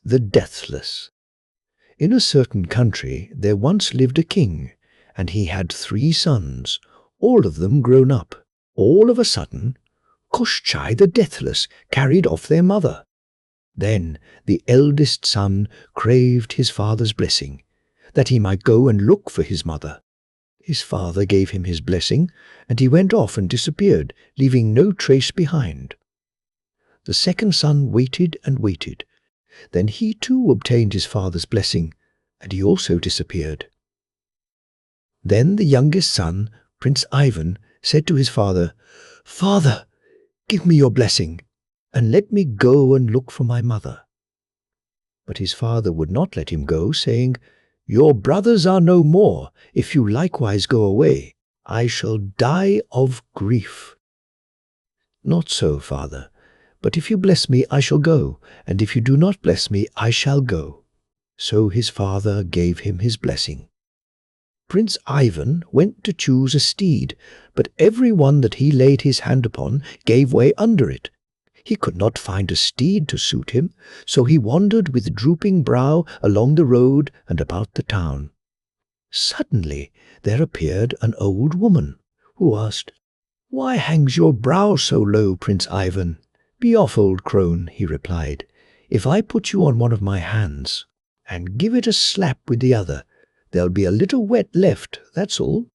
the Deathless. In a certain country there once lived a king, and he had 3 sons, all of them grown up. All of a sudden, Koshckei the Deathless carried off their mother. Then the eldest son craved his father's blessing, that he might go and look for his mother. His father gave him his blessing, and he went off and disappeared, leaving no trace behind. The second son waited and waited. Then he too obtained his father's blessing, and he also disappeared. Then the youngest son, Prince Ivan, said to his father, "Father, give me your blessing, and let me go and look for my mother." But his father would not let him go, saying, "Your brothers are no more. If you likewise go away, I shall die of grief." "Not so, father. But if you bless me, I shall go, and if you do not bless me, I shall go." So his father gave him his blessing. Prince Ivan went to choose a steed, but every one that he laid his hand upon gave way under it. He could not find a steed to suit him, so he wandered with drooping brow along the road and about the town. Suddenly there appeared an old woman, who asked, "Why hangs your brow so low, Prince Ivan?" "Be off, old crone," he replied. "If I put you on one of my hands, and give it a slap with the other, there'll be a little wet left, that's all."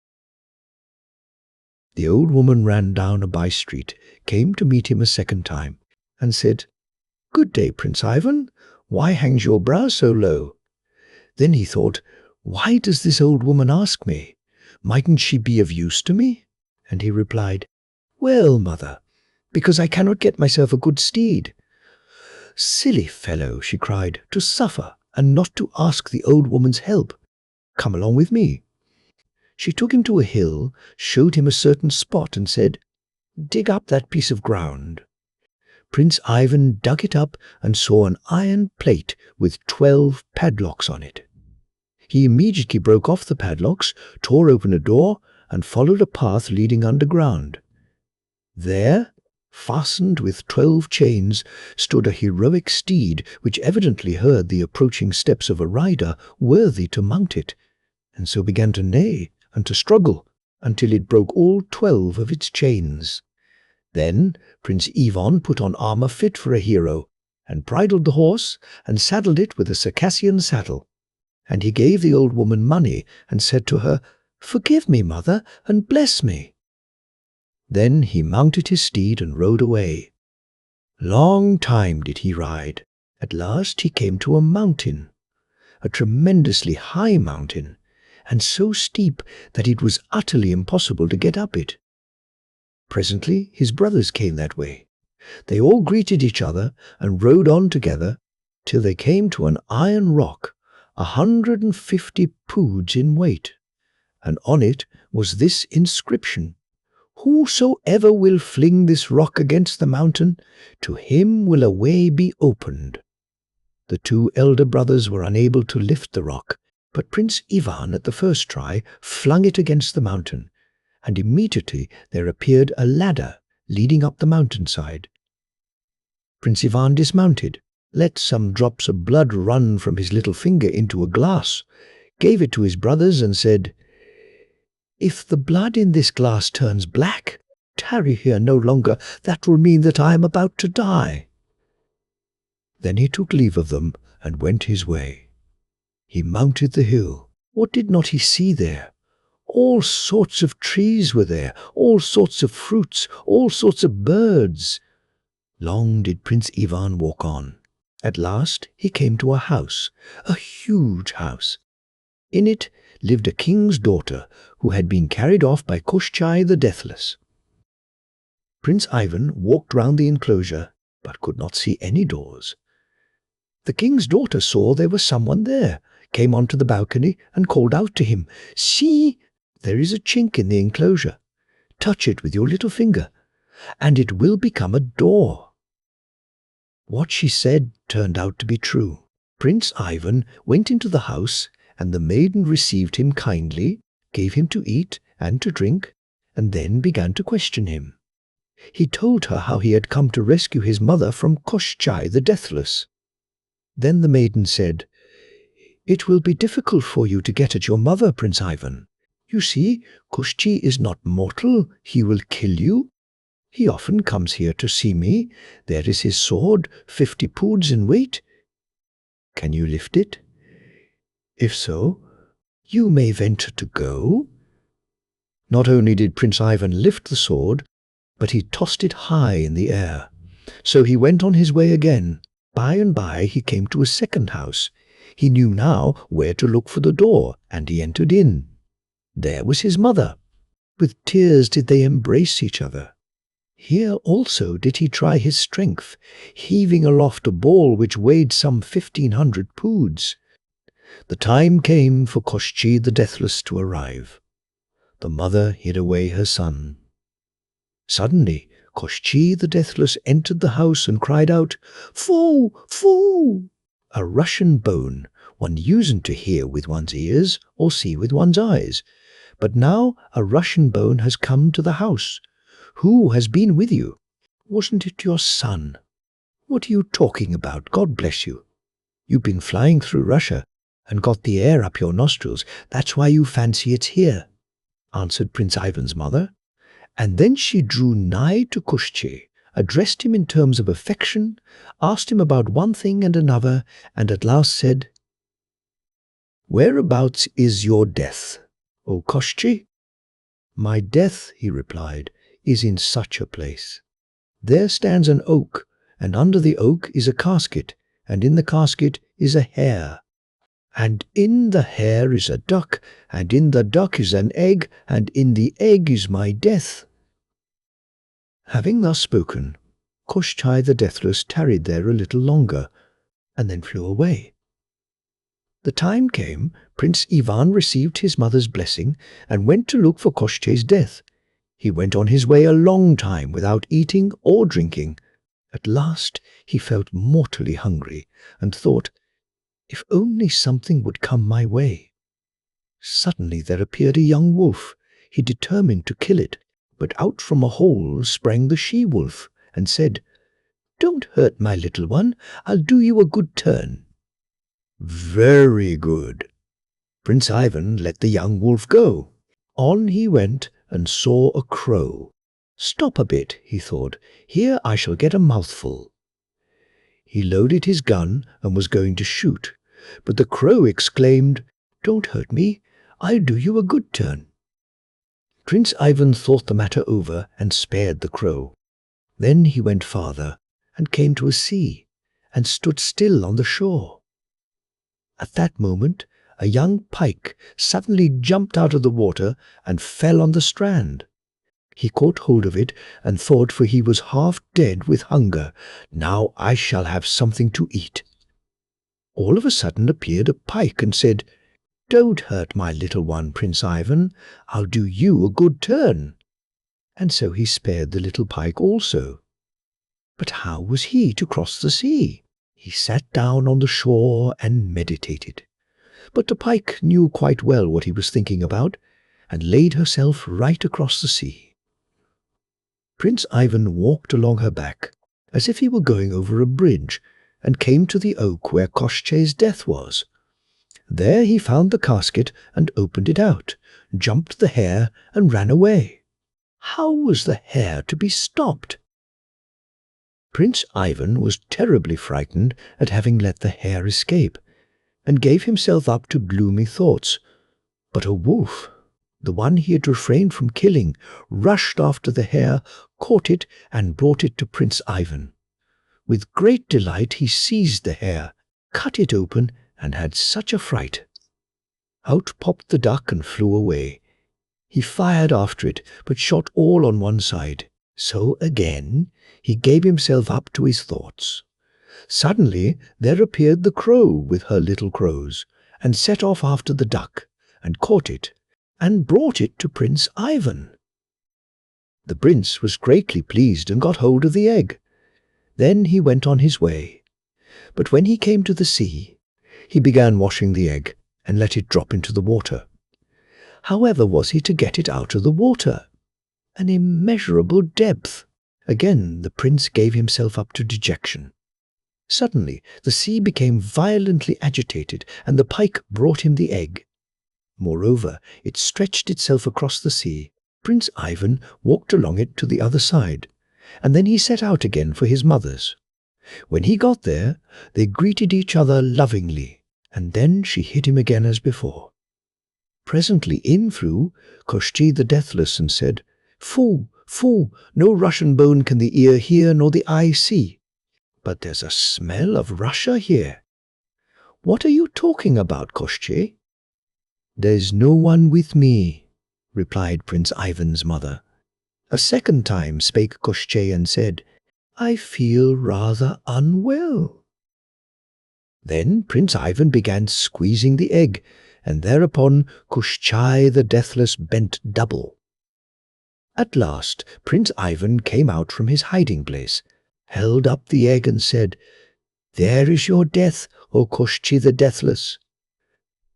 The old woman ran down a by-street, came to meet him a second time, and said, "Good day, Prince Ivan. Why hangs your brow so low?" Then he thought, "Why does this old woman ask me? Mightn't she be of use to me?" And he replied, "Well, mother, because I cannot get myself a good steed." "Silly fellow," she cried, "to suffer and not to ask the old woman's help. Come along with me." She took him to a hill, showed him a certain spot, and said, "Dig up that piece of ground." Prince Ivan dug it up and saw an iron plate with 12 padlocks on it. He immediately broke off the padlocks, tore open a door, and followed a path leading underground. There, fastened with 12 chains, stood a heroic steed which evidently heard the approaching steps of a rider worthy to mount it, and so began to neigh and to struggle until it broke all 12 of its chains. Then Prince Ivan put on armor fit for a hero, and bridled the horse, and saddled it with a Circassian saddle. And he gave the old woman money, and said to her, "Forgive me, mother, and bless me." Then he mounted his steed and rode away. Long time did he ride. At last he came to a mountain, a tremendously high mountain, and so steep that it was utterly impossible to get up it. Presently his brothers came that way. They all greeted each other and rode on together till they came to an iron rock, 150 poods in weight, and on it was this inscription: "Whosoever will fling this rock against the mountain, to him will a way be opened." The 2 elder brothers were unable to lift the rock, but Prince Ivan at the first try flung it against the mountain, and immediately there appeared a ladder leading up the mountainside. Prince Ivan dismounted, let some drops of blood run from his little finger into a glass, gave it to his brothers, and said, "If the blood in this glass turns black, tarry here no longer. That will mean that I am about to die." Then he took leave of them and went his way. He mounted the hill. What did not he see there? All sorts of trees were there, all sorts of fruits, all sorts of birds. Long did Prince Ivan walk on. At last he came to a house, a huge house. In it lived a king's daughter who had been carried off by Koshckei the Deathless. Prince Ivan walked round the enclosure, but could not see any doors. The king's daughter saw there was someone there, came onto the balcony, and called out to him, "See, there is a chink in the enclosure. Touch it with your little finger, and it will become a door." What she said turned out to be true. Prince Ivan went into the house, and the maiden received him kindly, gave him to eat and to drink, and then began to question him. He told her how he had come to rescue his mother from Koshckei the Deathless. Then the maiden said, "It will be difficult for you to get at your mother, Prince Ivan. You see, Koshckei is not mortal. He will kill you. He often comes here to see me. There is his sword, 50 poods in weight. Can you lift it? If so, you may venture to go." Not only did Prince Ivan lift the sword, but he tossed it high in the air. So he went on his way again. By and by he came to a second house. He knew now where to look for the door, and he entered in. There was his mother. With tears did they embrace each other. Here also did he try his strength, heaving aloft a ball which weighed some 1,500 poods. The time came for Koshckei the Deathless to arrive. The mother hid away her son. Suddenly Koshckei the Deathless entered the house and cried out, "Fool! Fool!" A Russian bone, one usen't to hear with one's ears or see with one's eyes. But now a Russian bone has come to the house. Who has been with you? Wasn't it your son? What are you talking about? God bless you. You've been flying through Russia and got the air up your nostrils. That's why you fancy it's here," answered Prince Ivan's mother. And then she drew nigh to Koshckei, addressed him in terms of affection, asked him about one thing and another, and at last said, "Whereabouts is your death, O Koshckei?" "My death," he replied, "is in such a place. There stands an oak, and under the oak is a casket, and in the casket is a hare. And in the hare is a duck, and in the duck is an egg, and in the egg is my death." Having thus spoken, Koshckei the Deathless tarried there a little longer, and then flew away. The time came, Prince Ivan received his mother's blessing, and went to look for Koshchei's death. He went on his way a long time without eating or drinking. At last he felt mortally hungry, and thought, "If only something would come my way." Suddenly there appeared a young wolf. He determined to kill it, but out from a hole sprang the she-wolf, and said, "Don't hurt my little one. I'll do you a good turn." "Very good." Prince Ivan let the young wolf go. On he went and saw a crow. "Stop a bit," he thought. "Here I shall get a mouthful." He loaded his gun and was going to shoot, but the crow exclaimed, "Don't hurt me. I'll do you a good turn." Prince Ivan thought the matter over and spared the crow. Then he went farther and came to a sea and stood still on the shore. At that moment a young pike suddenly jumped out of the water and fell on the strand. He caught hold of it and thought, for he was half dead with hunger, "Now I shall have something to eat." All of a sudden appeared a pike and said, "Don't hurt my little one, Prince Ivan. I'll do you a good turn." And so he spared the little pike also. But how was he to cross the sea? He sat down on the shore and meditated. But the pike knew quite well what he was thinking about, and laid herself right across the sea. Prince Ivan walked along her back, as if he were going over a bridge, and came to the oak where Koshchei's death was. There he found the casket and opened it out, jumped the hare and ran away. How was the hare to be stopped? Prince Ivan was terribly frightened at having let the hare escape, and gave himself up to gloomy thoughts. But a wolf, the one he had refrained from killing, rushed after the hare, caught it, and brought it to Prince Ivan. With great delight he seized the hare, cut it open, and had such a fright. Out popped the duck and flew away. He fired after it, but shot all on one side. So again he gave himself up to his thoughts. Suddenly there appeared the crow with her little crows, and set off after the duck, and caught it, and brought it to Prince Ivan. The prince was greatly pleased and got hold of the egg. Then he went on his way. But when he came to the sea, he began washing the egg and let it drop into the water. However was he to get it out of the water? An immeasurable depth. Again the prince gave himself up to dejection. Suddenly the sea became violently agitated, and the pike brought him the egg. Moreover, it stretched itself across the sea. Prince Ivan walked along it to the other side, and then he set out again for his mother's. When he got there, they greeted each other lovingly, and then she hid him again as before. Presently in flew Koshckei the Deathless and said, "Fool, fool, no Russian bone can the ear hear nor the eye see. But there's a smell of Russia here." "What are you talking about, Koshckei?" "There's no one with me," replied Prince Ivan's mother. A second time spake Koshckei and said, "I feel rather unwell." Then Prince Ivan began squeezing the egg, and thereupon Koshckei the Deathless bent double. At last Prince Ivan came out from his hiding place, held up the egg and said, "There is your death, O Koshckei the Deathless."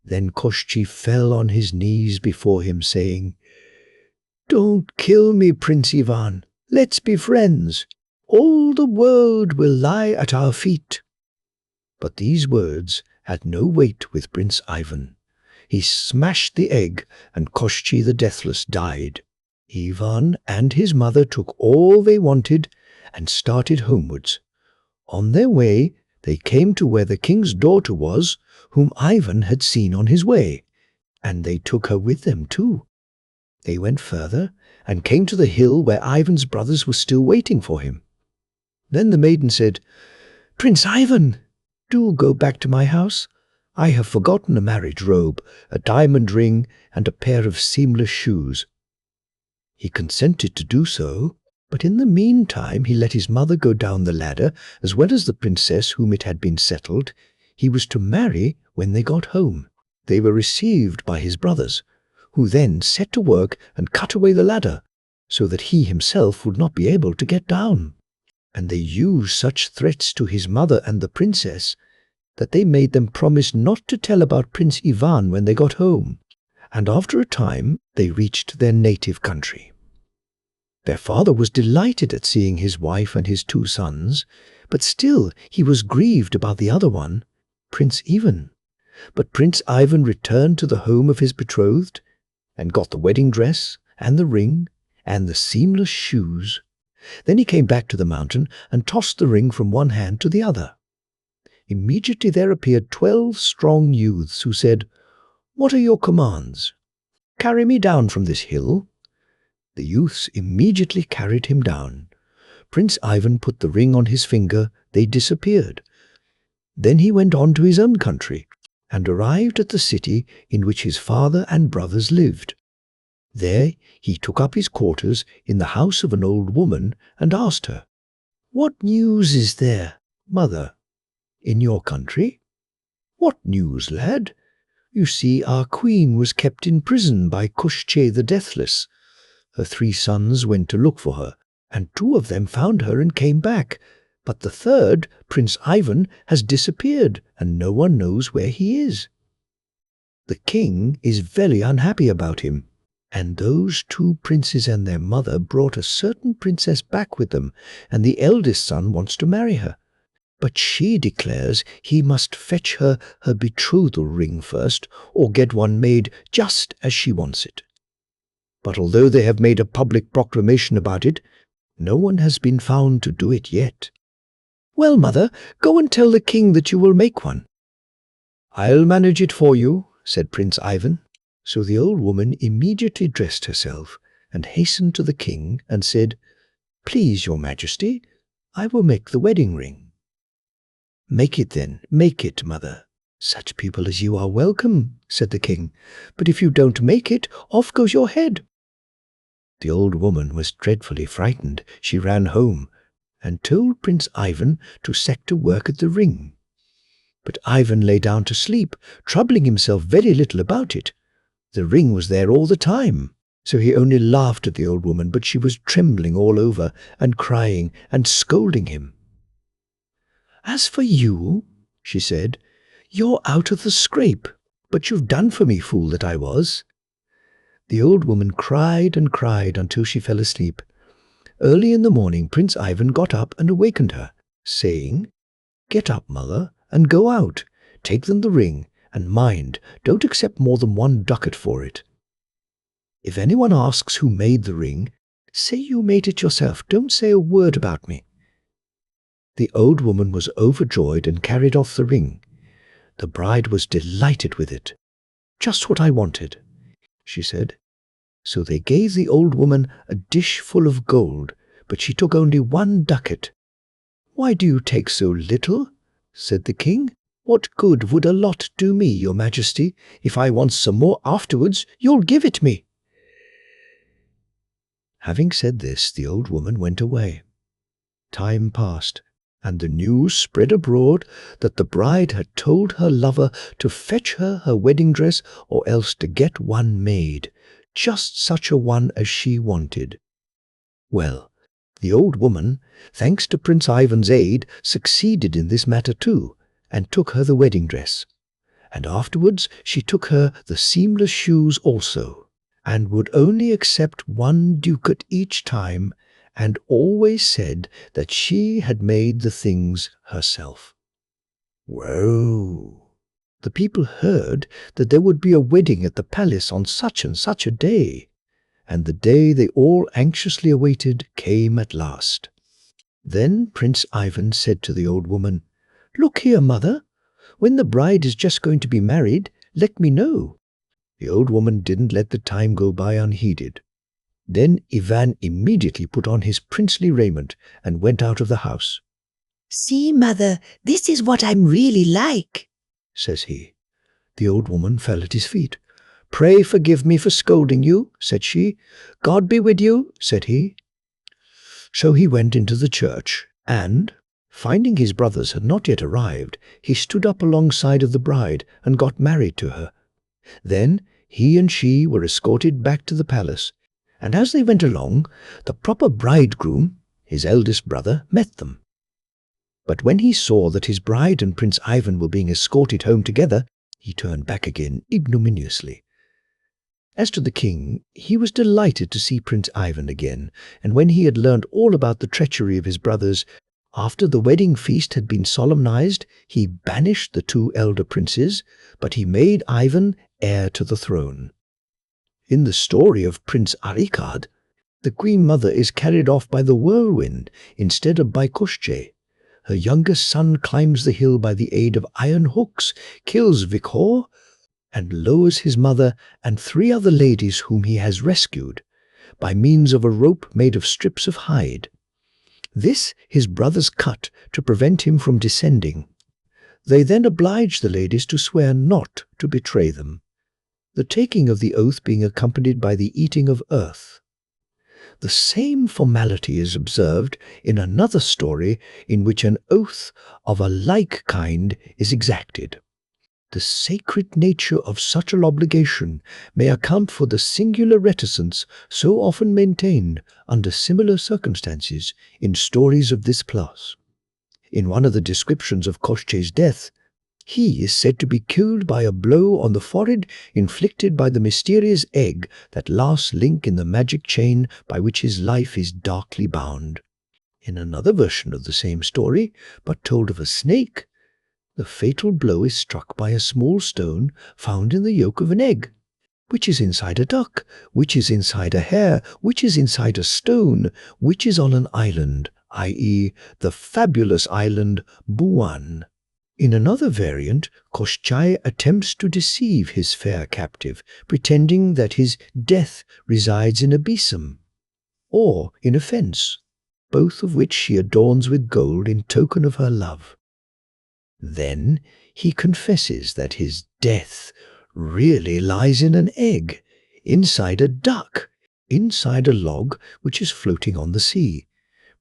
Then Koshckei fell on his knees before him, saying, "Don't kill me, Prince Ivan. Let's be friends. All the world will lie at our feet." But these words had no weight with Prince Ivan. He smashed the egg, and Koshckei the Deathless died. Ivan and his mother took all they wanted and started homewards. On their way, they came to where the king's daughter was, whom Ivan had seen on his way, and they took her with them too. They went further and came to the hill where Ivan's brothers were still waiting for him. Then the maiden said, "Prince Ivan, do go back to my house. I have forgotten a marriage robe, a diamond ring, and a pair of seamless shoes." He consented to do so, but in the meantime he let his mother go down the ladder, as well as the princess whom it had been settled he was to marry when they got home. They were received by his brothers, who then set to work and cut away the ladder, so that he himself would not be able to get down. And they used such threats to his mother and the princess that they made them promise not to tell about Prince Ivan when they got home, and after a time they reached their native country. Their father was delighted at seeing his wife and his 2 sons, but still he was grieved about the other one, Prince Ivan. But Prince Ivan returned to the home of his betrothed, and got the wedding dress, and the ring, and the seamless shoes. Then he came back to the mountain and tossed the ring from one hand to the other. Immediately there appeared 12 strong youths who said, "What are your commands? Carry me down from this hill." The youths immediately carried him down. Prince Ivan put the ring on his finger. They disappeared. Then he went on to his own country, and arrived at the city in which his father and brothers lived. There he took up his quarters in the house of an old woman and asked her, "What news is there, mother, in your country?" "What news, lad? You see, our queen was kept in prison by Koshckei the Deathless. Her 3 sons went to look for her, and 2 of them found her and came back. But the third, Prince Ivan, has disappeared, and no one knows where he is. The king is very unhappy about him, and those 2 princes and their mother brought a certain princess back with them, and the eldest son wants to marry her. But she declares he must fetch her her betrothal ring first, or get one made just as she wants it. But although they have made a public proclamation about it, no one has been found to do it yet." "Well, mother, go and tell the king that you will make one." "I'll manage it for you," said Prince Ivan. So the old woman immediately dressed herself and hastened to the king and said, "Please, your majesty, I will make the wedding ring." "Make it then, make it, mother. Such people as you are welcome," said the king. "But if you don't make it, off goes your head." The old woman was dreadfully frightened. She ran home and told Prince Ivan to set to work at the ring. But Ivan lay down to sleep, troubling himself very little about it. The ring was there all the time, so he only laughed at the old woman, but she was trembling all over and crying and scolding him. "As for you," she said, "you're out of the scrape, but you've done for me, fool that I was." The old woman cried and cried until she fell asleep. Early in the morning Prince Ivan got up and awakened her, saying, Get up, mother, and go out. Take them the ring, and mind, don't accept more than 1 ducat for it. If anyone asks who made the ring, say you made it yourself. Don't say a word about me." The old woman was overjoyed and carried off the ring. The bride was delighted with it. "Just what I wanted," she said. So they gave the old woman a dish full of gold, but she took only 1 ducat. "Why do you take so little?" said the king. "What good would a lot do me, your majesty? If I want some more afterwards, you'll give it me." Having said this, the old woman went away. Time passed, and the news spread abroad that the bride had told her lover to fetch her wedding dress or else to get one made, just such a one as she wanted. Well, the old woman, thanks to Prince Ivan's aid, succeeded in this matter too, and took her the wedding dress. And afterwards she took her the seamless shoes also, and would only accept 1 ducat each time, and always said that she had made the things herself. Whoa! The people heard that there would be a wedding at the palace on such and such a day, and the day they all anxiously awaited came at last. Then Prince Ivan said to the old woman, "Look here, mother, when the bride is just going to be married, let me know." The old woman didn't let the time go by unheeded. Then Ivan immediately put on his princely raiment and went out of the house. "See, mother, this is what I'm really like," says he. The old woman fell at his feet. "Pray forgive me for scolding you," said she. "God be with you," said he. So he went into the church, and, finding his brothers had not yet arrived, he stood up alongside of the bride and got married to her. Then he and she were escorted back to the palace, and as they went along, the proper bridegroom, his eldest brother, met them. But when he saw that his bride and Prince Ivan were being escorted home together, he turned back again ignominiously. As to the king, he was delighted to see Prince Ivan again, and when he had learned all about the treachery of his brothers, after the wedding feast had been solemnized, he banished the 2 elder princes, but he made Ivan heir to the throne. In the story of Prince Arikad, the queen mother is carried off by the whirlwind instead of by Koshckei. Her youngest son climbs the hill by the aid of iron hooks, kills Vikhor, and lowers his mother and 3 other ladies whom he has rescued by means of a rope made of strips of hide. This his brothers cut to prevent him from descending. They then oblige the ladies to swear not to betray them, the taking of the oath being accompanied by the eating of earth. The same formality is observed in another story in which an oath of a like kind is exacted. The sacred nature of such an obligation may account for the singular reticence so often maintained under similar circumstances in stories of this class. In one of the descriptions of Koshckei's death, he is said to be killed by a blow on the forehead inflicted by the mysterious egg, that last link in the magic chain by which his life is darkly bound. In another version of the same story, but told of a snake, the fatal blow is struck by a small stone found in the yolk of an egg, which is inside a duck, which is inside a hare, which is inside a stone, which is on an island, i.e., the fabulous island Buan. In another variant, Koshckei attempts to deceive his fair captive, pretending that his death resides in a besom, or in a fence, both of which she adorns with gold in token of her love. Then he confesses that his death really lies in an egg, inside a duck, inside a log which is floating on the sea.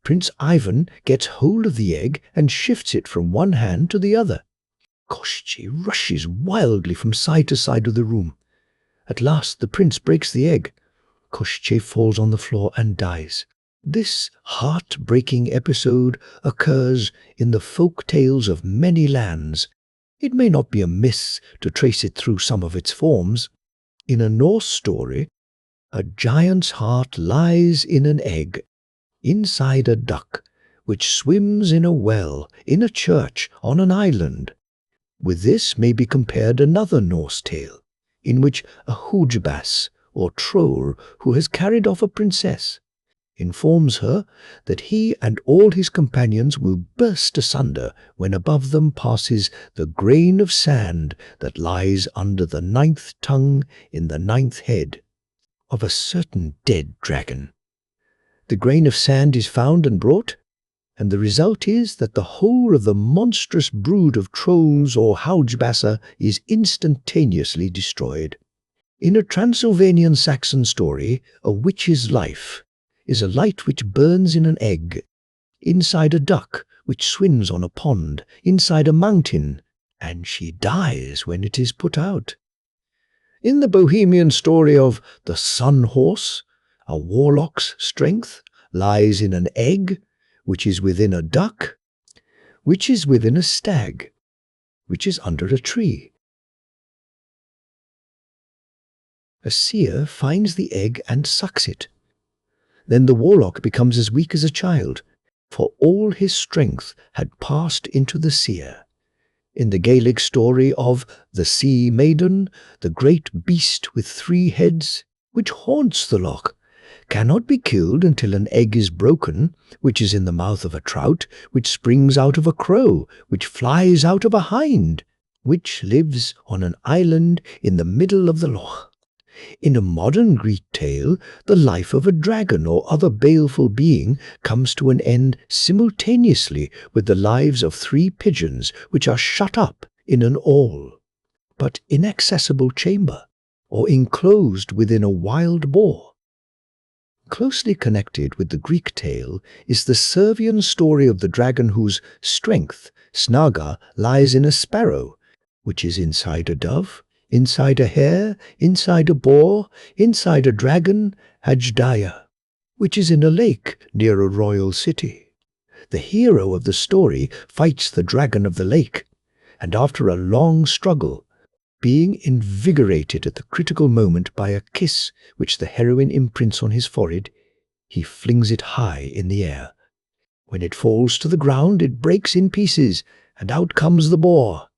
Prince Ivan gets hold of the egg and shifts it from one hand to the other. Koshckei rushes wildly from side to side of the room. At last the prince breaks the egg. Koshckei falls on the floor and dies. This heart-breaking episode occurs in the folk tales of many lands. It may not be amiss to trace it through some of its forms. In a Norse story, a giant's heart lies in an egg, inside a duck, which swims in a well, in a church, on an island. With this may be compared another Norse tale, in which a hujbas, or troll, who has carried off a princess, informs her that he and all his companions will burst asunder when above them passes the grain of sand that lies under the 9th tongue in the 9th head of a certain dead dragon. The grain of sand is found and brought, and the result is that the whole of the monstrous brood of trolls or haujbassa is instantaneously destroyed. In a Transylvanian Saxon story, a witch's life is a light which burns in an egg, inside a duck which swims on a pond, inside a mountain, and she dies when it is put out. In the Bohemian story of the Sun Horse, a warlock's strength lies in an egg, which is within a duck, which is within a stag, which is under a tree. A seer finds the egg and sucks it. Then the warlock becomes as weak as a child, for all his strength had passed into the seer. In the Gaelic story of the Sea Maiden, the great beast with 3 heads, which haunts the loch, cannot be killed until an egg is broken, which is in the mouth of a trout, which springs out of a crow, which flies out of a hind, which lives on an island in the middle of the loch. In a modern Greek tale, the life of a dragon or other baleful being comes to an end simultaneously with the lives of 3 pigeons which are shut up in an all, but inaccessible chamber, or enclosed within a wild boar. Closely connected with the Greek tale is the Servian story of the dragon whose strength, snaga, lies in a sparrow, which is inside a dove, inside a hare, inside a boar, inside a dragon, Ajdaya, which is in a lake near a royal city. The hero of the story fights the dragon of the lake, and after a long struggle, being invigorated at the critical moment by a kiss which the heroine imprints on his forehead, he flings it high in the air. When it falls to the ground, it breaks in pieces, and out comes the boar.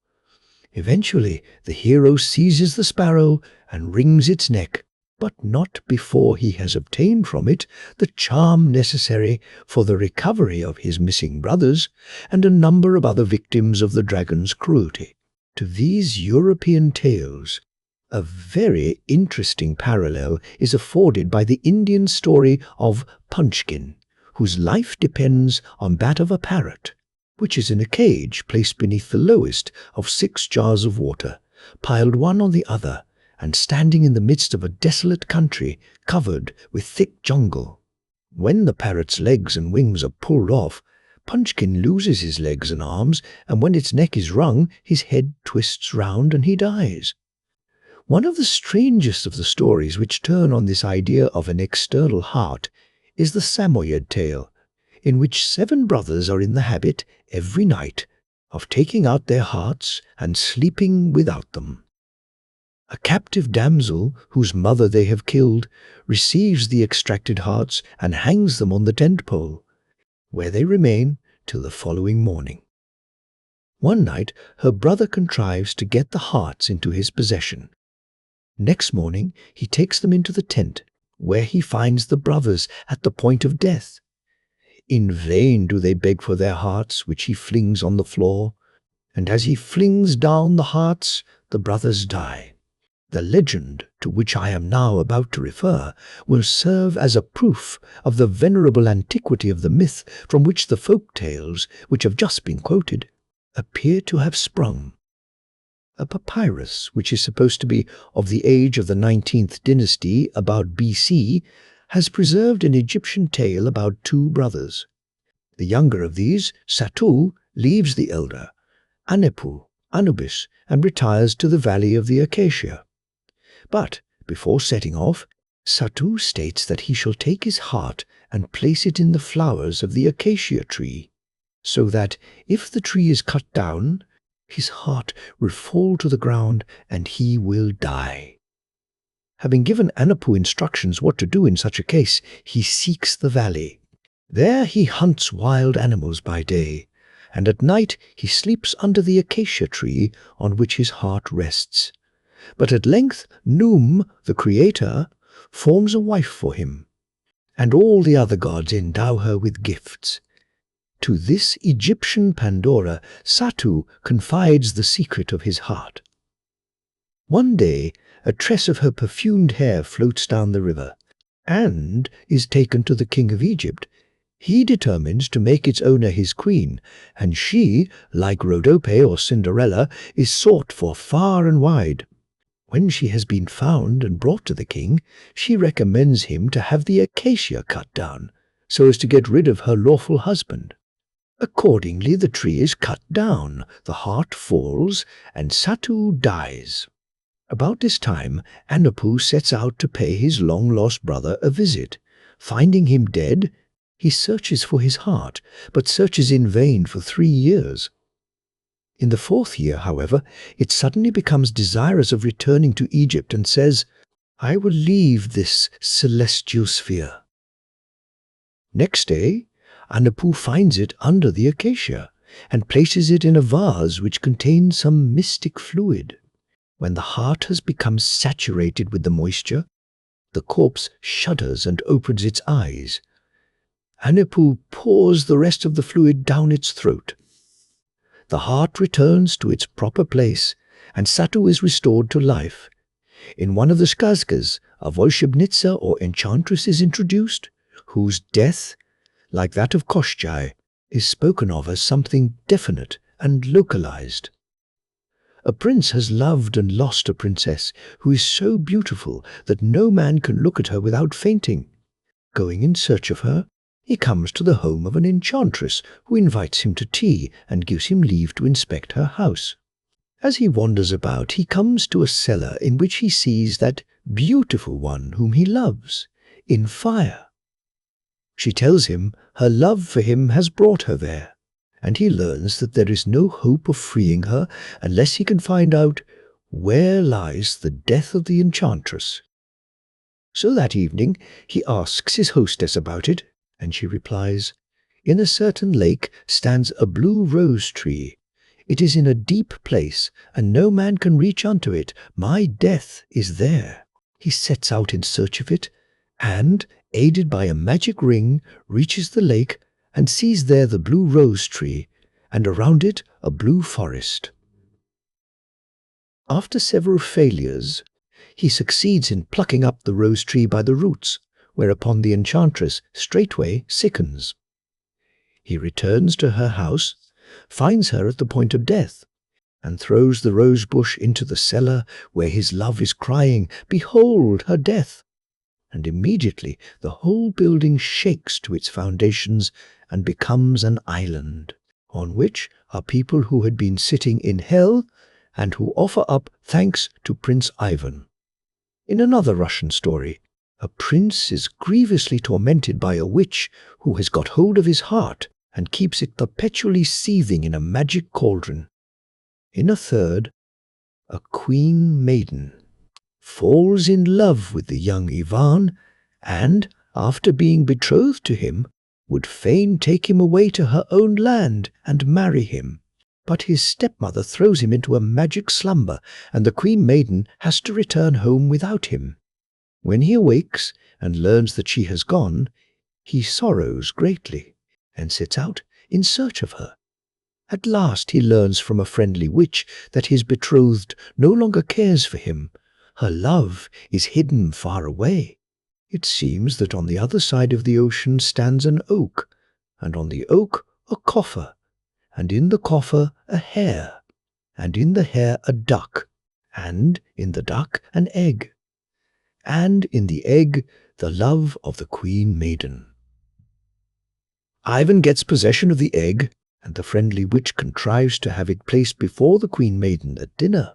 Eventually, the hero seizes the sparrow and wrings its neck, but not before he has obtained from it the charm necessary for the recovery of his missing brothers and a number of other victims of the dragon's cruelty. To these European tales, a very interesting parallel is afforded by the Indian story of Punchkin, whose life depends on that of a parrot, which is in a cage placed beneath the lowest of 6 jars of water, piled one on the other, and standing in the midst of a desolate country covered with thick jungle. When the parrot's legs and wings are pulled off, Punchkin loses his legs and arms, and when its neck is wrung, his head twists round and he dies. One of the strangest of the stories which turn on this idea of an external heart is the Samoyed tale, in which 7 brothers are in the habit, every night, of taking out their hearts and sleeping without them. A captive damsel, whose mother they have killed, receives the extracted hearts and hangs them on the tent pole, where they remain till the following morning. One night her brother contrives to get the hearts into his possession. Next morning he takes them into the tent, where he finds the brothers at the point of death. In vain do they beg for their hearts, which he flings on the floor, and as he flings down the hearts, the brothers die. The legend to which I am now about to refer will serve as a proof of the venerable antiquity of the myth from which the folk tales, which have just been quoted, appear to have sprung. A papyrus, which is supposed to be of the age of the 19th dynasty, about BC, has preserved an Egyptian tale about 2 brothers. The younger of these, Satu, leaves the elder, Anepu, Anubis, and retires to the valley of the acacia. But, before setting off, Satu states that he shall take his heart and place it in the flowers of the acacia tree, so that, if the tree is cut down, his heart will fall to the ground and he will die. Having given Anepu instructions what to do in such a case, he seeks the valley. There he hunts wild animals by day, and at night he sleeps under the acacia tree on which his heart rests. But at length Noom, the creator, forms a wife for him, and all the other gods endow her with gifts. To this Egyptian Pandora, Satu confides the secret of his heart. One day, a tress of her perfumed hair floats down the river, and is taken to the king of Egypt. He determines to make its owner his queen, and she, like Rhodope or Cinderella, is sought for far and wide. When she has been found and brought to the king, she recommends him to have the acacia cut down, so as to get rid of her lawful husband. Accordingly, the tree is cut down, the heart falls, and Satu dies. About this time, Anapu sets out to pay his long-lost brother a visit. Finding him dead, he searches for his heart, but searches in vain for 3 years. In the 4th year, however, it suddenly becomes desirous of returning to Egypt and says, "I will leave this celestial sphere." Next day, Anapu finds it under the acacia and places it in a vase which contains some mystic fluid. When the heart has become saturated with the moisture, the corpse shudders and opens its eyes. Anapu pours the rest of the fluid down its throat. The heart returns to its proper place, and Satu is restored to life. In one of the skazkas, a volshebnitsa or enchantress is introduced, whose death, like that of Koshckei, is spoken of as something definite and localized. A prince has loved and lost a princess who is so beautiful that no man can look at her without fainting. Going in search of her, he comes to the home of an enchantress who invites him to tea and gives him leave to inspect her house. As he wanders about, he comes to a cellar in which he sees that beautiful one whom he loves, in fire. She tells him her love for him has brought her there, and he learns that there is no hope of freeing her unless he can find out where lies the death of the enchantress. So that evening he asks his hostess about it, and she replies, "In a certain lake stands a blue rose tree. It is in a deep place, and no man can reach unto it. My death is there." He sets out in search of it, and, aided by a magic ring, reaches the lake and sees there the blue rose tree, and around it a blue forest. After several failures, he succeeds in plucking up the rose tree by the roots, whereupon the enchantress straightway sickens. He returns to her house, finds her at the point of death, and throws the rose bush into the cellar where his love is crying, "Behold her death!" And immediately the whole building shakes to its foundations and becomes an island, on which are people who had been sitting in hell and who offer up thanks to Prince Ivan. In another Russian story, a prince is grievously tormented by a witch who has got hold of his heart and keeps it perpetually seething in a magic cauldron. In a third, a queen maiden falls in love with the young Ivan and, after being betrothed to him, would fain take him away to her own land and marry him. But his stepmother throws him into a magic slumber, and the queen maiden has to return home without him. When he awakes and learns that she has gone, he sorrows greatly and sets out in search of her. At last he learns from a friendly witch that his betrothed no longer cares for him. Her love is hidden far away. It seems that on the other side of the ocean stands an oak, and on the oak a coffer, and in the coffer a hare, and in the hare a duck, and in the duck an egg, and in the egg the love of the queen maiden. Ivan gets possession of the egg, and the friendly witch contrives to have it placed before the queen maiden at dinner.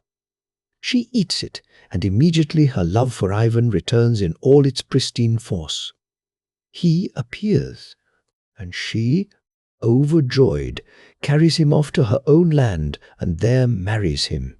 She eats it, and immediately her love for Ivan returns in all its pristine force. He appears, and she, overjoyed, carries him off to her own land and there marries him.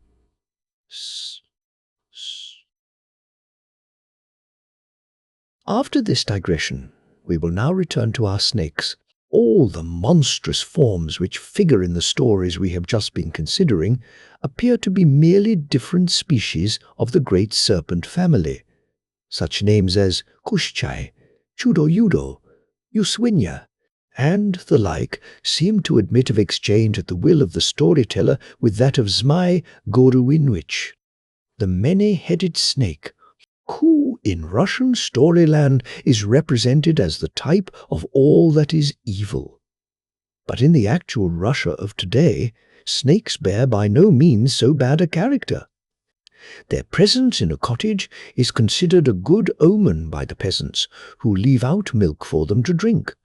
After this digression, We will now return to our snakes. All the monstrous forms which figure in the stories we have just been considering appear to be merely different species of the great serpent family. Such names as Koshckei, Chudo-Yudo, Uswinya, and the like seem to admit of exchange at the will of the storyteller with that of Zmai Goruinwich, the many-headed snake, who in Russian storyland is represented as the type of all that is evil. But in the actual Russia of today, snakes bear by no means so bad a character. Their presence in a cottage is considered a good omen by the peasants, who leave out milk for them to drink,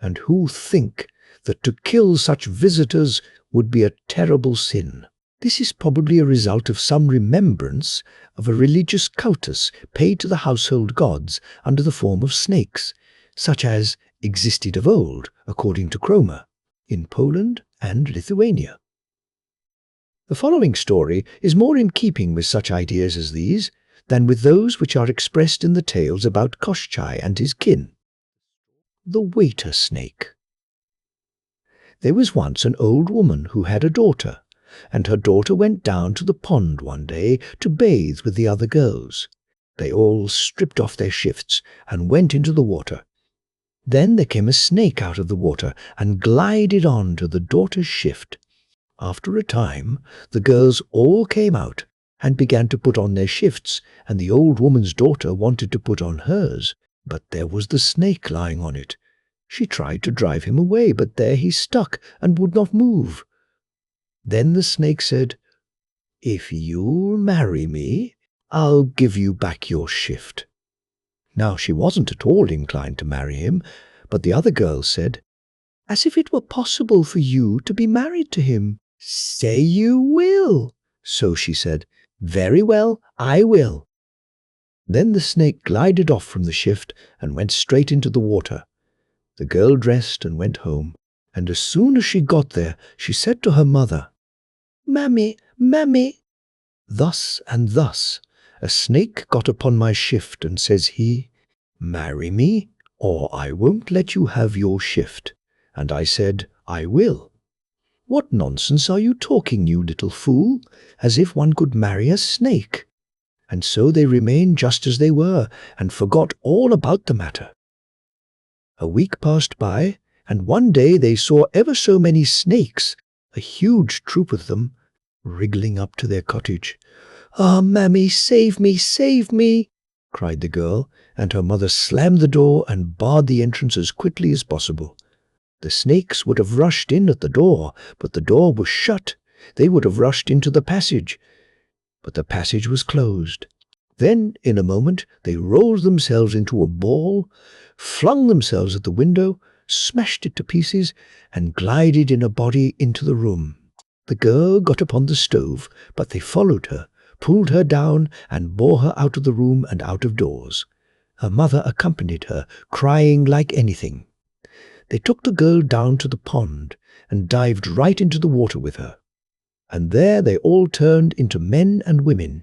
and who think that to kill such visitors would be a terrible sin. This is probably a result of some remembrance of a religious cultus paid to the household gods under the form of snakes, such as existed of old, according to Cromer, in Poland and Lithuania. The following story is more in keeping with such ideas as these than with those which are expressed in the tales about Koshchei and his kin. The Waiter Snake. There was once an old woman who had a daughter, and her daughter went down to the pond one day to bathe with the other girls. They all stripped off their shifts and went into the water. Then there came a snake out of the water and glided on to the daughter's shift. After a time, the girls all came out and began to put on their shifts, and the old woman's daughter wanted to put on hers, but there was the snake lying on it. She tried to drive him away, but there he stuck and would not move. Then the snake said, "If you'll marry me, I'll give you back your shift." Now she wasn't at all inclined to marry him, but the other girls said, "As if it were possible for you to be married to him. Say you will." So she said, "Very well, I will." Then the snake glided off from the shift and went straight into the water. The girl dressed and went home, and as soon as she got there, she said to her mother, "Mammy, Mammy." Thus and thus a snake got upon my shift, and says he, "Marry me, or I won't let you have your shift." And I said, "I will." "What nonsense are you talking, you little fool, as if one could marry a snake?" And so they remained just as they were, and forgot all about the matter. A week passed by, and one day they saw ever so many snakes, a huge troop of them, wriggling up to their cottage. "Ah, Mammy, save me, save me!" cried the girl, and her mother slammed the door and barred the entrance as quickly as possible. The snakes would have rushed in at the door, but the door was shut. They would have rushed into the passage, but the passage was closed. Then, in a moment, they rolled themselves into a ball, flung themselves at the window, smashed it to pieces, and glided in a body into the room. The girl got upon the stove, but they followed her, pulled her down, and bore her out of the room and out of doors. Her mother accompanied her, crying like anything. They took the girl down to the pond and dived right into the water with her. And there they all turned into men and women.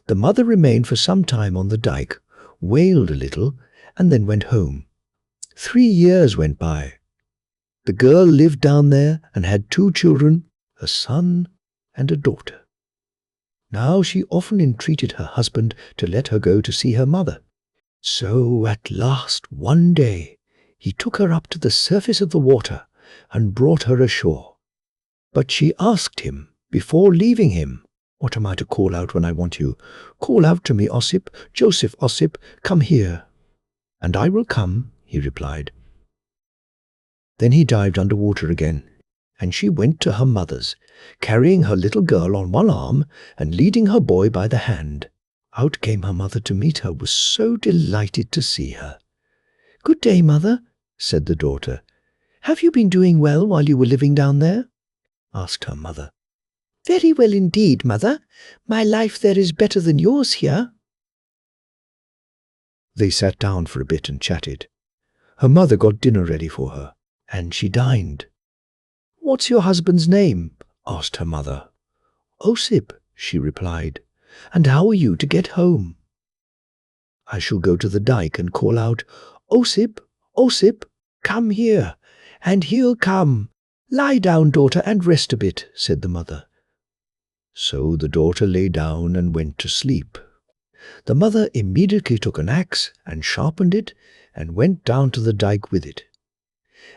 The mother remained for some time on the dike, wailed a little, and then went home. 3 years went by. The girl lived down there and had 2 children, a son and a daughter. Now she often entreated her husband to let her go to see her mother. So at last one day he took her up to the surface of the water and brought her ashore. But she asked him, before leaving him, "What am I to call out when I want you? Call out to me, Ossip, Joseph Ossip, come here." "And I will come," he replied. Then he dived under water again, and she went to her mother's, carrying her little girl on one arm and leading her boy by the hand. Out came her mother to meet her, was so delighted to see her. "Good day, mother," said the daughter. "Have you been doing well while you were living down there?" asked her mother. "Very well indeed, mother. My life there is better than yours here." They sat down for a bit and chatted. Her mother got dinner ready for her, and she dined. "What's your husband's name?" asked her mother. "Ossip," she replied. "And how are you to get home?" "I shall go to the dike and call out, 'Ossip, Osip, come here, and he'll come. Lie down, daughter, and rest a bit, said the mother. So the daughter lay down and went to sleep. The mother immediately took an axe and sharpened it and went down to the dike with it.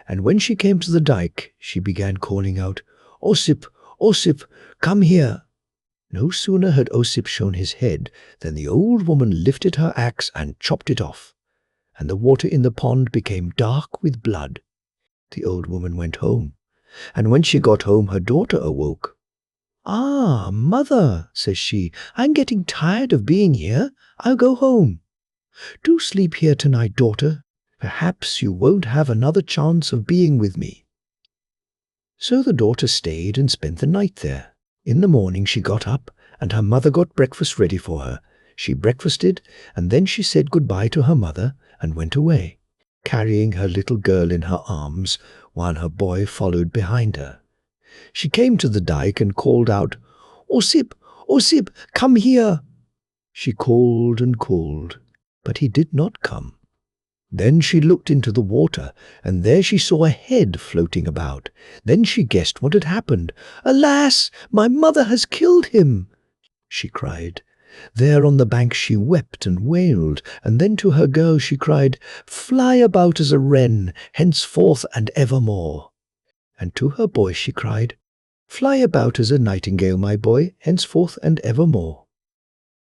And when she came to the dike, she began calling out, Osip, Osip, come here. No sooner had Osip shown his head than the old woman lifted her axe and chopped it off, and the water in the pond became dark with blood. The old woman went home, and when she got home her daughter awoke. Ah, mother, says she, I'm getting tired of being here. I'll go home. Do sleep here tonight, daughter. Perhaps you won't have another chance of being with me. So the daughter stayed and spent the night there. In the morning she got up, and her mother got breakfast ready for her. She breakfasted, and then she said goodbye to her mother and went away, carrying her little girl in her arms, while her boy followed behind her. She came to the dike and called out, Osip, Osip, come here. She called and called, but he did not come. Then she looked into the water, and there she saw a head floating about. Then she guessed what had happened. Alas, my mother has killed him, she cried. There on the bank she wept and wailed, and then to her girl she cried, Fly about as a wren, henceforth and evermore. And to her boy she cried, Fly about as a nightingale, my boy, henceforth and evermore.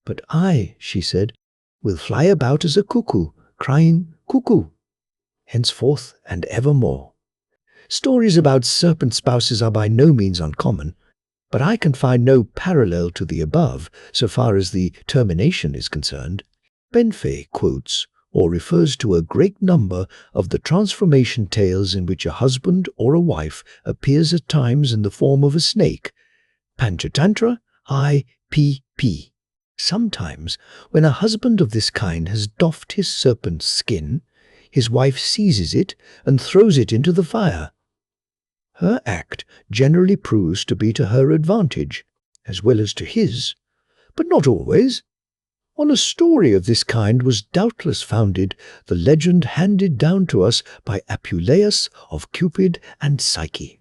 But I, she said, will fly about as a cuckoo, crying, Cuckoo, henceforth and evermore. Stories about serpent spouses are by no means uncommon, but I can find no parallel to the above so far as the termination is concerned. Benfey quotes or refers to a great number of the transformation tales in which a husband or a wife appears at times in the form of a snake. Panchatantra IPP. Sometimes, when a husband of this kind has doffed his serpent's skin, his wife seizes it and throws it into the fire. Her act generally proves to be to her advantage, as well as to his, but not always. On a story of this kind was doubtless founded the legend handed down to us by Apuleius of Cupid and Psyche.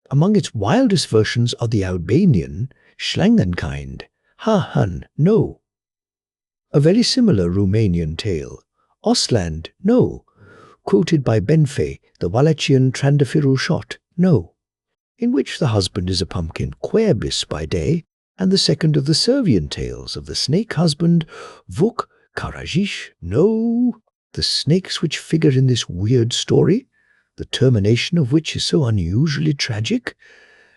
Among its wildest versions are the Albanian, Schlangenkind, Ha-Han, no. A very similar Romanian tale, Osland, no, quoted by Benfey, the Wallachian Trandafiru shot, no, in which the husband is a pumpkin Querbis by day, and the second of the Servian tales of the snake husband, Vuk Karajish, no, the snakes which figure in this weird story, the termination of which is so unusually tragic,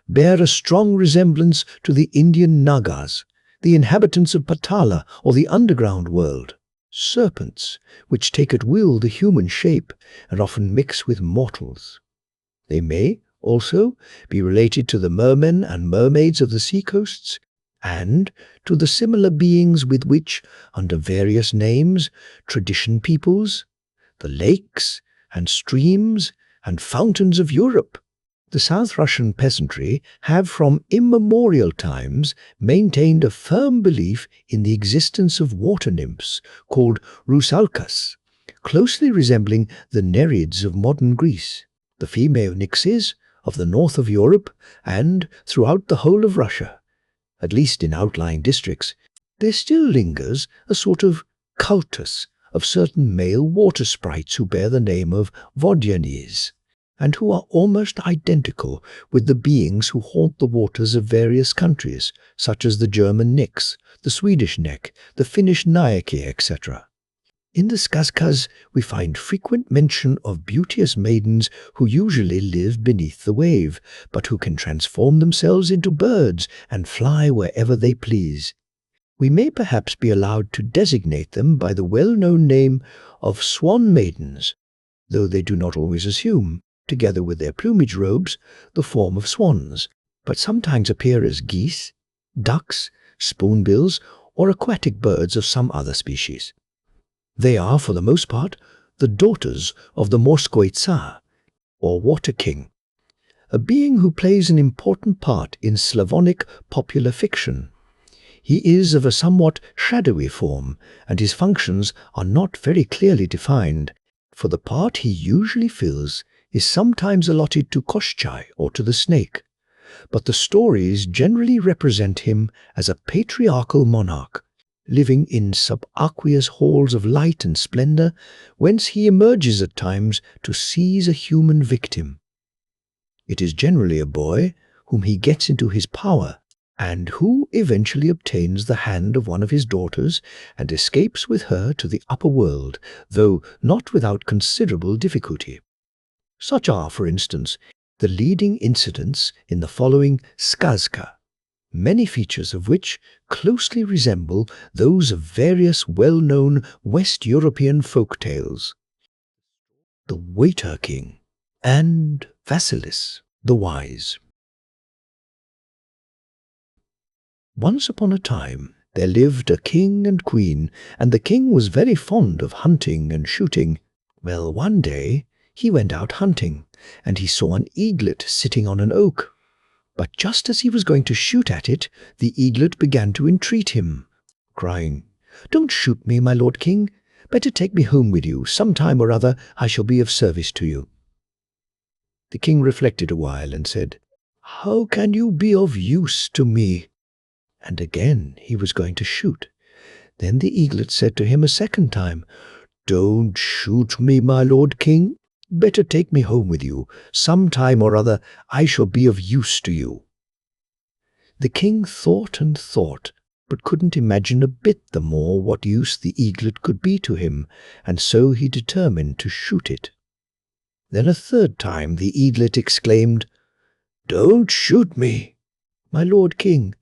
bear a strong resemblance to the Indian Nagas, the inhabitants of Patala or the underground world, serpents which take at will the human shape and often mix with mortals. They may, also, be related to the mermen and mermaids of the seacoasts, and to the similar beings with which, under various names, tradition peoples, the lakes and streams and fountains of Europe. The South Russian peasantry have from immemorial times maintained a firm belief in the existence of water nymphs called rusalkas, closely resembling the Nereids of modern Greece, the female nixies of the north of Europe and throughout the whole of Russia. At least in outlying districts, there still lingers a sort of cultus of certain male water sprites who bear the name of Vodyanes, and who are almost identical with the beings who haunt the waters of various countries, such as the German Nix, the Swedish Neck, the Finnish Naiki, etc. In the Skazkas we find frequent mention of beauteous maidens who usually live beneath the wave, but who can transform themselves into birds and fly wherever they please. We may perhaps be allowed to designate them by the well-known name of swan maidens, though they do not always assume, together with their plumage robes, the form of swans, but sometimes appear as geese, ducks, spoonbills, or aquatic birds of some other species. They are, for the most part, the daughters of the Morskoi Tsar, or Water King, a being who plays an important part in Slavonic popular fiction. He is of a somewhat shadowy form, and his functions are not very clearly defined. for the part he usually fills is sometimes allotted to Koshckei or to the snake, but the stories generally represent him as a patriarchal monarch, living in subaqueous halls of light and splendor, whence he emerges at times to seize a human victim. It is generally a boy whom he gets into his power, and who eventually obtains the hand of one of his daughters and escapes with her to the upper world, though not without considerable difficulty. Such are, for instance, the leading incidents in the following skazka, many features of which closely resemble those of various well-known West European folk tales. The Waiter King and Vasilis the Wise. Once upon a time there lived a king and queen, and the king was very fond of hunting and shooting. Well, one day he went out hunting, and he saw an eaglet sitting on an oak. But just as he was going to shoot at it, the eaglet began to entreat him, crying, "Don't shoot me, my lord king. Better take me home with you. Some time or other I shall be of service to you." The king reflected a while and said, "How can you be of use to me?" And again he was going to shoot. Then the eaglet said to him a second time, "Don't shoot me, my lord king. Better take me home with you. Some time or other I shall be of use to you." The king thought and thought, but couldn't imagine a bit the more what use the eaglet could be to him, and so he determined to shoot it. Then a third time the eaglet exclaimed, "Don't shoot me, my lord king.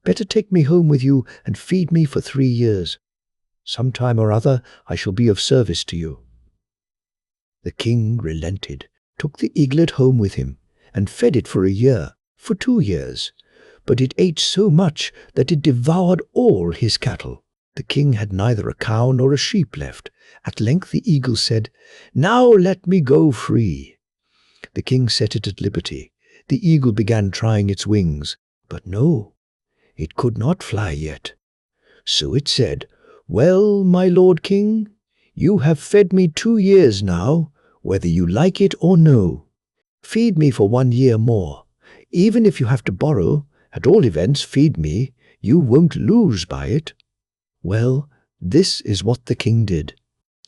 Better take me home with you and feed me for 3 years. Some time or other I shall be of service to you." The king relented, took the eaglet home with him, and fed it for a year, for 2 years. But it ate so much that it devoured all his cattle. The king had neither a cow nor a sheep left. At length the eagle said, "Now let me go free." The king set it at liberty. The eagle began trying its wings, but no, it could not fly yet. So it said, "Well, my lord king, you have fed me 2 years now, whether you like it or no. Feed me for 1 year more. Even if you have to borrow, at all events feed me. You won't lose by it." Well, this is what the king did.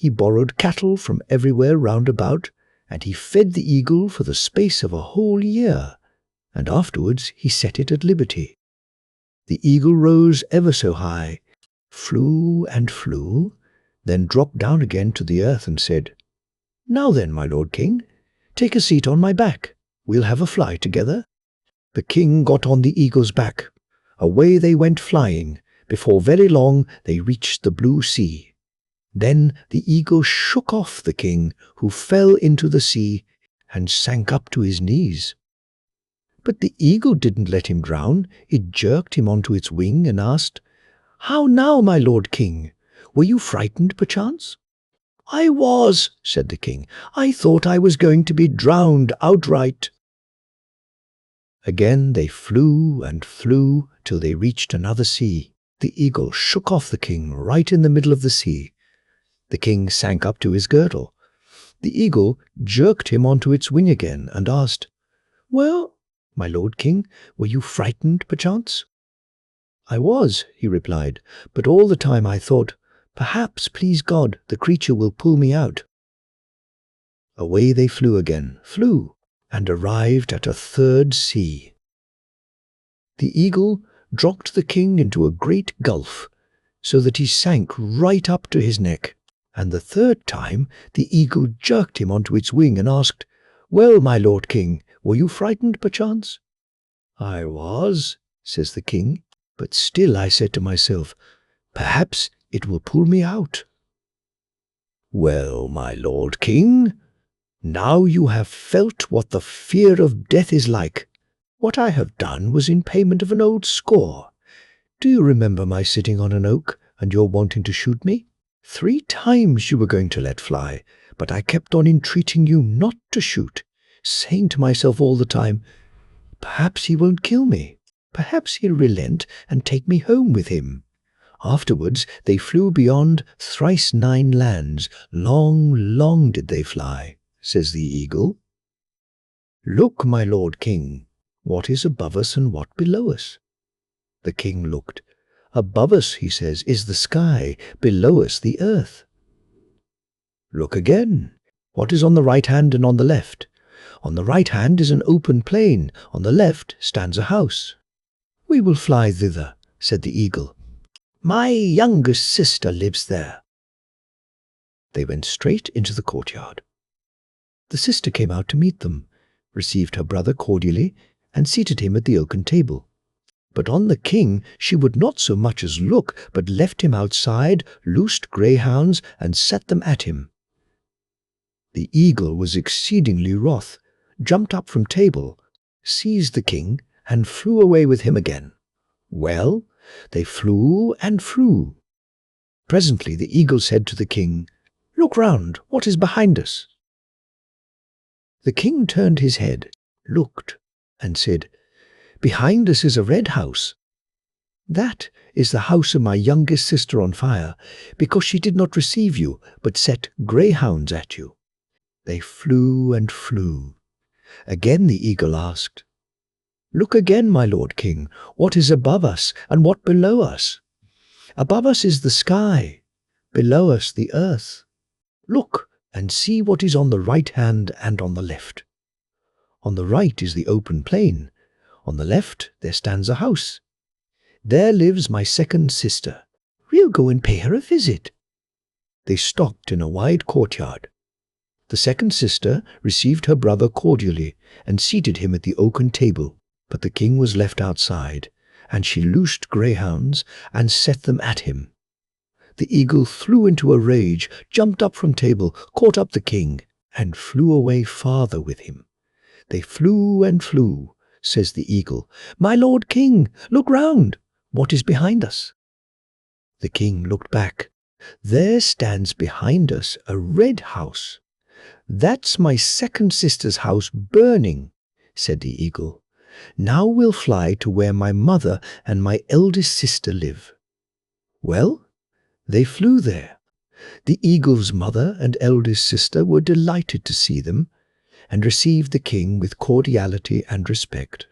He borrowed cattle from everywhere round about, and he fed the eagle for the space of a whole year, and afterwards he set it at liberty. The eagle rose ever so high, flew and flew, then dropped down again to the earth and said, "Now then, my lord king, take a seat on my back. We'll have a fly together." The king got on the eagle's back. Away they went flying. Before very long they reached the blue sea. Then the eagle shook off the king, who fell into the sea and sank up to his knees. But the eagle didn't let him drown. It jerked him onto its wing and asked, "How now, my lord king? Were you frightened, perchance?" "I was," said the king. "I thought I was going to be drowned outright." Again they flew and flew till they reached another sea. The eagle shook off the king right in the middle of the sea. The king sank up to his girdle. The eagle jerked him onto its wing again and asked, "Well, my lord king, were you frightened, perchance?" "I was," he replied, "but all the time I thought, perhaps, please God, the creature will pull me out." Away they flew again, and arrived at a third sea. The eagle dropped the king into a great gulf, so that he sank right up to his neck, and the third time the eagle jerked him onto its wing and asked, "Well, my lord king, were you frightened, perchance?" "I was," says the king, "but still I said to myself, perhaps it will pull me out." "Well, my lord king, now you have felt what the fear of death is like. What I have done was in payment of an old score. Do you remember my sitting on an oak and your wanting to shoot me? 3 times you were going to let fly, but I kept on entreating you not to shoot, saying to myself all the time, perhaps he won't kill me. Perhaps he'll relent and take me home with him. Afterwards they flew beyond thrice 9 lands. Long, long did they fly, says the eagle. Look, my lord king, what is above us and what below us? The king looked. Above us, he says, is the sky, below us the earth. Look again. What is on the right hand and on the left? On the right hand is an open plain, on the left stands a house. We will fly thither, said the eagle. My youngest sister lives there. They went straight into the courtyard. The sister came out to meet them, received her brother cordially, and seated him at the oaken table. But on the king she would not so much as look, but left him outside, loosed greyhounds, and set them at him. The eagle was exceedingly wroth, jumped up from table, seized the king, and flew away with him again. Well, they flew and flew. Presently the eagle said to the king, Look round, what is behind us? The king turned his head, looked, and said, Behind us is a red house. That is the house of my youngest sister on fire, because she did not receive you, but set greyhounds at you. They flew and flew. Again the eagle asked, Look again, my lord king, what is above us and what below us? Above us is the sky, below us the earth. Look and see what is on the right hand and on the left. On the right is the open plain. On the left there stands a house. There lives my second sister. We'll go and pay her a visit. They stopped in a wide courtyard. The second sister received her brother cordially and seated him at the oaken table, but the king was left outside, and she loosed greyhounds and set them at him. The eagle flew into a rage, jumped up from table, caught up the king, and flew away farther with him. They flew and flew, says the eagle. My lord king, look round. What is behind us? The king looked back. There stands behind us a red house. That's my second sister's house burning, said the eagle. Now we'll fly to where my mother and my eldest sister live. Well, they flew there. The eagle's mother and eldest sister were delighted to see them, and received the king with cordiality and respect.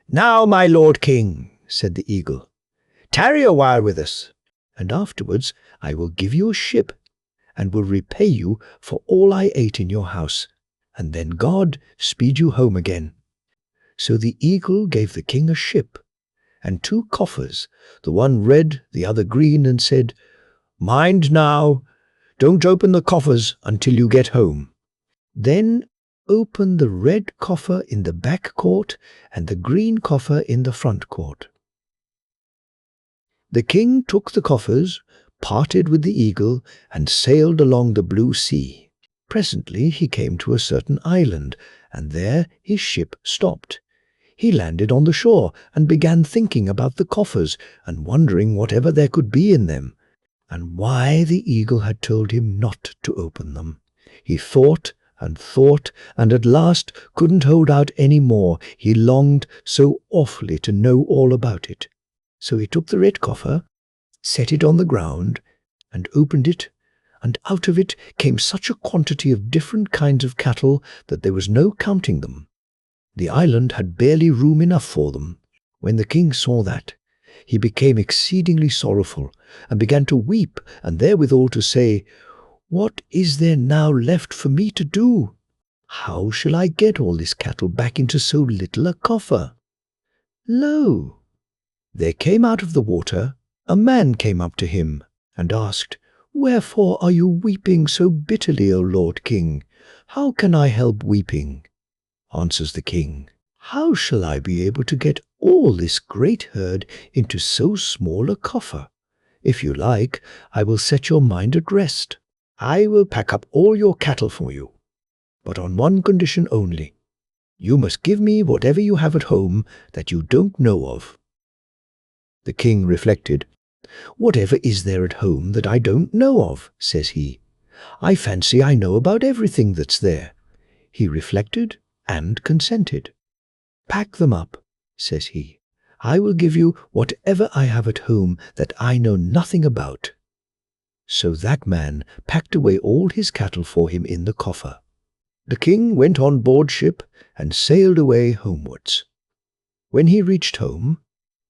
Now, my lord king, said the eagle, tarry a while with us, and afterwards I will give you a ship, and will repay you for all I ate in your house, and then God speed you home again. So the eagle gave the king a ship, and 2 coffers, the one red, the other green, and said, Mind now, don't open the coffers until you get home. Then open the red coffer in the back court and the green coffer in the front court. The king took the coffers, parted with the eagle, and sailed along the blue sea. Presently he came to a certain island, and there his ship stopped. He landed on the shore and began thinking about the coffers and wondering whatever there could be in them, and why the eagle had told him not to open them. He thought and thought, and at last couldn't hold out any more. He longed so awfully to know all about it. So he took the red coffer, set it on the ground, and opened it, and out of it came such a quantity of different kinds of cattle that there was no counting them. The island had barely room enough for them. When the king saw that, he became exceedingly sorrowful, and began to weep, and therewithal to say, What is there now left for me to do? How shall I get all this cattle back into so little a coffer? Lo! There came out of the water, a man came up to him, and asked, Wherefore are you weeping so bitterly, O Lord King? How can I help weeping? Answers the king, How shall I be able to get all this great herd into so small a coffer? If you like, I will set your mind at rest. I will pack up all your cattle for you, but on one condition only. You must give me whatever you have at home that you don't know of. The king reflected. Whatever is there at home that I don't know of, says he. I fancy I know about everything that's there. He reflected and consented. Pack them up, says he. I will give you whatever I have at home that I know nothing about." So that man packed away all his cattle for him in the coffer. The king went on board ship and sailed away homewards. When he reached home,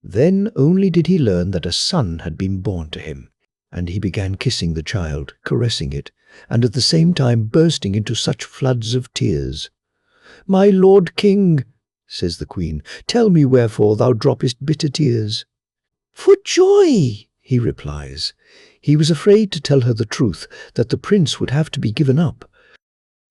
then only did he learn that a son had been born to him, and he began kissing the child, caressing it, and at the same time bursting into such floods of tears. "My lord king," says the queen, "tell me wherefore thou droppest bitter tears." "For joy," he replies. He was afraid to tell her the truth, that the prince would have to be given up.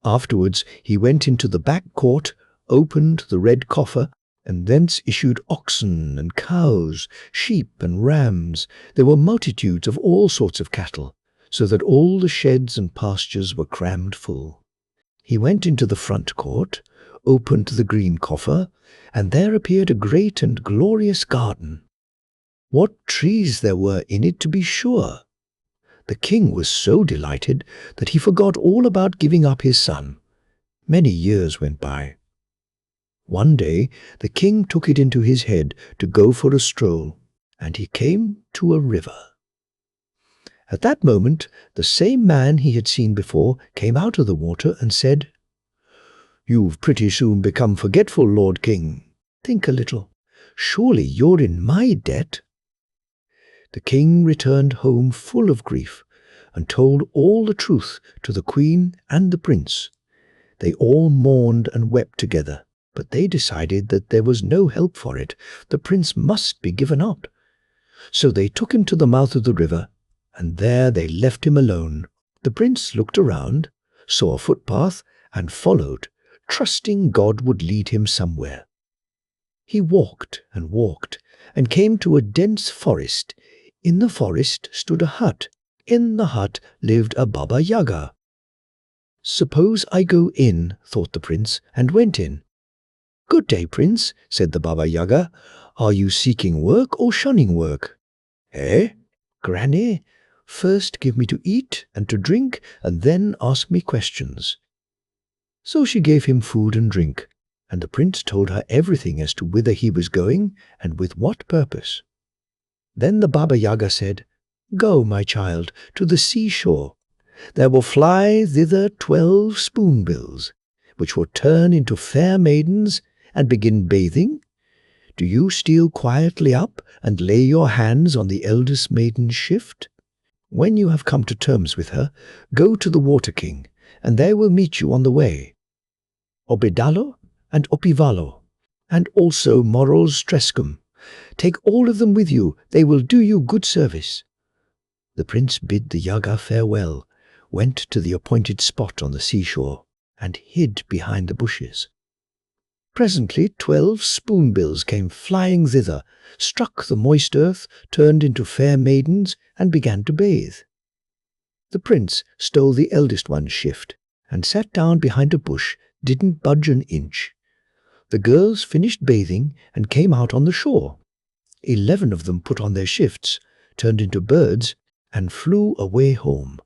Afterwards he went into the back court, opened the red coffer, and thence issued oxen and cows, sheep and rams. There were multitudes of all sorts of cattle, so that all the sheds and pastures were crammed full. He went into the front court, opened the green coffer, and there appeared a great and glorious garden. What trees there were in it, to be sure! The king was so delighted that he forgot all about giving up his son. Many years went by. One day the king took it into his head to go for a stroll, and he came to a river. At that moment the same man he had seen before came out of the water and said, "You've pretty soon become forgetful, Lord King. Think a little. Surely you're in my debt." The king returned home full of grief, and told all the truth to the queen and the prince. They all mourned and wept together, but they decided that there was no help for it. The prince must be given up. So they took him to the mouth of the river, and there they left him alone. The prince looked around, saw a footpath, and followed, trusting God would lead him somewhere. He walked, and came to a dense forest. In the forest stood a hut. In the hut lived a Baba Yaga. "Suppose I go in," thought the prince, and went in. "Good day, prince," said the Baba Yaga. "Are you seeking work or shunning work?" "Eh, Granny, first give me to eat and to drink, and then ask me questions." So she gave him food and drink, and the prince told her everything as to whither he was going and with what purpose. Then the Baba Yaga said, "Go, my child, to the seashore. There will fly thither 12 spoonbills, which will turn into fair maidens and begin bathing. Do you steal quietly up and lay your hands on the eldest maiden's shift. When you have come to terms with her, go to the Water King, and there will meet you on the way Obedalo and Opivalo, and also Moros Trescum. Take all of them with you, they will do you good service." The prince bid the Yaga farewell, went to the appointed spot on the seashore, and hid behind the bushes. Presently 12 spoonbills came flying thither, struck the moist earth, turned into fair maidens, and began to bathe. The prince stole the eldest one's shift, and sat down behind a bush, didn't budge an inch. The girls finished bathing and came out on the shore. 11 of them put on their shifts, turned into birds, and flew away home.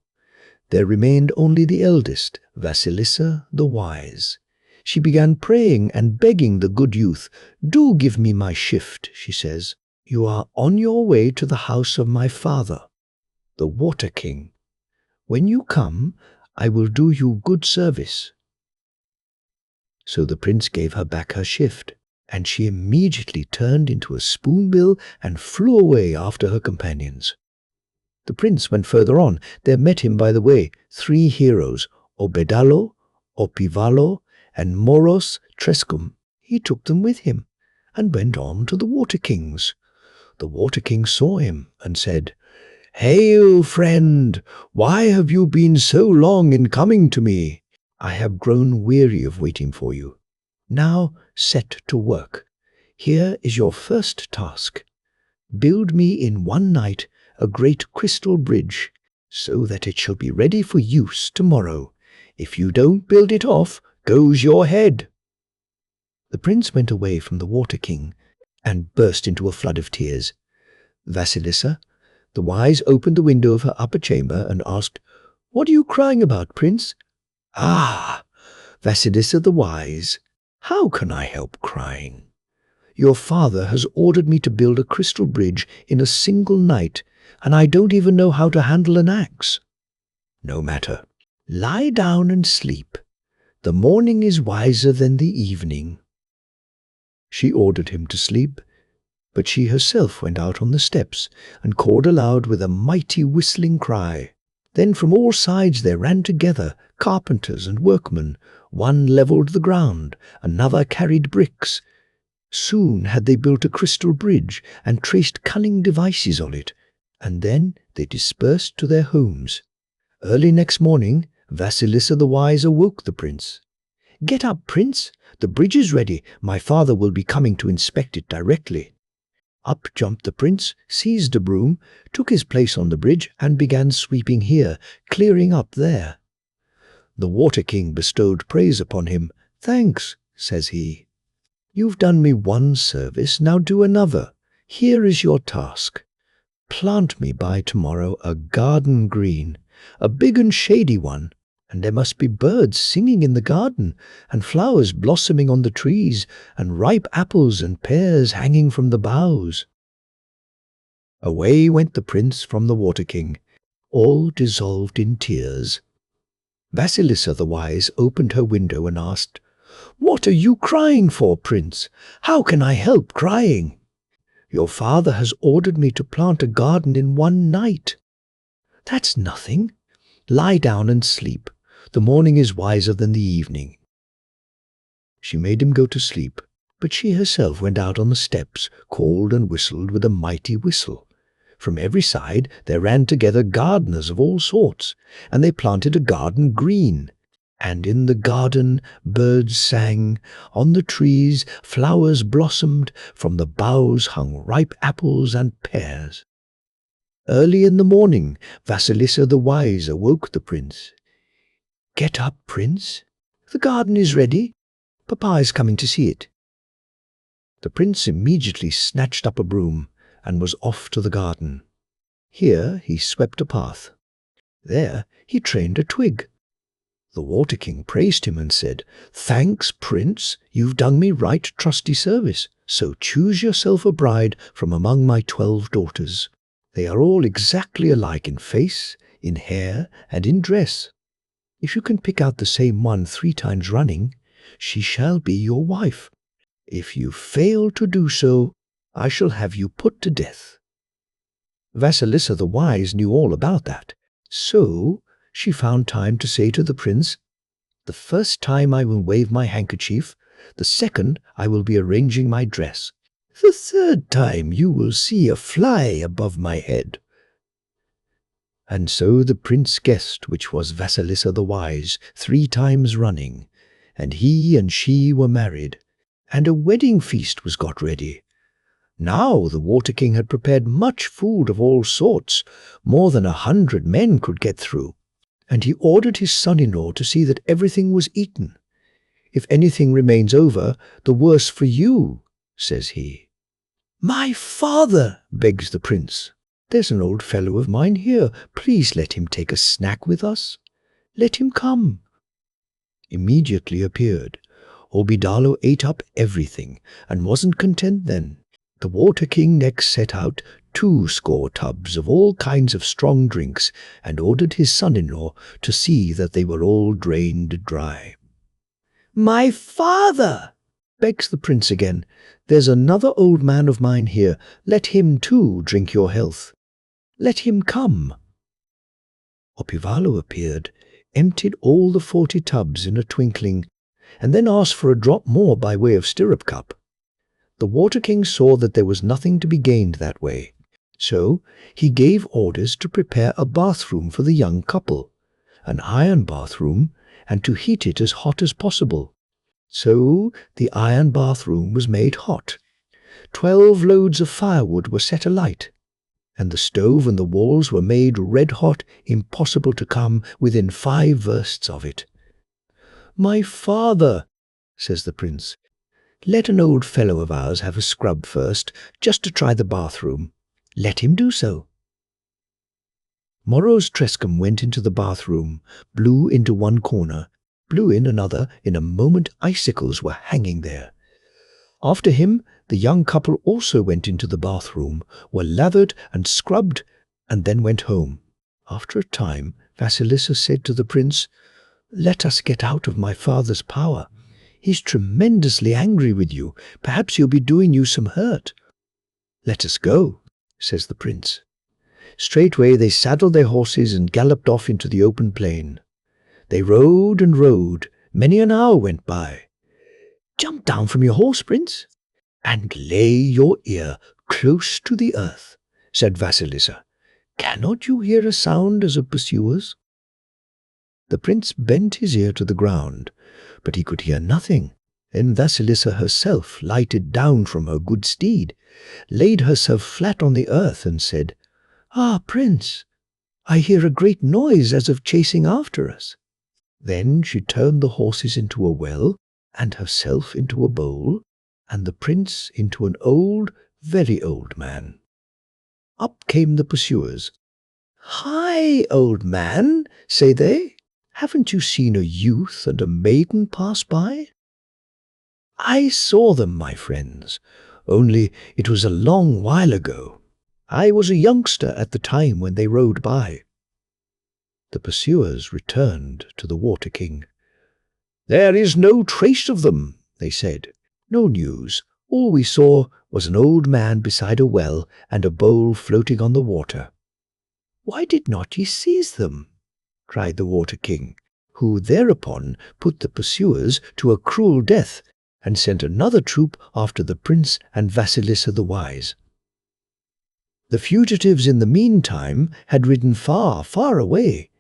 There remained only the eldest, Vasilisa the Wise. She began praying and begging the good youth. "Do give me my shift," she says. "You are on your way to the house of my father, the Water King. When you come, I will do you good service." So the prince gave her back her shift, and she immediately turned into a spoonbill and flew away after her companions. The prince went further on. There met him by the way 3 heroes, Obedalo, Opivalo, and Moros Trescum. He took them with him, and went on to the Water King's. The Water King saw him, and said, "Hail, friend! Why have you been so long in coming to me? I have grown weary of waiting for you. Now set to work. Here is your first task. Build me in one night a great crystal bridge, so that it shall be ready for use tomorrow. If you don't build it off, goes your head." The prince went away from the Water King, and burst into a flood of tears. Vasilisa the Wise opened the window of her upper chamber and asked, "What are you crying about, prince?" "Ah, Vasilisa the Wise, how can I help crying? Your father has ordered me to build a crystal bridge in a single night, and I don't even know how to handle an axe." "No matter. Lie down and sleep. The morning is wiser than the evening." She ordered him to sleep, but she herself went out on the steps and called aloud with a mighty whistling cry. Then from all sides there ran together carpenters and workmen. One levelled the ground, another carried bricks. Soon had they built a crystal bridge and traced cunning devices on it, and then they dispersed to their homes. Early next morning, Vasilisa the Wise awoke the prince. "Get up, prince! The bridge is ready. My father will be coming to inspect it directly." Up jumped the prince, seized a broom, took his place on the bridge, and began sweeping here, clearing up there. The Water King bestowed praise upon him. "Thanks," says he. "You've done me one service, now do another. Here is your task. Plant me by tomorrow a garden green, a big and shady one, and there must be birds singing in the garden, and flowers blossoming on the trees, and ripe apples and pears hanging from the boughs." Away went the prince from the Water King, all dissolved in tears. Vasilisa the Wise opened her window and asked, "What are you crying for, prince? How can I help crying?" "Your father has ordered me to plant a garden in one night." "That's nothing. Lie down and sleep. The morning is wiser than the evening." She made him go to sleep, but she herself went out on the steps, called and whistled with a mighty whistle. From every side there ran together gardeners of all sorts, and they planted a garden green. And in the garden birds sang, on the trees flowers blossomed, from the boughs hung ripe apples and pears. Early in the morning Vasilisa the Wise awoke the prince. "Get up, prince. The garden is ready. Papa is coming to see it." The prince immediately snatched up a broom and was off to the garden. Here he swept a path. There he trained a twig. The Water King praised him and said, "Thanks, prince, you've done me right trusty service. So choose yourself a bride from among my 12 daughters. They are all exactly alike in face, in hair, and in dress. If you can pick out the same one 3 times running, she shall be your wife. If you fail to do so, I shall have you put to death." Vasilisa the Wise knew all about that, so she found time to say to the prince, "The first time I will wave my handkerchief, the second I will be arranging my dress. The third time you will see a fly above my head." And so the prince guessed which was Vasilisa the Wise 3 times running, and he and she were married, and a wedding feast was got ready. Now the Water King had prepared much food of all sorts, more than 100 men could get through, and he ordered his son-in-law to see that everything was eaten. "If anything remains over, the worse for you," says he. "My father," begs the prince, "there's an old fellow of mine here. Please let him take a snack with us. Let him come." Immediately appeared. Obidalo ate up everything, and wasn't content then. The Water King next set out 20 tubs of all kinds of strong drinks, and ordered his son-in-law to see that they were all drained dry. "My father," begs the prince again, "there's another old man of mine here. Let him too drink your health. Let him come." Opivalo appeared, emptied all the 40 tubs in a twinkling, and then asked for a drop more by way of stirrup cup. The Water King saw that there was nothing to be gained that way, so he gave orders to prepare a bathroom for the young couple, an iron bathroom, and to heat it as hot as possible. So the iron bathroom was made hot. 12 loads of firewood were set alight, and the stove and the walls were made red-hot, impossible to come within 5 versts of it. "My father," says the prince, "let an old fellow of ours have a scrub first, just to try the bathroom. Let him do so." Morrow's Trescom went into the bathroom, blew into one corner, blew in another. In a moment icicles were hanging there. After him, The young couple also went into the bathroom, were lathered and scrubbed, and then went home. After a time, Vasilisa said to the prince, "Let us get out of my father's power. He's tremendously angry with you. Perhaps he'll be doing you some hurt." "Let us go," says the prince. Straightway they saddled their horses and galloped off into the open plain. They rode and rode. Many an hour went by. "Jump down from your horse, prince, and lay your ear close to the earth," said Vasilisa. "Cannot you hear a sound as of pursuers?" The prince bent his ear to the ground, but he could hear nothing. Then Vasilisa herself lighted down from her good steed, laid herself flat on the earth, and said, "Ah, prince, I hear a great noise as of chasing after us." Then she turned the horses into a well, and herself into a bowl, and the prince into an old, very old man. Up came the pursuers. "Hi, old man," say they. "Haven't you seen a youth and a maiden pass by?" "I saw them, my friends, only it was a long while ago. I was a youngster at the time when they rode by." The pursuers returned to the Water King. "There is no trace of them," they said. "No news. All we saw was an old man beside a well and a bowl floating on the water." "Why did not ye seize them?" cried the Water King, who thereupon put the pursuers to a cruel death and sent another troop after the prince and Vasilisa the Wise. The fugitives in the meantime had ridden far, far away.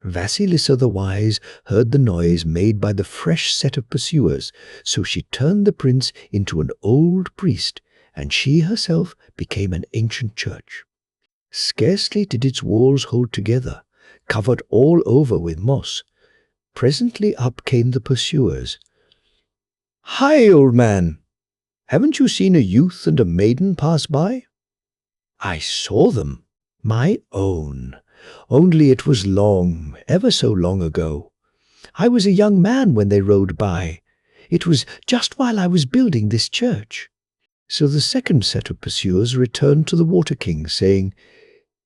Vasilisa the Wise heard the noise made by the fresh set of pursuers, so she turned the prince into an old priest, and she herself became an ancient church. Scarcely did its walls hold together, covered all over with moss. Presently up came the pursuers. "Hi, old man! Haven't you seen a youth and a maiden pass by?" "I saw them, my own. Only it was long, ever so long ago. I was a young man when they rode by. It was just while I was building this church." So the second set of pursuers returned to the Water King, saying,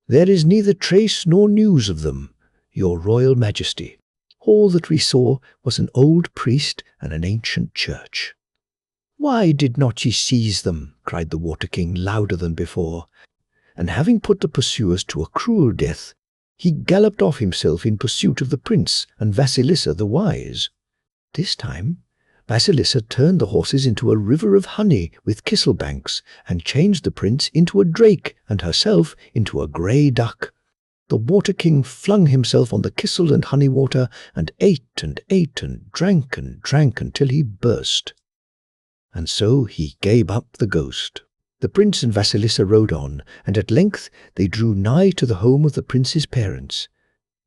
"There is neither trace nor news of them, your royal majesty. All that we saw was an old priest and an ancient church." "Why did not ye seize them?" cried the Water King louder than before. And having put the pursuers to a cruel death, he galloped off himself in pursuit of the prince and Vasilisa the Wise. This time, Vasilisa turned the horses into a river of honey with kisselbanks, and changed the prince into a drake and herself into a grey duck. The Water King flung himself on the kissel and honey water, and ate and drank until he burst. And so he gave up the ghost. The prince and Vasilisa rode on, and at length they drew nigh to the home of the prince's parents.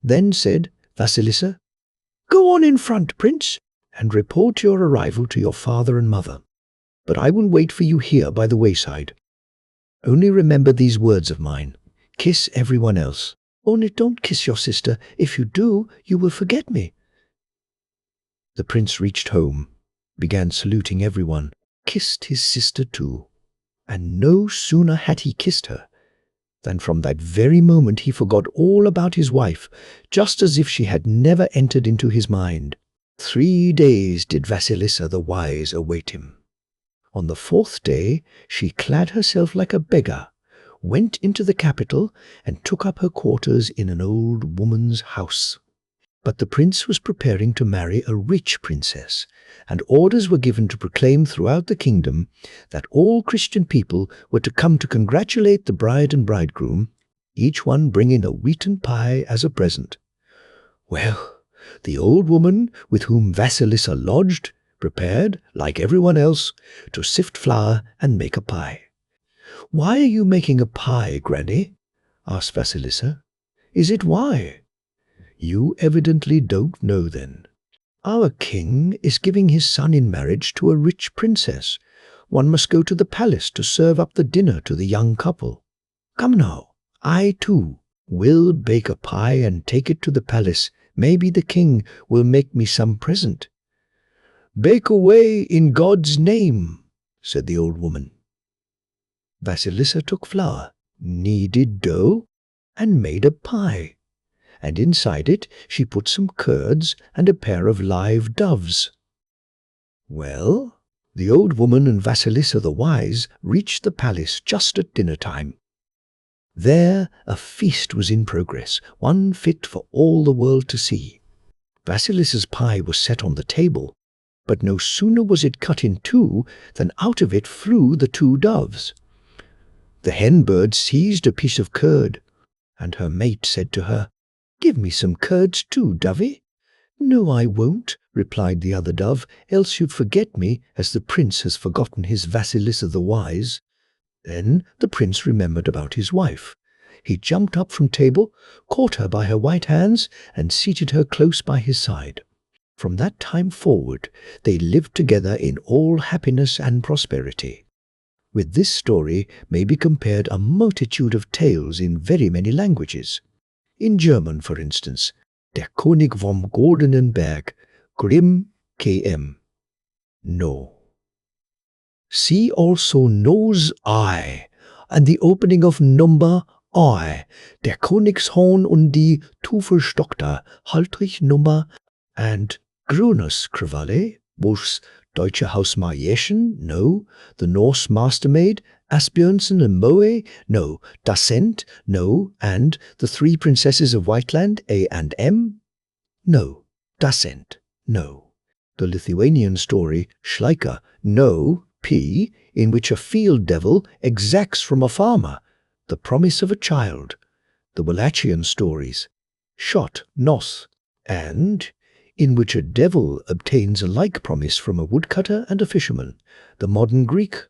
Then said Vasilisa, "Go on in front, prince, and report your arrival to your father and mother. But I will wait for you here by the wayside. Only remember these words of mine. Kiss everyone else. Only don't kiss your sister. If you do, you will forget me." The prince reached home, began saluting everyone, kissed his sister too. And no sooner had he kissed her than from that very moment he forgot all about his wife, just as if she had never entered into his mind. 3 days did Vasilisa the Wise await him. On the 4th day she clad herself like a beggar, went into the capital, and took up her quarters in an old woman's house. But the prince was preparing to marry a rich princess, and orders were given to proclaim throughout the kingdom that all Christian people were to come to congratulate the bride and bridegroom, each one bringing a wheaten pie as a present. Well, the old woman with whom Vasilisa lodged prepared, like everyone else, to sift flour and make a pie. "Why are you making a pie, Granny?" asked Vasilisa. "Is it why?" "You evidently don't know then. Our king is giving his son in marriage to a rich princess. One must go to the palace to serve up the dinner to the young couple. Come now, I too will bake a pie and take it to the palace. Maybe the king will make me some present." "Bake away in God's name," said the old woman. Vasilisa took flour, kneaded dough, and made a pie, and inside it she put some curds and a pair of live doves. Well, the old woman and Vasilisa the wise reached the palace just at dinner time. There a feast was in progress, one fit for all the world to see. Vasilisa's pie was set on the table, but no sooner was it cut in two than out of it flew the two doves. The hen bird seized a piece of curd, and her mate said to her, "Give me some curds too, dovey." "No, I won't," replied the other dove, "else you'd forget me, as the prince has forgotten his Vasilisa the wise." Then the prince remembered about his wife. He jumped up from table, caught her by her white hands, and seated her close by his side. From that time forward, they lived together in all happiness and prosperity. With this story may be compared a multitude of tales in very many languages. In German, for instance, Der König vom Goldenen Berg, Grimm KM. No. See also Nose Eye, and the opening of Number I, Der Königshorn und die Teufelstochter, Haltrich Nummer, and Grunus-Krawalle, wo's Deutsche Haus Märchen, no, the Norse Mastermaid, Asbjörnsen and Moe, no, Dasent, no, and the Three Princesses of Whiteland, A and M, no, Dasent, no. The Lithuanian story, Schleicher, no, P, in which a field devil exacts from a farmer the promise of a child. The Wallachian stories, Shot, Nos, and in which a devil obtains a like promise from a woodcutter and a fisherman, the modern Greek,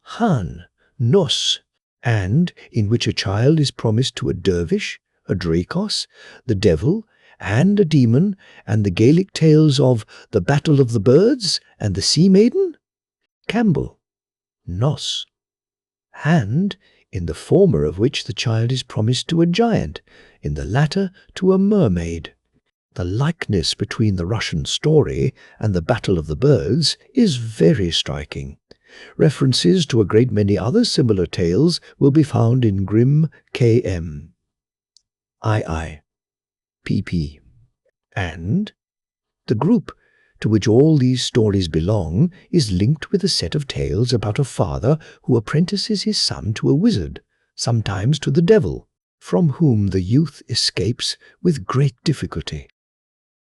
Han, Nos, and in which a child is promised to a dervish, a drakos, the devil, and a demon, and the Gaelic tales of the Battle of the Birds and the Sea Maiden, Campbell, Nos, and in the former of which the child is promised to a giant, in the latter to a mermaid. The likeness between the Russian story and the Battle of the Birds is very striking. References to a great many other similar tales will be found in Grimm KM, II, PP, and the group to which all these stories belong is linked with a set of tales about a father who apprentices his son to a wizard, sometimes to the devil, from whom the youth escapes with great difficulty.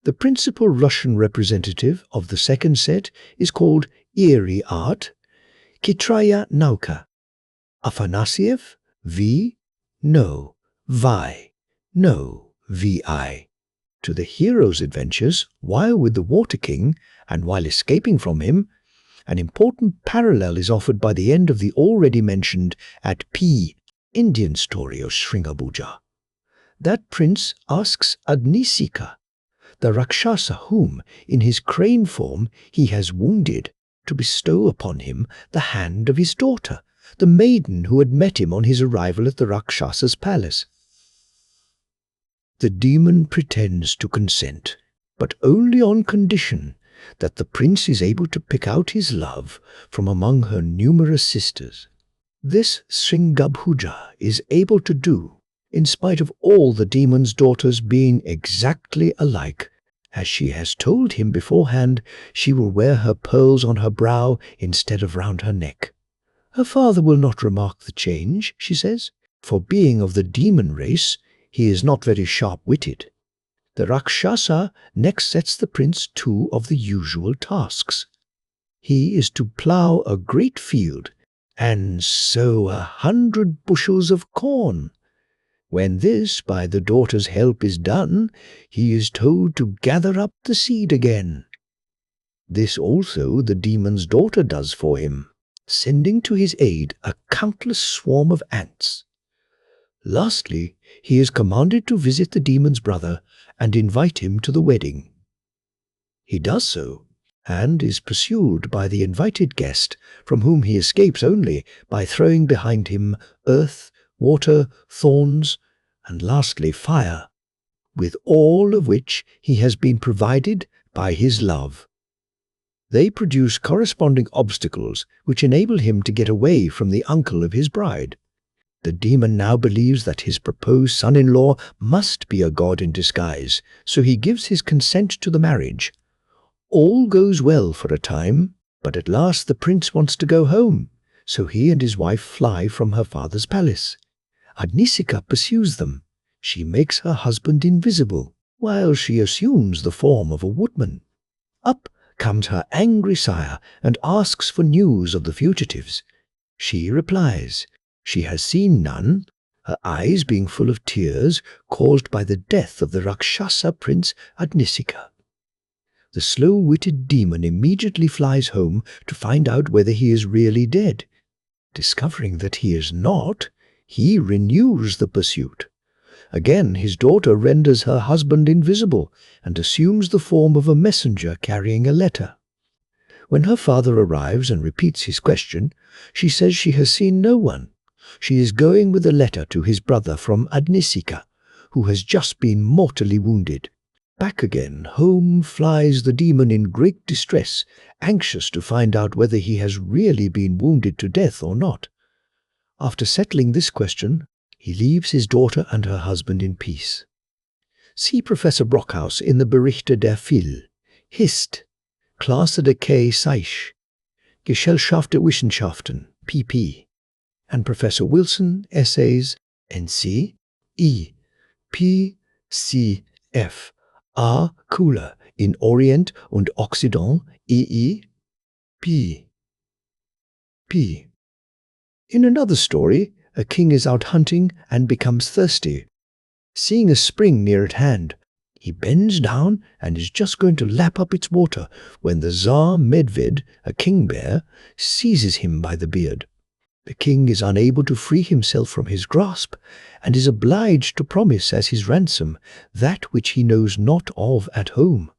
The principal Russian representative of the second set is called Eerie Art, Khitraya Nauka. Afanasiev, V, no, Vi, no, VI. To the hero's adventures while with the Water King and while escaping from him, an important parallel is offered by the end of the already mentioned at P Indian story of Sringabuja. That prince asks Agnisika, the Rakshasa whom, in his crane form, he has wounded, to bestow upon him the hand of his daughter, the maiden who had met him on his arrival at the Rakshasa's palace. The demon pretends to consent, but only on condition that the prince is able to pick out his love from among her numerous sisters. This Sringabhuja is able to do, in spite of all the demon's daughters being exactly alike, as she has told him beforehand she will wear her pearls on her brow instead of round her neck. Her father will not remark the change, she says, for being of the demon race, he is not very sharp-witted. The Rakshasa next sets the prince two of the usual tasks. He is to plough a great field and sow 100 bushels of corn. When this, by the daughter's help, is done, he is told to gather up the seed again. This also the demon's daughter does for him, sending to his aid a countless swarm of ants. Lastly, he is commanded to visit the demon's brother and invite him to the wedding. He does so, and is pursued by the invited guest, from whom he escapes only by throwing behind him earth, water, thorns, and lastly fire, with all of which he has been provided by his love. They produce corresponding obstacles which enable him to get away from the uncle of his bride. The demon now believes that his proposed son-in-law must be a god in disguise, so he gives his consent to the marriage. All goes well for a time, but at last the prince wants to go home, so he and his wife fly from her father's palace. Adnisika pursues them. She makes her husband invisible, while she assumes the form of a woodman. Up comes her angry sire and asks for news of the fugitives. She replies she has seen none, her eyes being full of tears caused by the death of the Rakshasa prince Adnisika. The slow-witted demon immediately flies home to find out whether he is really dead. Discovering that he is not, he renews the pursuit. Again his daughter renders her husband invisible and assumes the form of a messenger carrying a letter. When her father arrives and repeats his question, she says she has seen no one. She is going with a letter to his brother from Adnisika, who has just been mortally wounded. Back again, home flies the demon in great distress, anxious to find out whether he has really been wounded to death or not. After settling this question, he leaves his daughter and her husband in peace. See Professor Brockhaus in the Berichte der Phil, Hist, Klasse de K. Seisch, Gesellschaft der Wissenschaften, pp. And Professor Wilson, Essays, NC, E, P, C, F, A. Kuhler in Orient und Occident, EE, P. P. In another story, a king is out hunting and becomes thirsty. Seeing a spring near at hand, he bends down and is just going to lap up its water when the Tsar Medved, a king bear, seizes him by the beard. The king is unable to free himself from his grasp and is obliged to promise as his ransom that which he knows not of at home,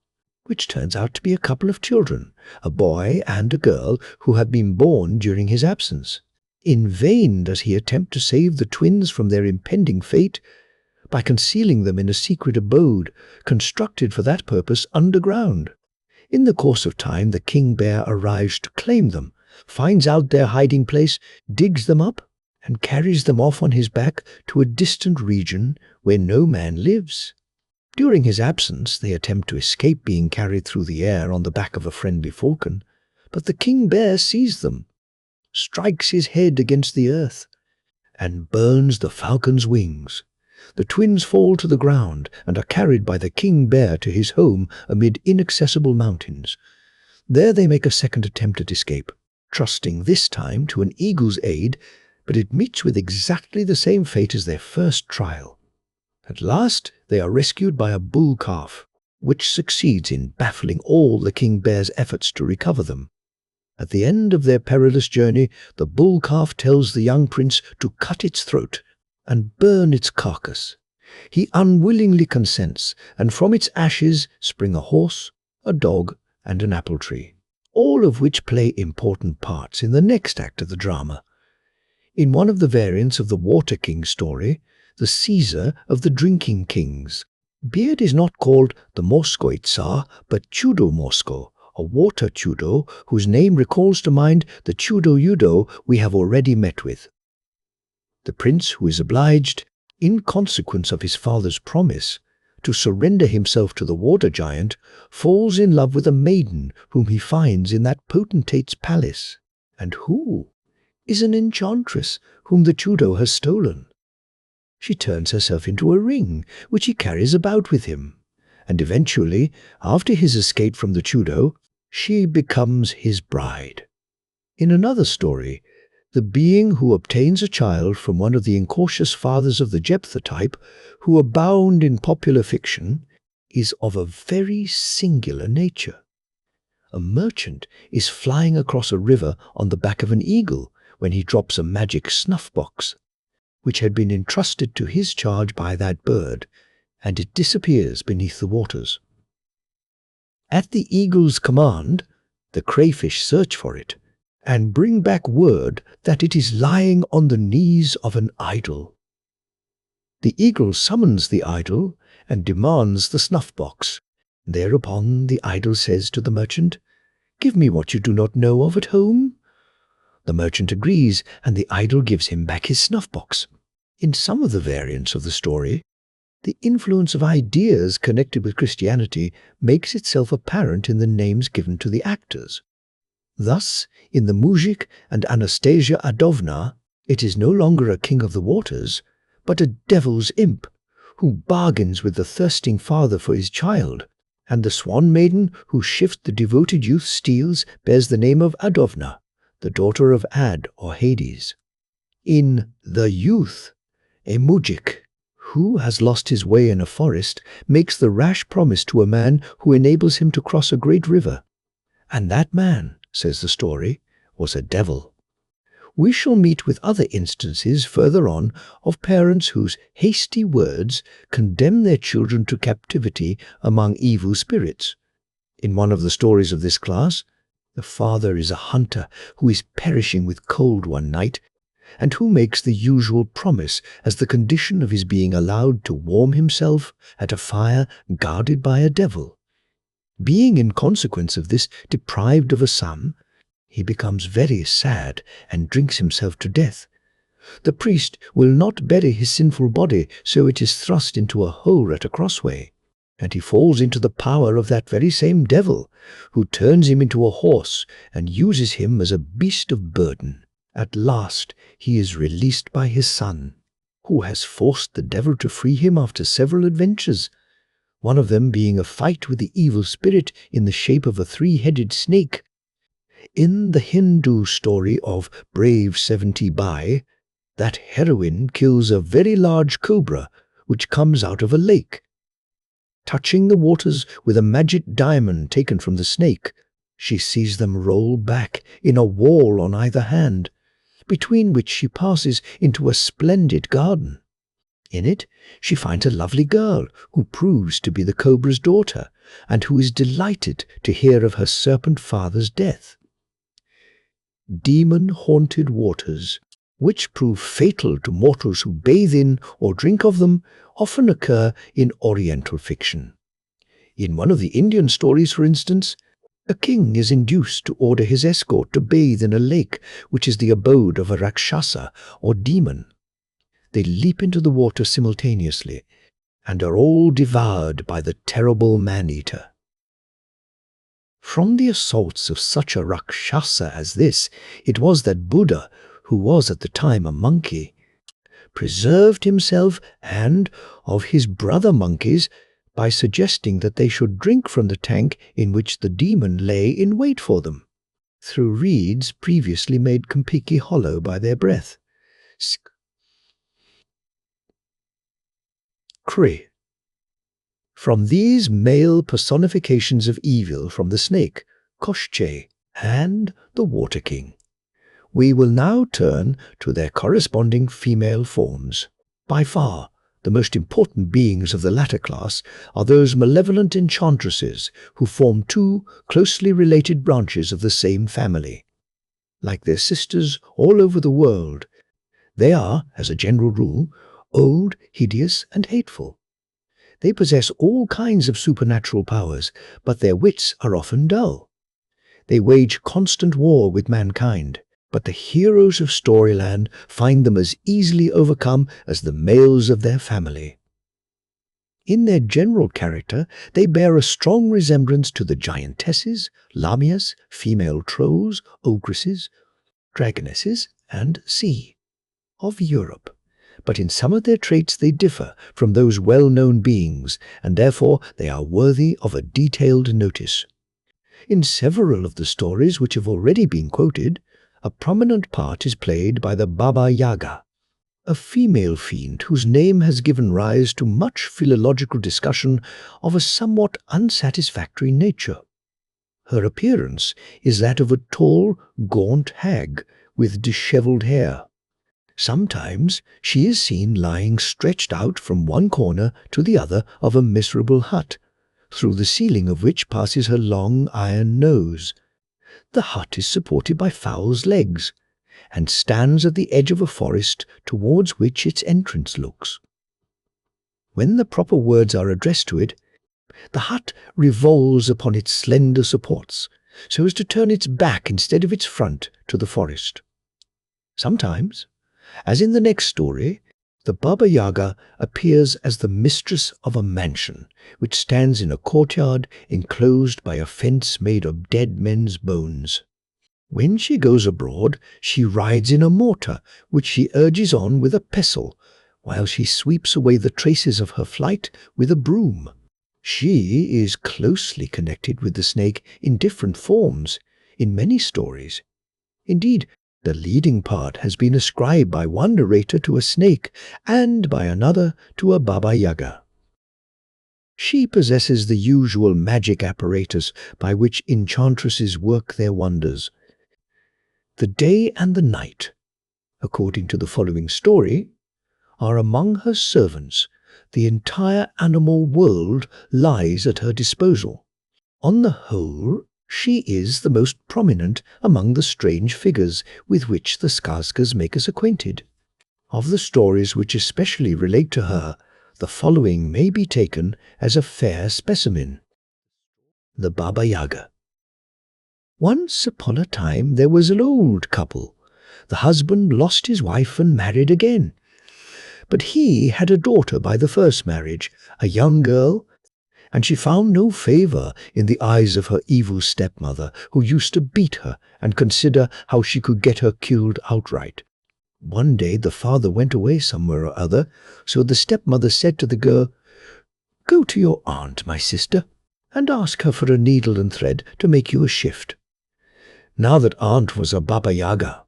which turns out to be a couple of children, a boy and a girl who have been born during his absence. In vain does he attempt to save the twins from their impending fate by concealing them in a secret abode constructed for that purpose underground. In the course of time, the king bear arrives to claim them, finds out their hiding place, digs them up, and carries them off on his back to a distant region where no man lives. During his absence, they attempt to escape being carried through the air on the back of a friendly falcon, but the king bear sees them, strikes his head against the earth, and burns the falcon's wings. The twins fall to the ground and are carried by the king bear to his home amid inaccessible mountains. There they make a second attempt at escape, trusting this time to an eagle's aid, but it meets with exactly the same fate as their first trial. At last they are rescued by a bull calf, which succeeds in baffling all the king bear's efforts to recover them. At the end of their perilous journey, the bull calf tells the young prince to cut its throat and burn its carcass. He unwillingly consents, and from its ashes spring a horse, a dog, and an apple tree, all of which play important parts in the next act of the drama. In one of the variants of the Water King story, the Caesar of the Drinking Kings, Beard is not called the Morskoi Tsar, but Chudo Morsko, a water Chudo whose name recalls to mind the Chudo Yudo we have already met with. The prince, who is obliged, in consequence of his father's promise, to surrender himself to the water giant, falls in love with a maiden whom he finds in that potentate's palace, and who is an enchantress whom the Chudo has stolen. She turns herself into a ring, which he carries about with him, and eventually, after his escape from the Chudo, she becomes his bride. In another story, the being who obtains a child from one of the incautious fathers of the Jephthah type, who abound in popular fiction, is of a very singular nature. A merchant is flying across a river on the back of an eagle when he drops a magic snuff box, which had been entrusted to his charge by that bird, and it disappears beneath the waters. At the eagle's command, the crayfish search for it, and bring back word that it is lying on the knees of an idol. The eagle summons the idol and demands the snuff-box. Thereupon the idol says to the merchant, Give me what you do not know of at home." The merchant agrees, and the idol gives him back his snuff-box. In some of the variants of the story, the influence of ideas connected with Christianity makes itself apparent in the names given to the actors. Thus, in the Mujik and Anastasia Adovna, it is no longer a king of the waters, but a devil's imp, who bargains with the thirsting father for his child, and the swan maiden whose shift the devoted youth steals bears the name of Adovna, the daughter of Ad or Hades. In The Youth, a mujik, who has lost his way in a forest, makes the rash promise to a man who enables him to cross a great river. And that man, says the story, was a devil. We shall meet with other instances further on of parents whose hasty words condemn their children to captivity among evil spirits. In one of the stories of this class, the father is a hunter who is perishing with cold one night, and who makes the usual promise as the condition of his being allowed to warm himself at a fire guarded by a devil. Being in consequence of this deprived of a son, he becomes very sad and drinks himself to death. The priest will not bury his sinful body, so it is thrust into a hole at a crossway, and he falls into the power of that very same devil, who turns him into a horse and uses him as a beast of burden. At last he is released by his son, who has forced the devil to free him after several adventures, one of them being a fight with the evil spirit in the shape of a three-headed snake. In the Hindu story of Brave 70 Bai, that heroine kills a very large cobra which comes out of a lake. Touching the waters with a magic diamond taken from the snake, she sees them roll back in a wall on either hand, between which she passes into a splendid garden. In it, she finds a lovely girl who proves to be the cobra's daughter, and who is delighted to hear of her serpent father's death. Demon-haunted waters, which prove fatal to mortals who bathe in or drink of them, often occur in Oriental fiction. In one of the Indian stories, for instance, a king is induced to order his escort to bathe in a lake which is the abode of a Rakshasa or demon. They leap into the water simultaneously and are all devoured by the terrible man-eater. From the assaults of such a Rakshasa as this, it was that Buddha, who was at the time a monkey, preserved himself and of his brother monkeys by suggesting that they should drink from the tank in which the demon lay in wait for them, through reeds previously made completely hollow by their breath. Kri. From these male personifications of evil from the snake, Koshckei, and the Water King, we will now turn to their corresponding female forms. By far, the most important beings of the latter class are those malevolent enchantresses who form two closely related branches of the same family. Like their sisters all over the world, they are, as a general rule, old, hideous, and hateful. They possess all kinds of supernatural powers, but their wits are often dull. They wage constant war with mankind, but the heroes of Storyland find them as easily overcome as the males of their family. In their general character, they bear a strong resemblance to the giantesses, lamias, female trolls, ogresses, dragonesses, and sea of Europe. But in some of their traits they differ from those well-known beings, and therefore they are worthy of a detailed notice. In several of the stories which have already been quoted, a prominent part is played by the Baba Yaga, a female fiend whose name has given rise to much philological discussion of a somewhat unsatisfactory nature. Her appearance is that of a tall, gaunt hag with dishevelled hair. Sometimes she is seen lying stretched out from one corner to the other of a miserable hut, through the ceiling of which passes her long iron nose. The hut is supported by fowl's legs, and stands at the edge of a forest towards which its entrance looks. When the proper words are addressed to it, the hut revolves upon its slender supports, so as to turn its back instead of its front to the forest. Sometimes, as in the next story, the Baba Yaga appears as the mistress of a mansion, which stands in a courtyard enclosed by a fence made of dead men's bones. When she goes abroad, she rides in a mortar, which she urges on with a pestle, while she sweeps away the traces of her flight with a broom. She is closely connected with the snake in different forms in many stories. Indeed, the leading part has been ascribed by one narrator to a snake and by another to a Baba Yaga. She possesses the usual magic apparatus by which enchantresses work their wonders. The day and the night, according to the following story, are among her servants. The entire animal world lies at her disposal. On the whole, she is the most prominent among the strange figures with which the Skazkas make us acquainted. Of the stories which especially relate to her, the following may be taken as a fair specimen. The Baba Yaga. Once upon a time there was an old couple. The husband lost his wife and married again. But he had a daughter by the first marriage, a young girl, and she found no favour in the eyes of her evil stepmother, who used to beat her and consider how she could get her killed outright. One day the father went away somewhere or other, so the stepmother said to the girl, "Go to your aunt, my sister, and ask her for a needle and thread to make you a shift." Now that aunt was a Baba Yaga.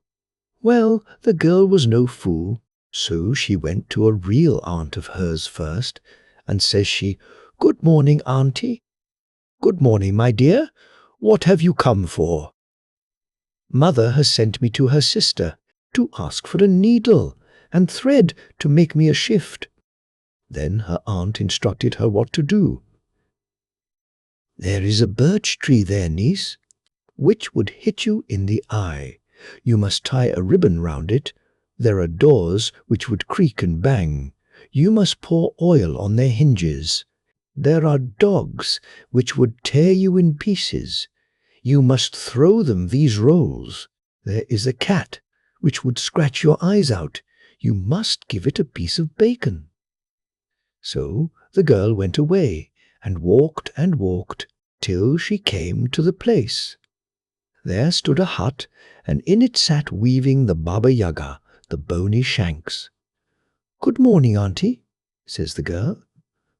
Well, the girl was no fool, so she went to a real aunt of hers first, and says she, "Good morning, auntie." "Good morning, my dear. What have you come for?" "Mother has sent me to her sister to ask for a needle and thread to make me a shift." Then her aunt instructed her what to do. "There is a birch tree there, niece, which would hit you in the eye. You must tie a ribbon round it. There are doors which would creak and bang. You must pour oil on their hinges. There are dogs which would tear you in pieces. You must throw them these rolls. There is a cat which would scratch your eyes out. You must give it a piece of bacon." So the girl went away and walked till she came to the place. There stood a hut, and in it sat weaving the Baba Yaga, the bony shanks. "Good morning, auntie," says the girl.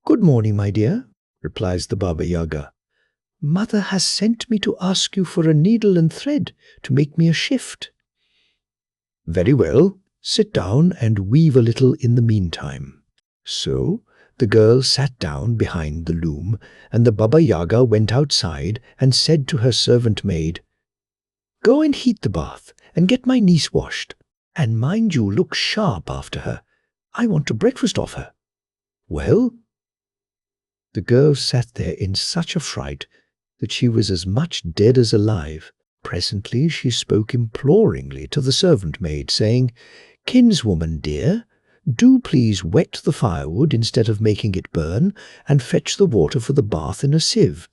"Good morning, my dear," replies the Baba Yaga. "Mother has sent me to ask you for a needle and thread to make me a shift." "Very well, sit down and weave a little in the meantime." So the girl sat down behind the loom, and the Baba Yaga went outside and said to her servant maid, "Go and heat the bath and get my niece washed, and mind you look sharp after her. I want to breakfast off her." "Well?" The girl sat there in such a fright that she was as much dead as alive. Presently she spoke imploringly to the servant maid, saying, "Kinswoman dear, do please wet the firewood instead of making it burn, and fetch the water for the bath in a sieve."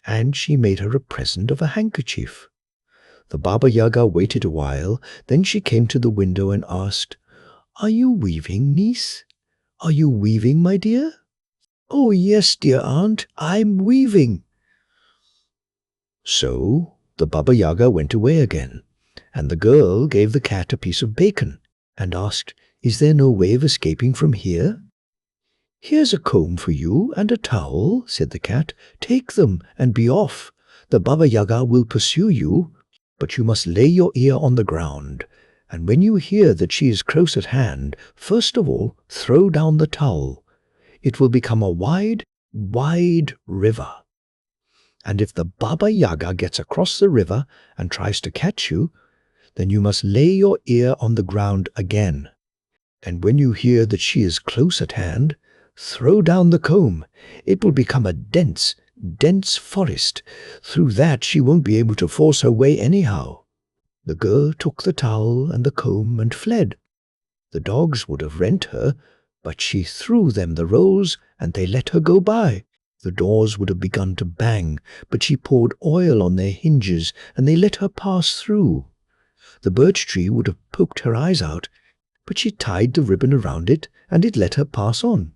And she made her a present of a handkerchief. The Baba Yaga waited a while, then she came to the window and asked, "Are you weaving, niece? Are you weaving, my dear?" "Oh, yes, dear aunt, I'm weaving." So the Baba Yaga went away again, and the girl gave the cat a piece of bacon, and asked, "Is there no way of escaping from here?" "Here's a comb for you and a towel," said the cat. "Take them and be off. The Baba Yaga will pursue you, but you must lay your ear on the ground, and when you hear that she is close at hand, first of all throw down the towel. It will become a wide, wide river. And if the Baba Yaga gets across the river and tries to catch you, then you must lay your ear on the ground again. And when you hear that she is close at hand, throw down the comb. It will become a dense, dense forest. Through that she won't be able to force her way anyhow." The girl took the towel and the comb and fled. The dogs would have rent her, but she threw them the rolls, and they let her go by. The doors would have begun to bang, but she poured oil on their hinges, and they let her pass through. The birch tree would have poked her eyes out, but she tied the ribbon around it, and it let her pass on.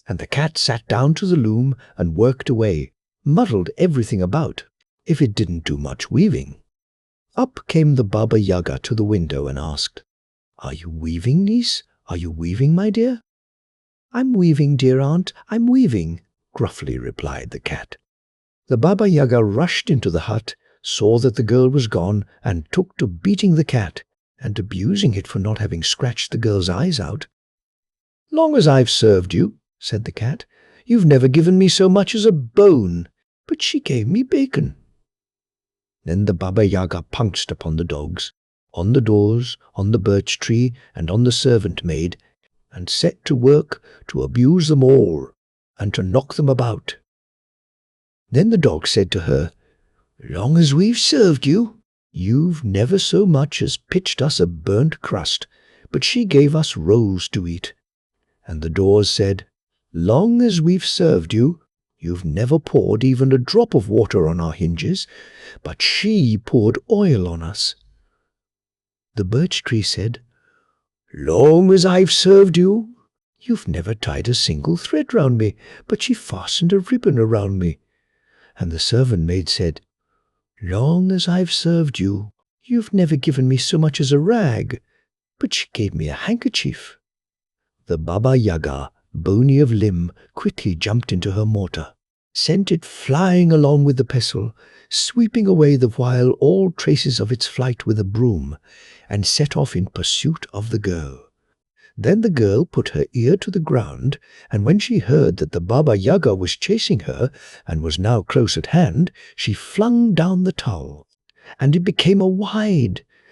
And the cat sat down to the loom and worked away, muddled everything about, if it didn't do much weaving. Up came the Baba Yaga to the window and asked, "Are you weaving, niece? Are you weaving, my dear?" "I'm weaving, dear aunt, I'm weaving," gruffly replied the cat. The Baba Yaga rushed into the hut, saw that the girl was gone, and took to beating the cat and abusing it for not having scratched the girl's eyes out. "Long as I've served you," said the cat, "you've never given me so much as a bone, but she gave me bacon." Then the Baba Yaga pounced upon the dogs, on the doors, on the birch tree, and on the servant maid, and set to work to abuse them all, and to knock them about. Then the dog said to her, "Long as we've served you, you've never so much as pitched us a burnt crust, but she gave us rolls to eat." And the doors said, "Long as we've served you, you've never poured even a drop of water on our hinges, but she poured oil on us." The birch tree said, "Long as I've served you, you've never tied a single thread round me, but she fastened a ribbon around me." And the servant maid said, "Long as I've served you, you've never given me so much as a rag, but she gave me a handkerchief." The Baba Yaga, bony of limb, quickly jumped into her mortar, sent it flying along with the pestle, sweeping away the while all traces of its flight with a broom, and set off in pursuit of the girl. Then the girl put her ear to the ground, and when she heard that the Baba Yaga was chasing her, and was now close at hand, she flung down the towel, and it became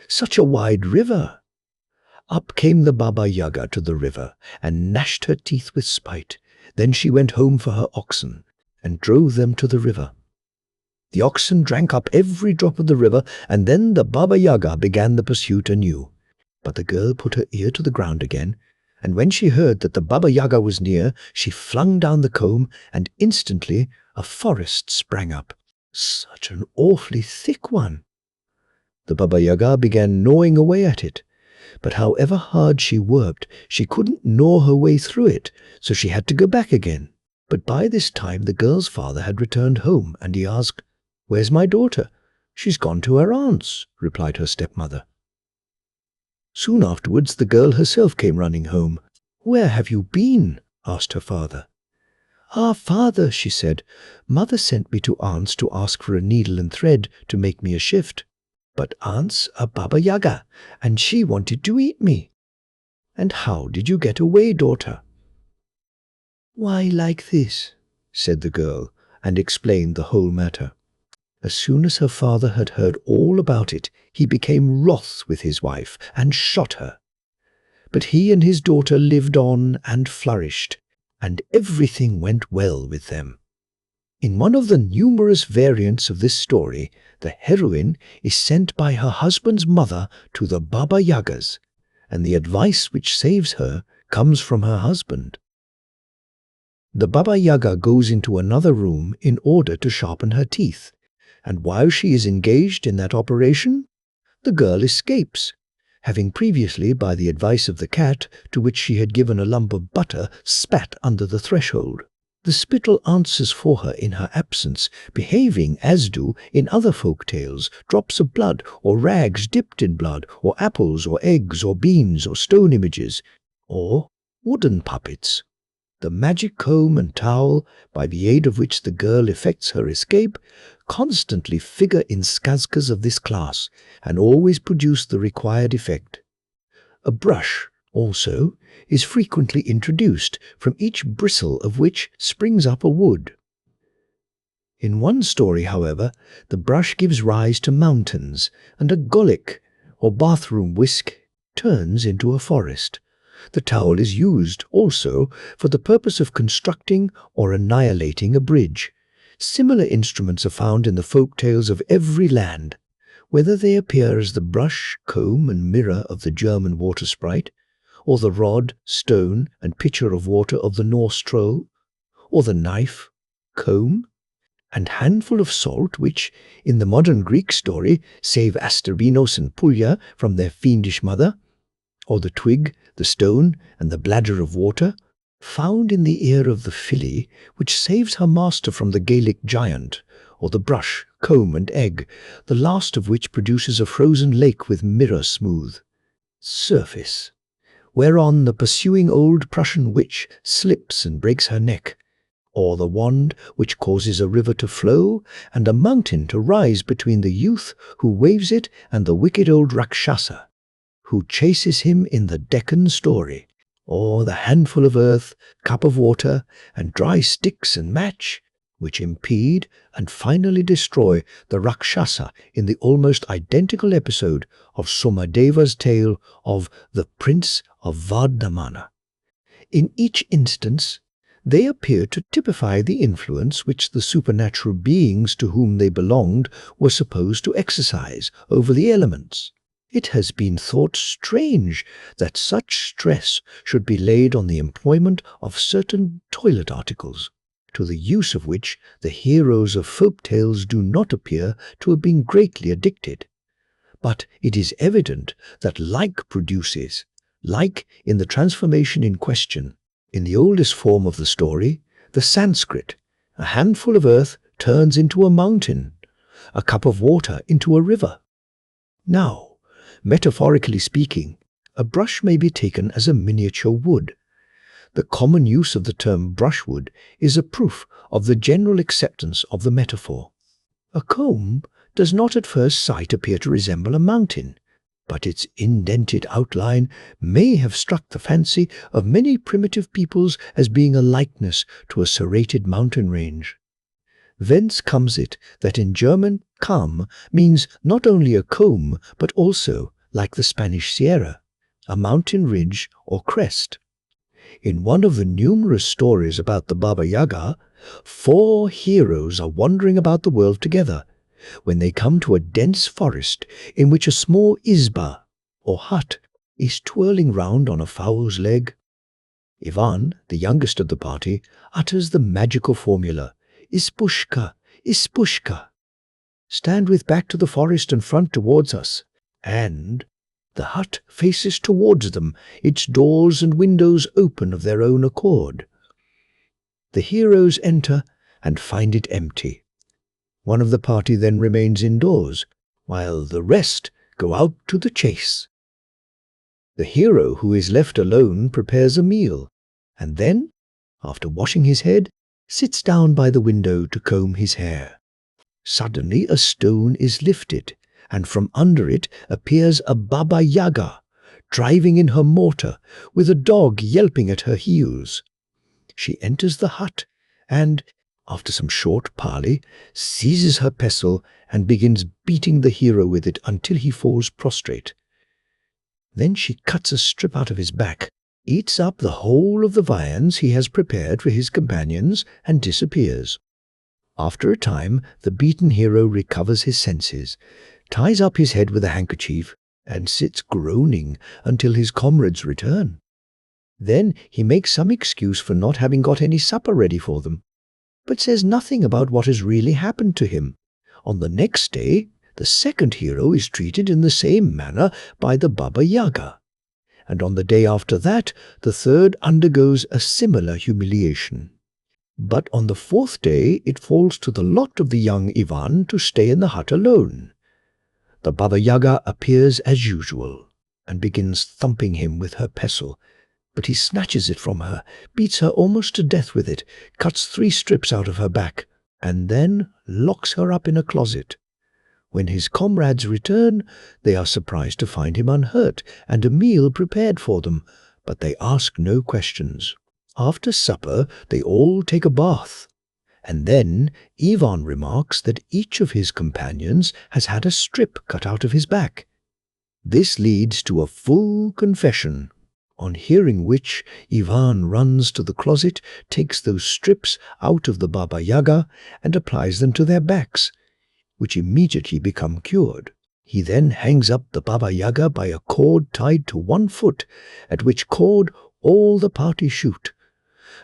such a wide river. Up came the Baba Yaga to the river, and gnashed her teeth with spite. Then she went home for her oxen, and drove them to the river. The oxen drank up every drop of the river, and then the Baba Yaga began the pursuit anew. But the girl put her ear to the ground again, and when she heard that the Baba Yaga was near, she flung down the comb, and instantly a forest sprang up, such an awfully thick one. The Baba Yaga began gnawing away at it, but however hard she worked, she couldn't gnaw her way through it, so she had to go back again. But by this time the girl's father had returned home, and he asked, "Where's my daughter?" "She's gone to her aunt's," replied her stepmother. Soon afterwards the girl herself came running home. "Where have you been?" asked her father. "Ah, father," she said, "mother sent me to aunt's to ask for a needle and thread to make me a shift. But aunt's a Baba Yaga, and she wanted to eat me." "And how did you get away, daughter?" "Why, like this," said the girl, and explained the whole matter. As soon as her father had heard all about it, he became wroth with his wife and shot her. But he and his daughter lived on and flourished, and everything went well with them. In one of the numerous variants of this story, the heroine is sent by her husband's mother to the Baba Yagas, and the advice which saves her comes from her husband. The Baba Yaga goes into another room in order to sharpen her teeth, and while she is engaged in that operation, the girl escapes, having previously, by the advice of the cat, to which she had given a lump of butter, spat under the threshold. The spittle answers for her in her absence, behaving as do, in other folk tales, drops of blood, or rags dipped in blood, or apples, or eggs, or beans, or stone images, or wooden puppets. The magic comb and towel, by the aid of which the girl effects her escape, constantly figure in skazkas of this class, and always produce the required effect. A brush, also, is frequently introduced, from each bristle of which springs up a wood. In one story, however, the brush gives rise to mountains, and a golik, or bathroom whisk, turns into a forest. The towel is used, also, for the purpose of constructing or annihilating a bridge. Similar instruments are found in the folk tales of every land, whether they appear as the brush, comb, and mirror of the German water sprite, or the rod, stone, and pitcher of water of the Norse troll, or the knife, comb, and handful of salt which, in the modern Greek story, save Asterinos and Pulya from their fiendish mother, or the twig, the stone, and the bladder of water, found in the ear of the filly, which saves her master from the Gaelic giant, or the brush, comb, and egg, the last of which produces a frozen lake with mirror-smooth surface, whereon the pursuing old Prussian witch slips and breaks her neck, or the wand which causes a river to flow and a mountain to rise between the youth who waves it and the wicked old Rakshasa, who chases him in the Deccan story, or the handful of earth, cup of water, and dry sticks and match, which impede and finally destroy the Rakshasa in the almost identical episode of Somadeva's tale of the Prince of Vardhamana. In each instance, they appear to typify the influence which the supernatural beings to whom they belonged were supposed to exercise over the elements. It has been thought strange that such stress should be laid on the employment of certain toilet articles, to the use of which the heroes of folk tales do not appear to have been greatly addicted. But it is evident that like produces like in the transformation in question. In the oldest form of the story, the Sanskrit, a handful of earth turns into a mountain, a cup of water into a river. Now, metaphorically speaking, a brush may be taken as a miniature wood. The common use of the term brushwood is a proof of the general acceptance of the metaphor. A comb does not at first sight appear to resemble a mountain, but its indented outline may have struck the fancy of many primitive peoples as being a likeness to a serrated mountain range. Thence comes it that in German Kamm means not only a comb, but also, like the Spanish Sierra, a mountain ridge or crest. In one of the numerous stories about the Baba Yaga, 4 heroes are wandering about the world together, when they come to a dense forest in which a small izba, or hut, is twirling round on a fowl's leg. Ivan, the youngest of the party, utters the magical formula, Ispushka, Ispushka. Stand with back to the forest and front towards us, and the hut faces towards them, its doors and windows open of their own accord. The heroes enter and find it empty. One of the party then remains indoors, while the rest go out to the chase. The hero who is left alone prepares a meal, and then, after washing his head, sits down by the window to comb his hair. Suddenly a stone is lifted, and from under it appears a Baba Yaga, driving in her mortar, with a dog yelping at her heels. She enters the hut, and, after some short parley, seizes her pestle and begins beating the hero with it until he falls prostrate. Then she cuts a strip out of his back, eats up the whole of the viands he has prepared for his companions, and disappears. After a time, the beaten hero recovers his senses, ties up his head with a handkerchief, and sits groaning until his comrades return. Then he makes some excuse for not having got any supper ready for them, but says nothing about what has really happened to him. On the next day, the second hero is treated in the same manner by the Baba Yaga, and on the day after that, the third undergoes a similar humiliation. But on the 4th day, it falls to the lot of the young Ivan to stay in the hut alone. The Baba Yaga appears as usual, and begins thumping him with her pestle, but he snatches it from her, beats her almost to death with it, cuts 3 strips out of her back, and then locks her up in a closet. When his comrades return, they are surprised to find him unhurt and a meal prepared for them, but they ask no questions. After supper, they all take a bath, and then Ivan remarks that each of his companions has had a strip cut out of his back. This leads to a full confession, on hearing which Ivan runs to the closet, takes those strips out of the Baba Yaga, and applies them to their backs, which immediately become cured. He then hangs up the Baba Yaga by a cord tied to one foot, at which cord all the party shoot.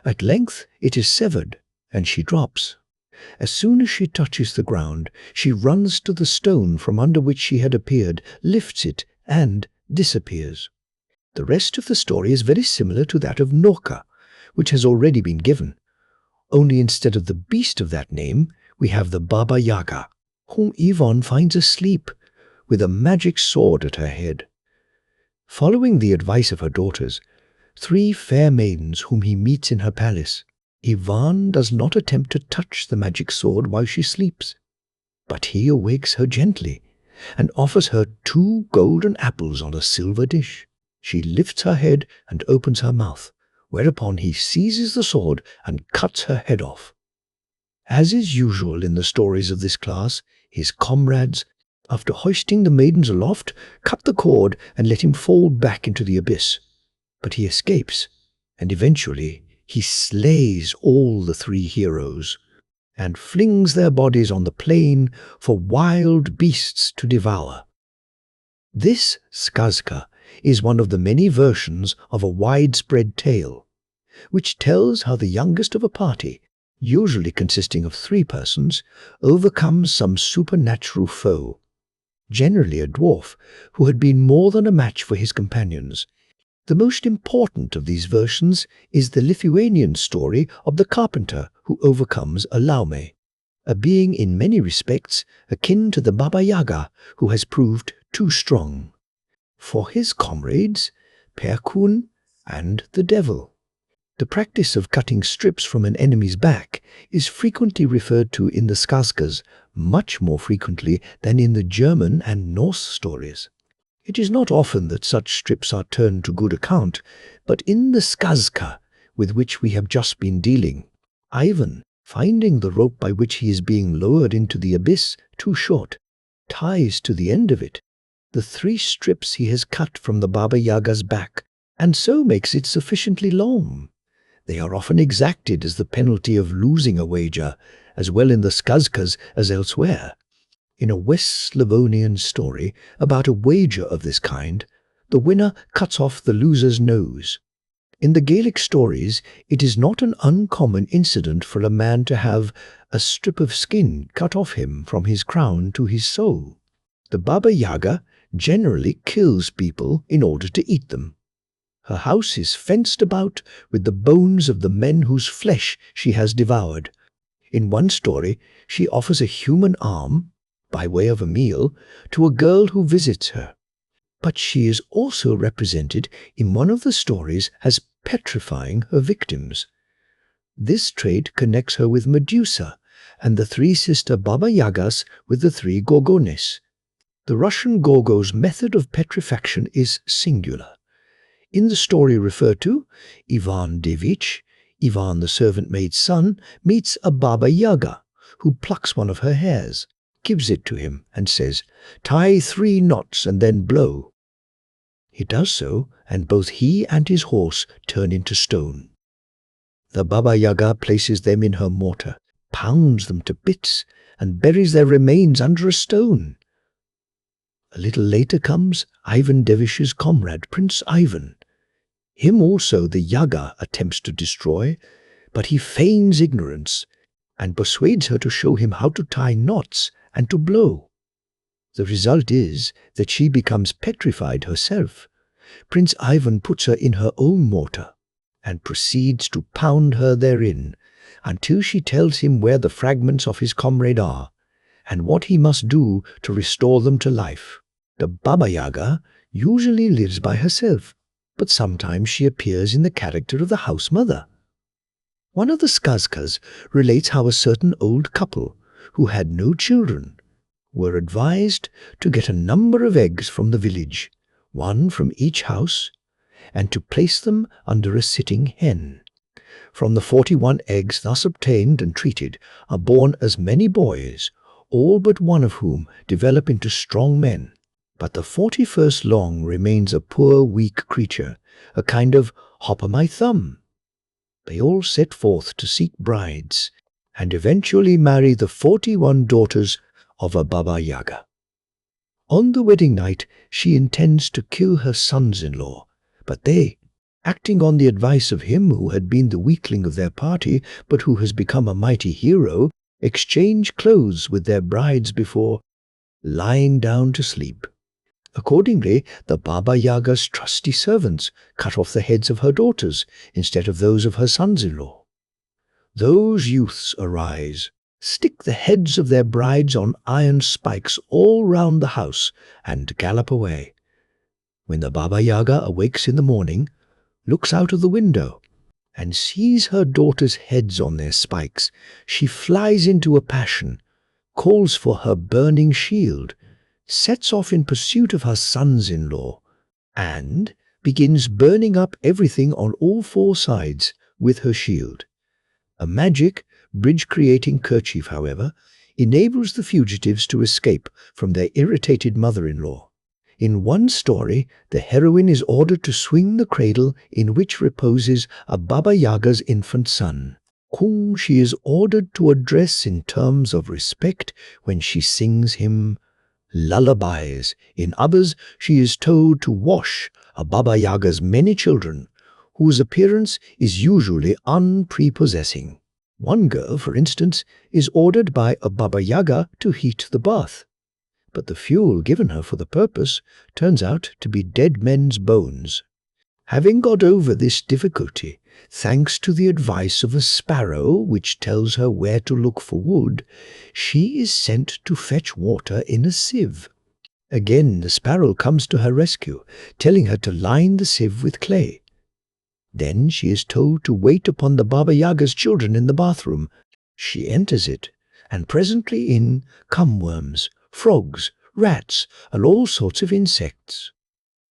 At length it is severed, and she drops. As soon as she touches the ground, she runs to the stone from under which she had appeared, lifts it, and disappears. The rest of the story is very similar to that of Norka, which has already been given. Only instead of the beast of that name, we have the Baba Yaga, whom Yvonne finds asleep, with a magic sword at her head. Following the advice of her daughters, 3 fair maidens whom he meets in her palace, Yvonne does not attempt to touch the magic sword while she sleeps, but he awakes her gently and offers her 2 golden apples on a silver dish. She lifts her head and opens her mouth, whereupon he seizes the sword and cuts her head off. As is usual in the stories of this class, his comrades, after hoisting the maidens aloft, cut the cord and let him fall back into the abyss. But he escapes, and eventually he slays all the 3 heroes, and flings their bodies on the plain for wild beasts to devour. This skazka is one of the many versions of a widespread tale, which tells how the youngest of a party, usually consisting of 3 persons, overcomes some supernatural foe, generally a dwarf who had been more than a match for his companions. The most important of these versions is the Lithuanian story of the carpenter who overcomes a laume, a being in many respects akin to the Baba Yaga who has proved too strong. For his comrades, Perkun and the devil. The practice of cutting strips from an enemy's back is frequently referred to in the skazkas, much more frequently than in the German and Norse stories. It is not often that such strips are turned to good account, but in the skazka with which we have just been dealing, Ivan, finding the rope by which he is being lowered into the abyss too short, ties to the end of it the 3 strips he has cut from the Baba Yaga's back, and so makes it sufficiently long. They are often exacted as the penalty of losing a wager, as well in the skazkas as elsewhere. In a West Slavonian story about a wager of this kind, the winner cuts off the loser's nose. In the Gaelic stories, it is not an uncommon incident for a man to have a strip of skin cut off him from his crown to his soul. The Baba Yaga generally kills people in order to eat them. Her house is fenced about with the bones of the men whose flesh she has devoured. In one story, she offers a human arm, by way of a meal, to a girl who visits her. But she is also represented in one of the stories as petrifying her victims. This trait connects her with Medusa and the 3 sister Baba Yagas with the 3 Gorgones. The Russian Gorgo's method of petrifaction is singular. In the story referred to, Ivan Devich, Ivan the servant maid's son, meets a Baba Yaga, who plucks one of her hairs, gives it to him, and says, "Tie 3 knots and then blow." He does so, and both he and his horse turn into stone. The Baba Yaga places them in her mortar, pounds them to bits, and buries their remains under a stone. A little later comes Ivan Devish's comrade, Prince Ivan. Him also the Yaga attempts to destroy, but he feigns ignorance and persuades her to show him how to tie knots and to blow. The result is that she becomes petrified herself. Prince Ivan puts her in her own mortar and proceeds to pound her therein until she tells him where the fragments of his comrade are and what he must do to restore them to life. The Baba Yaga usually lives by herself, but sometimes she appears in the character of the house mother. One of the skazkas relates how a certain old couple, who had no children, were advised to get a number of eggs from the village, 1 from each house, and to place them under a sitting hen. From the 41 eggs thus obtained and treated are born as many boys, all but 1 of whom develop into strong men. But the 41st long remains a poor weak creature, a kind of hop-o'-my-thumb. They all set forth to seek brides, and eventually marry the 41 daughters of a Baba Yaga. On the wedding night, she intends to kill her sons-in-law, but they, acting on the advice of him who had been the weakling of their party, but who has become a mighty hero, exchange clothes with their brides before lying down to sleep. Accordingly, the Baba Yaga's trusty servants cut off the heads of her daughters instead of those of her sons-in-law. Those youths arise, stick the heads of their brides on iron spikes all round the house, and gallop away. When the Baba Yaga awakes in the morning, looks out of the window, and sees her daughters' heads on their spikes, she flies into a passion, calls for her burning shield, sets off in pursuit of her sons-in-law, and begins burning up everything on all four sides with her shield. A magic, bridge-creating kerchief, however, enables the fugitives to escape from their irritated mother-in-law. In one story, the heroine is ordered to swing the cradle in which reposes a Baba Yaga's infant son, whom she is ordered to address in terms of respect when she sings him lullabies. In others, she is told to wash a Baba Yaga's many children, whose appearance is usually unprepossessing. One girl, for instance, is ordered by a Baba Yaga to heat the bath, but the fuel given her for the purpose turns out to be dead men's bones. Having got over this difficulty, thanks to the advice of a sparrow which tells her where to look for wood, she is sent to fetch water in a sieve. Again the sparrow comes to her rescue, telling her to line the sieve with clay. Then she is told to wait upon the Baba Yaga's children in the bathroom. She enters it, and presently in come worms, frogs, rats, and all sorts of insects.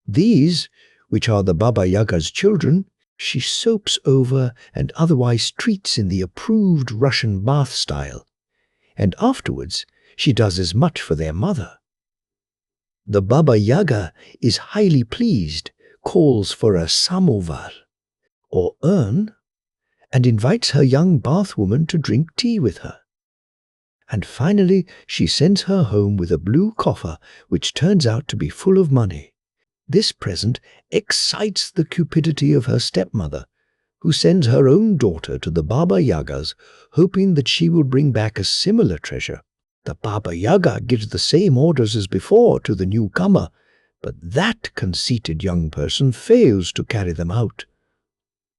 These, which are the Baba Yaga's children, she soaps over and otherwise treats in the approved Russian bath style, and afterwards she does as much for their mother. The Baba Yaga is highly pleased, calls for a samovar, or urn, and invites her young bathwoman to drink tea with her. And finally she sends her home with a blue coffer which turns out to be full of money. This present excites the cupidity of her stepmother, who sends her own daughter to the Baba Yaga's, hoping that she will bring back a similar treasure. The Baba Yaga gives the same orders as before to the newcomer, but that conceited young person fails to carry them out.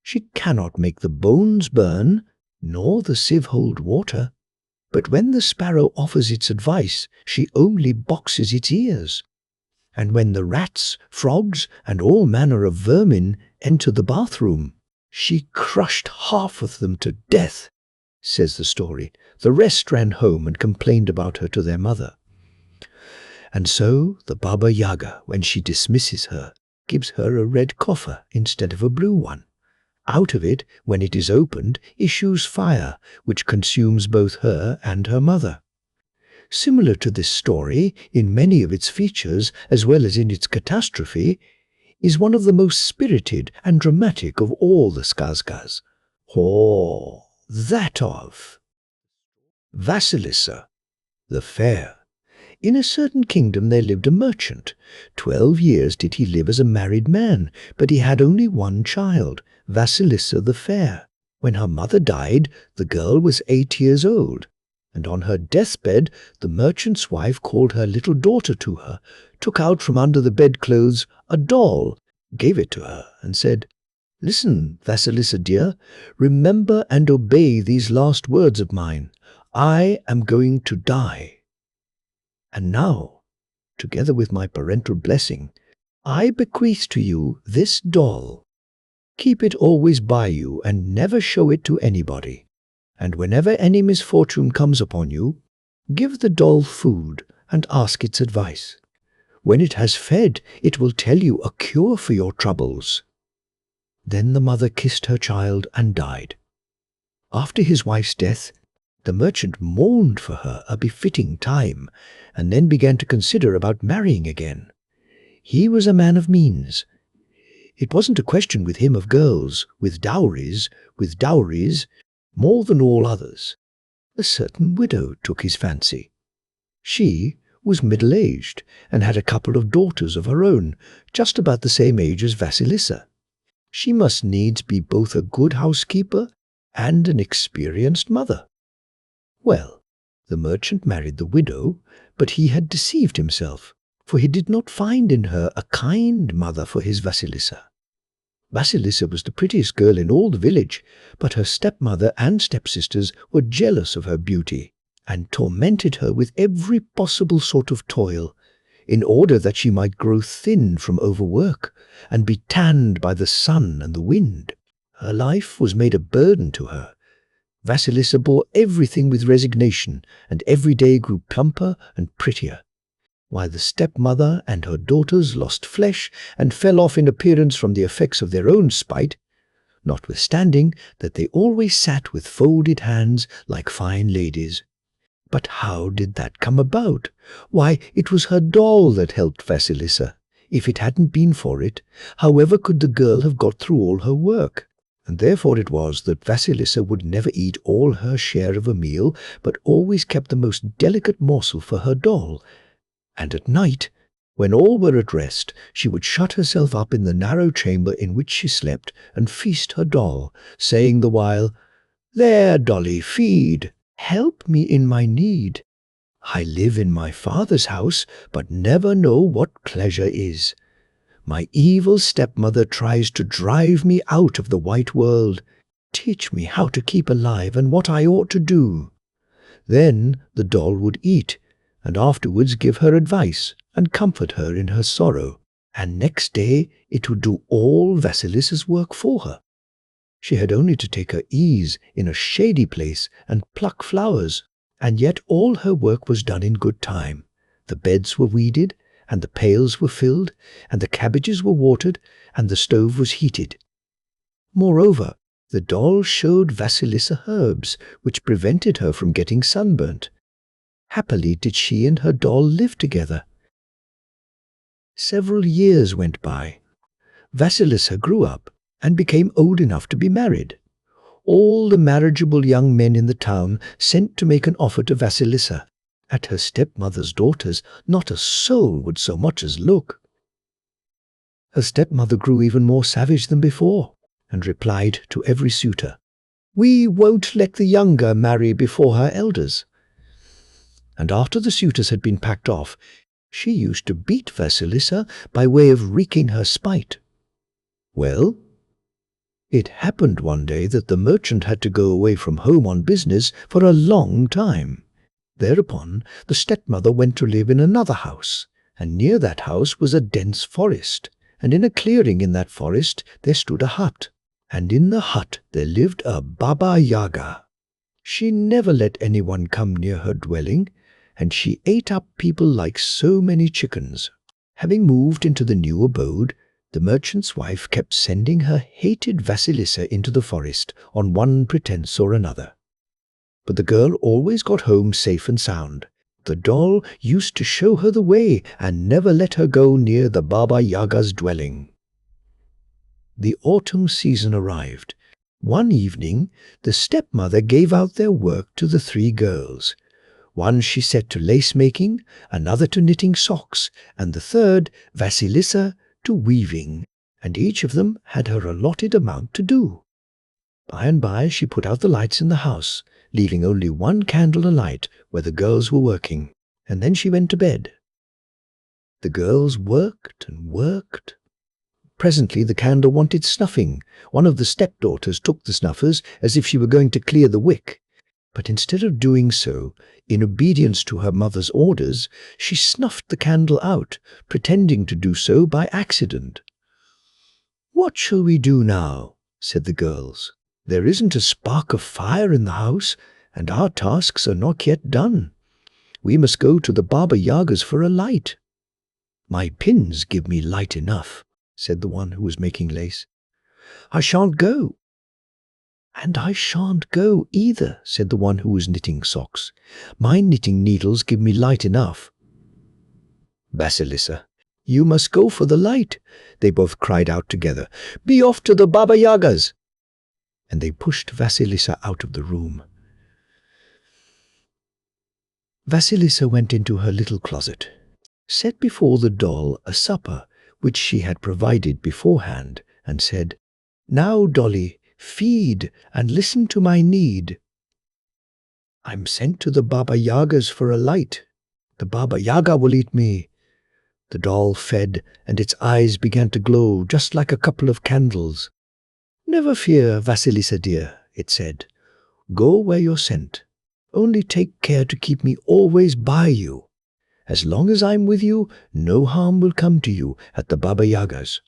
She cannot make the bones burn, nor the sieve hold water, but when the sparrow offers its advice, she only boxes its ears. And when the rats, frogs, and all manner of vermin enter the bathroom, she crushed half of them to death, says the story. The rest ran home and complained about her to their mother. And so the Baba Yaga, when she dismisses her, gives her a red coffer instead of a blue one. Out of it, when it is opened, issues fire, which consumes both her and her mother. Similar to this story, in many of its features, as well as in its catastrophe, is one of the most spirited and dramatic of all the skazkas. That of Vasilisa the Fair. In a certain kingdom there lived a merchant. 12 years did he live as a married man, but he had only one child, Vasilisa the Fair. When her mother died, the girl was 8 years old, and on her deathbed the merchant's wife called her little daughter to her, took out from under the bedclothes a doll, gave it to her, and said, "Listen, Vasilisa dear, remember and obey these last words of mine. I am going to die. And now, together with my parental blessing, I bequeath to you this doll. Keep it always by you and never show it to anybody. And whenever any misfortune comes upon you, give the doll food and ask its advice. When it has fed, it will tell you a cure for your troubles." Then the mother kissed her child and died. After his wife's death, the merchant mourned for her a befitting time, and then began to consider about marrying again. He was a man of means. It wasn't a question with him of girls, with dowries, more than all others. A certain widow took his fancy. She was middle-aged, and had a couple of daughters of her own, just about the same age as Vasilisa. She must needs be both a good housekeeper and an experienced mother. Well, The merchant married the widow, but he had deceived himself, for he did not find in her a kind mother for his Vasilisa. Vasilisa was the prettiest girl in all the village, but her stepmother and stepsisters were jealous of her beauty, and tormented her with every possible sort of toil, in order that she might grow thin from overwork, and be tanned by the sun and the wind. Her life was made a burden to her. Vasilisa bore everything with resignation, and every day grew plumper and prettier, while the stepmother and her daughters lost flesh and fell off in appearance from the effects of their own spite, notwithstanding that they always sat with folded hands like fine ladies. But how did that come about? Why, it was her doll that helped Vasilisa. If it hadn't been for it, however could the girl have got through all her work? And therefore it was that Vasilisa would never eat all her share of a meal, but always kept the most delicate morsel for her doll. And at night, when all were at rest, she would shut herself up in the narrow chamber in which she slept and feast her doll, saying the while, "There, dolly, feed. Help me in my need. I live in my father's house, but never know what pleasure is. My evil stepmother tries to drive me out of the white world. Teach me how to keep alive and what I ought to do." Then the doll would eat, and afterwards give her advice and comfort her in her sorrow, and next day it would do all Vasilisa's work for her. She had only to take her ease in a shady place and pluck flowers, and yet all her work was done in good time. The beds were weeded, and the pails were filled, and the cabbages were watered, and the stove was heated. Moreover, the doll showed Vasilisa herbs, which prevented her from getting sunburnt. Happily did she and her doll live together. Several years went by. Vasilisa grew up and became old enough to be married. All the marriageable young men in the town sent to make an offer to Vasilisa. At her stepmother's daughters, not a soul would so much as look. Her stepmother grew even more savage than before, and replied to every suitor, "We won't let the younger marry before her elders." And after the suitors had been packed off, she used to beat Vasilisa by way of wreaking her spite. Well, it happened one day that the merchant had to go away from home on business for a long time. Thereupon the stepmother went to live in another house, and near that house was a dense forest, and in a clearing in that forest there stood a hut, and in the hut there lived a Baba Yaga. She never let anyone come near her dwelling, and she ate up people like so many chickens. Having moved into the new abode, the merchant's wife kept sending her hated Vasilisa into the forest on one pretence or another. But the girl always got home safe and sound. The doll used to show her the way and never let her go near the Baba Yaga's dwelling. The autumn season arrived. One evening, the stepmother gave out their work to the three girls. One she set to lace-making, another to knitting socks, and the third, Vasilisa, to weaving, and each of them had her allotted amount to do. By and by she put out the lights in the house, leaving only one candle alight where the girls were working, and then she went to bed. The girls worked and worked. Presently the candle wanted snuffing. One of the stepdaughters took the snuffers as if she were going to clear the wick, but instead of doing so, in obedience to her mother's orders, she snuffed the candle out, pretending to do so by accident. "What shall we do now?" said the girls. "There isn't a spark of fire in the house, and our tasks are not yet done. We must go to the Baba Yaga's for a light." "My pins give me light enough," said the one who was making lace. "I shan't go." "And I shan't go either," said the one who was knitting socks. "My knitting needles give me light enough." "Vasilisa, you must go for the light," they both cried out together. "Be off to the Baba Yaga's." And they pushed Vasilisa out of the room. Vasilisa went into her little closet, set before the doll a supper which she had provided beforehand, and said, "Now, dolly, feed and listen to my need." I'm sent to the Baba Yagas for a light. The Baba Yaga will eat me." The doll fed, and its eyes began to glow just like a couple of candles. "Never fear, Vasilisa dear," it said. "Go where you're sent. Only take care to keep me always by you. As long as I'm with you, no harm will come to you at the Baba Yaga's."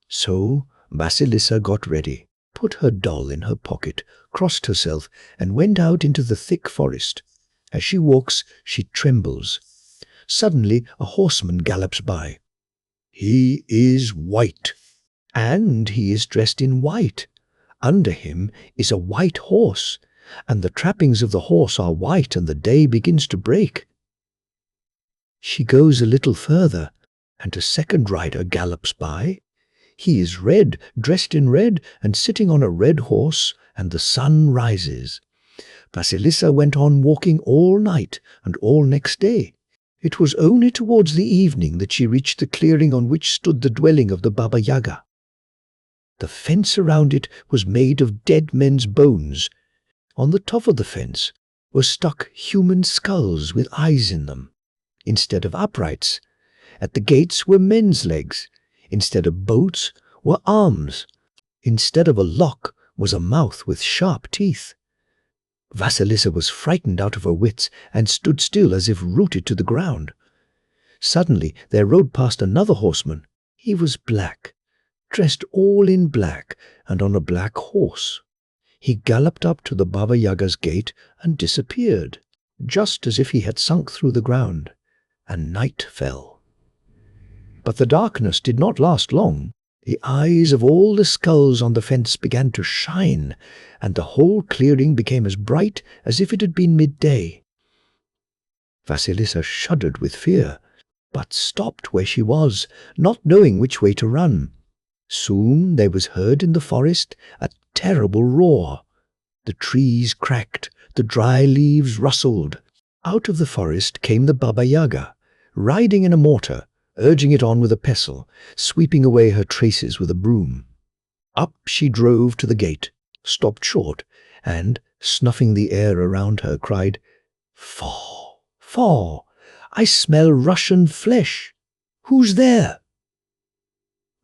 So Vasilisa got ready, put her doll in her pocket, crossed herself, and went out into the thick forest. As she walks, she trembles. Suddenly a horseman gallops by. He is white, and he is dressed in white. Under him is a white horse, and the trappings of the horse are white, and the day begins to break. She goes a little further, and a second rider gallops by. He is red, dressed in red, and sitting on a red horse, and the sun rises. Vasilisa went on walking all night and all next day. It was only towards the evening that she reached the clearing on which stood the dwelling of the Baba Yaga. The fence around it was made of dead men's bones. On the top of the fence were stuck human skulls with eyes in them, instead of uprights. At the gates were men's legs. Instead of boats were arms. Instead of a lock was a mouth with sharp teeth. Vasilisa was frightened out of her wits and stood still as if rooted to the ground. Suddenly there rode past another horseman. He was black, dressed all in black, and on a black horse. He galloped up to the Baba Yaga's gate and disappeared, just as if he had sunk through the ground, and night fell. But the darkness did not last long. The eyes of all the skulls on the fence began to shine, and the whole clearing became as bright as if it had been midday. Vasilisa shuddered with fear, but stopped where she was, not knowing which way to run. Soon there was heard in the forest a terrible roar. The trees cracked, the dry leaves rustled. Out of the forest came the Baba Yaga, riding in a mortar, urging it on with a pestle, sweeping away her traces with a broom. Up she drove to the gate, stopped short, and, snuffing the air around her, cried, "Faugh! Faugh! I smell Russian flesh! Who's there?"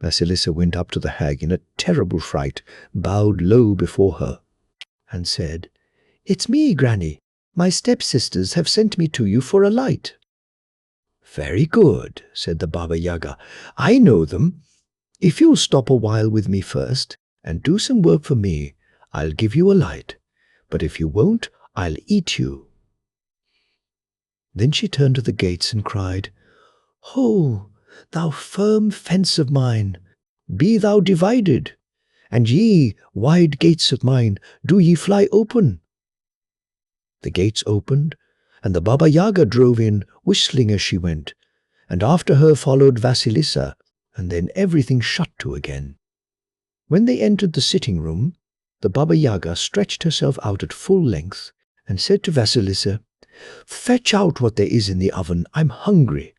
Vasilisa went up to the hag in a terrible fright, bowed low before her, and said, "It's me, Granny. My stepsisters have sent me to you for a light." "Very good," said the Baba Yaga. "I know them. If you'll stop a while with me first and do some work for me, I'll give you a light. But if you won't, I'll eat you." Then she turned to the gates and cried, "Ho, thou firm fence of mine, be thou divided, and ye, wide gates of mine, do ye fly open." The gates opened, and the Baba Yaga drove in, whistling as she went, and after her followed Vasilisa, and then everything shut to again. When they entered the sitting room, the Baba Yaga stretched herself out at full length and said to Vasilisa, "Fetch out what there is in the oven, I'm hungry."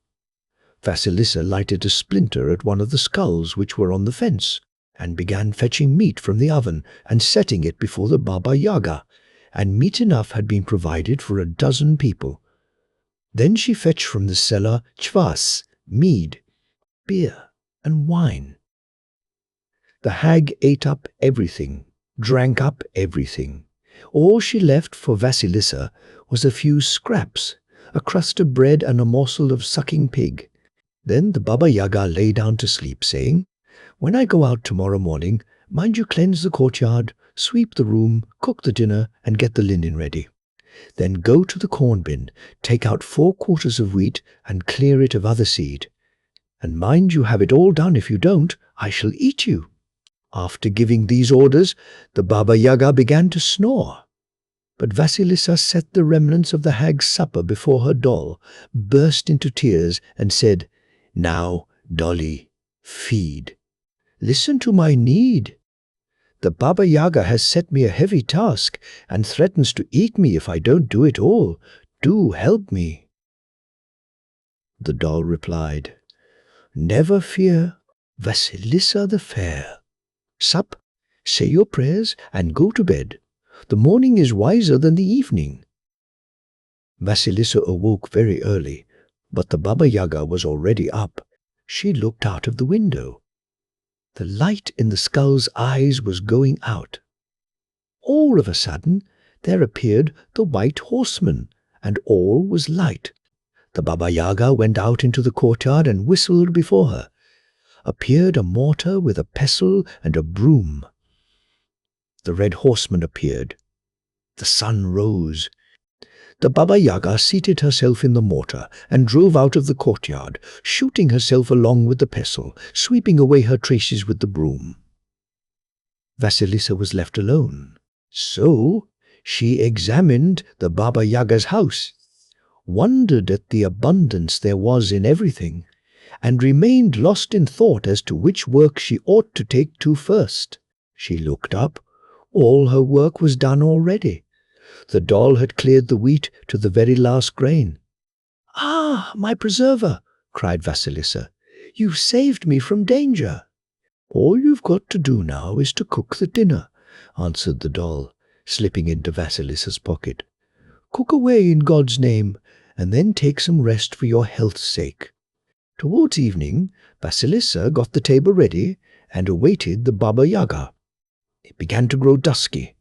Vasilisa lighted a splinter at one of the skulls which were on the fence, and began fetching meat from the oven and setting it before the Baba Yaga, and meat enough had been provided for 12 people. Then she fetched from the cellar kvass, mead, beer, and wine. The hag ate up everything, drank up everything. All she left for Vasilisa was a few scraps, a crust of bread and a morsel of sucking pig. Then the Baba Yaga lay down to sleep, saying, "When I go out tomorrow morning, mind you cleanse the courtyard, sweep the room, cook the dinner, and get the linen ready. Then go to the corn bin, take out 4 quarters of wheat, and clear it of other seed. And mind you have it all done. If you don't, I shall eat you." After giving these orders, the Baba Yaga began to snore. But Vasilisa set the remnants of the hag's supper before her doll, burst into tears, and said, "Now, dolly, feed. Listen to my need. The Baba Yaga has set me a heavy task and threatens to eat me if I don't do it all. Do help me." The doll replied, "Never fear, Vasilisa the Fair. Sup, say your prayers, and go to bed. The morning is wiser than the evening. Vasilisa awoke very early, but the Baba Yaga was already up. She looked out of the window. The light in the skull's eyes was going out. All of a sudden, there appeared the white horseman, and all was light. The Baba Yaga went out into the courtyard and whistled before her. Appeared a mortar with a pestle and a broom. The red horseman appeared. The sun rose. The Baba Yaga seated herself in the mortar and drove out of the courtyard, shooting herself along with the pestle, sweeping away her traces with the broom. Vasilisa was left alone. So she examined the Baba Yaga's house, wondered at the abundance there was in everything, and remained lost in thought as to which work she ought to take to first. She looked up. All her work was done already. The doll had cleared the wheat to the very last grain. "Ah, my preserver!" cried Vasilisa. "You've saved me from danger." "All you've got to do now is to cook the dinner," answered the doll, slipping into Vasilisa's pocket. "Cook away in God's name, and then take some rest for your health's sake." Towards evening, Vasilisa got the table ready and awaited the Baba Yaga. It began to grow dusky.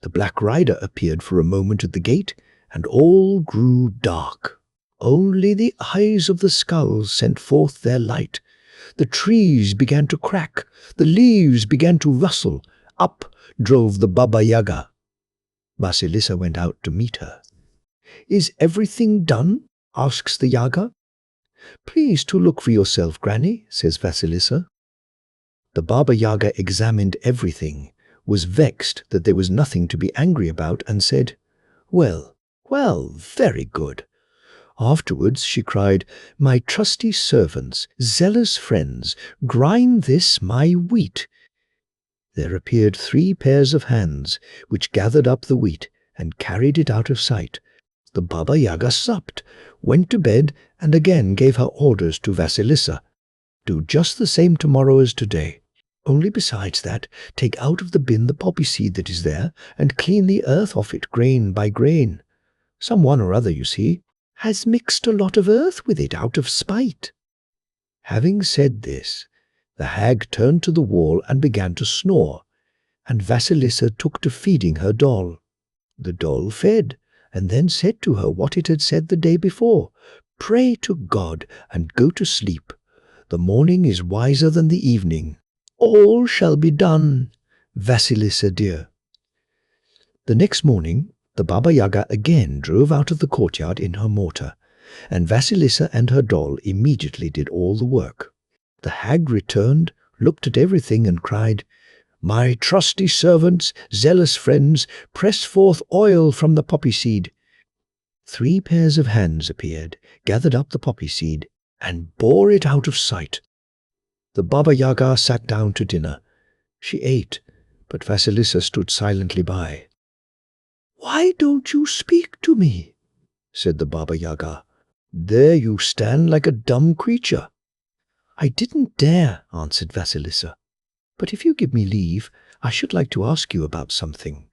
The Black Rider appeared for a moment at the gate, and all grew dark. Only the eyes of the skulls sent forth their light. The trees began to crack. The leaves began to rustle. Up drove the Baba Yaga. Vasilisa went out to meet her. "Is everything done?" asks the Yaga. "Please to look for yourself, Granny," says Vasilisa. The Baba Yaga examined everything, was vexed that there was nothing to be angry about, and said, "Well, well, very good." Afterwards she cried, "My trusty servants, zealous friends, grind this my wheat." There appeared 3 pairs of hands, which gathered up the wheat and carried it out of sight. The Baba Yaga supped, went to bed, and again gave her orders to Vasilisa. "Do just the same tomorrow as today. Only besides that, take out of the bin the poppy seed that is there, and clean the earth off it grain by grain. Someone or other, you see, has mixed a lot of earth with it out of spite." Having said this, the hag turned to the wall and began to snore, and Vasilisa took to feeding her doll. The doll fed, and then said to her what it had said the day before, "Pray to God and go to sleep. The morning is wiser than the evening. All shall be done, Vasilisa dear." The next morning, the Baba Yaga again drove out of the courtyard in her mortar, and Vasilisa and her doll immediately did all the work. The hag returned, looked at everything, and cried, "My trusty servants, zealous friends, press forth oil from the poppy seed." 3 pairs of hands appeared, gathered up the poppy seed, and bore it out of sight. The Baba Yaga sat down to dinner. She ate, but Vasilisa stood silently by. "Why don't you speak to me?" said the Baba Yaga. "There you stand like a dumb creature." "I didn't dare," answered Vasilisa. "But if you give me leave, I should like to ask you about something."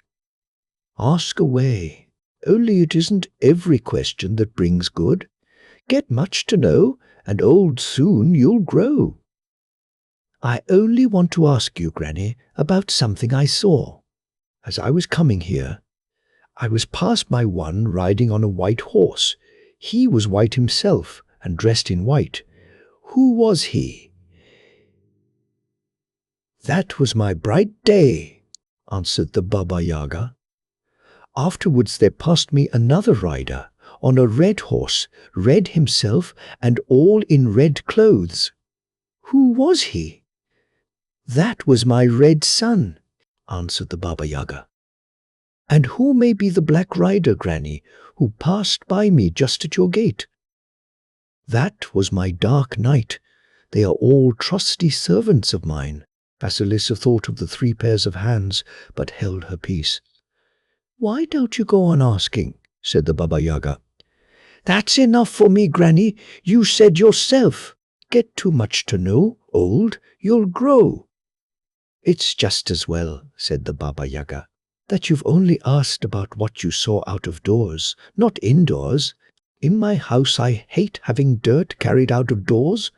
"Ask away. Only it isn't every question that brings good. Get much to know, and old soon you'll grow." "I only want to ask you, Granny, about something I saw. As I was coming here, I was passed by one riding on a white horse. He was white himself, and dressed in white. Who was he?" "That was my bright day," answered the Baba Yaga. "Afterwards there passed me another rider, on a red horse, red himself, and all in red clothes. Who was he?" "That was my red son," answered the Baba Yaga. "And who may be the black rider, Granny, who passed by me just at your gate?" "That was my dark night. They are all trusty servants of mine." Vasilisa thought of the 3 pairs of hands, but held her peace. "Why don't you go on asking?" said the Baba Yaga. "That's enough for me, Granny. You said yourself, get too much to know, old, you'll grow." "It's just as well," said the Baba Yaga. that you've only asked about what you saw out of doors, not indoors. In my house I hate having dirt carried out of doors,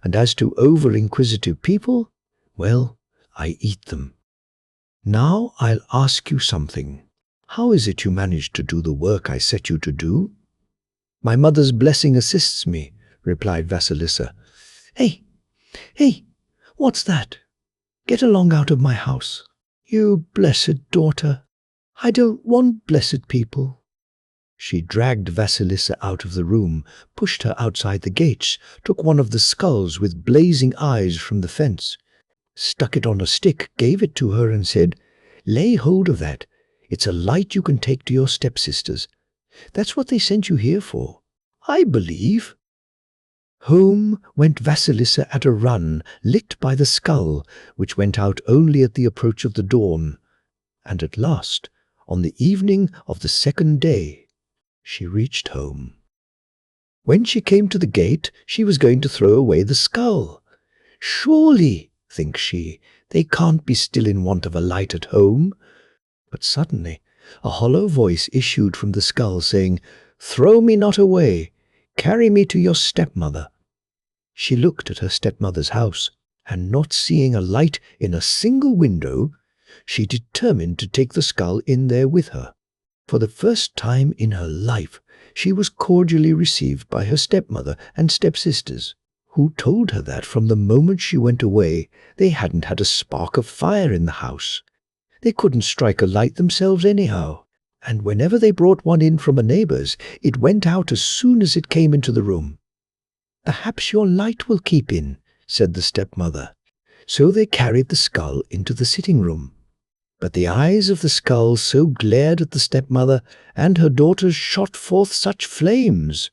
and as to over-inquisitive people, well, I eat them. Now I'll ask you something. How is it you managed to do the work I set you to do?" "My mother's blessing assists me," replied Vasilisa. "Hey, hey, what's that? Get along out of my house." "You blessed daughter. I don't want blessed people." She dragged Vasilisa out of the room, pushed her outside the gates, took one of the skulls with blazing eyes from the fence, stuck it on a stick, gave it to her and said, "Lay hold of that. It's a light you can take to your stepsisters. That's what they sent you here for, I believe." Home went Vasilisa at a run, lit by the skull, which went out only at the approach of the dawn. And at last, on the evening of the second day, she reached home. When she came to the gate, she was going to throw away the skull. "Surely," thinks she, "they can't be still in want of a light at home." But suddenly a hollow voice issued from the skull, saying, "Throw me not away. Carry me to your stepmother." She looked at her stepmother's house, and not seeing a light in a single window, she determined to take the skull in there with her. For the first time in her life, she was cordially received by her stepmother and stepsisters, who told her that from the moment she went away, they hadn't had a spark of fire in the house. They couldn't strike a light themselves anyhow, and whenever they brought one in from a neighbour's, it went out as soon as it came into the room. "Perhaps your light will keep in," said the stepmother. So they carried the skull into the sitting room. But the eyes of the skull so glared at the stepmother, and her daughters shot forth such flames.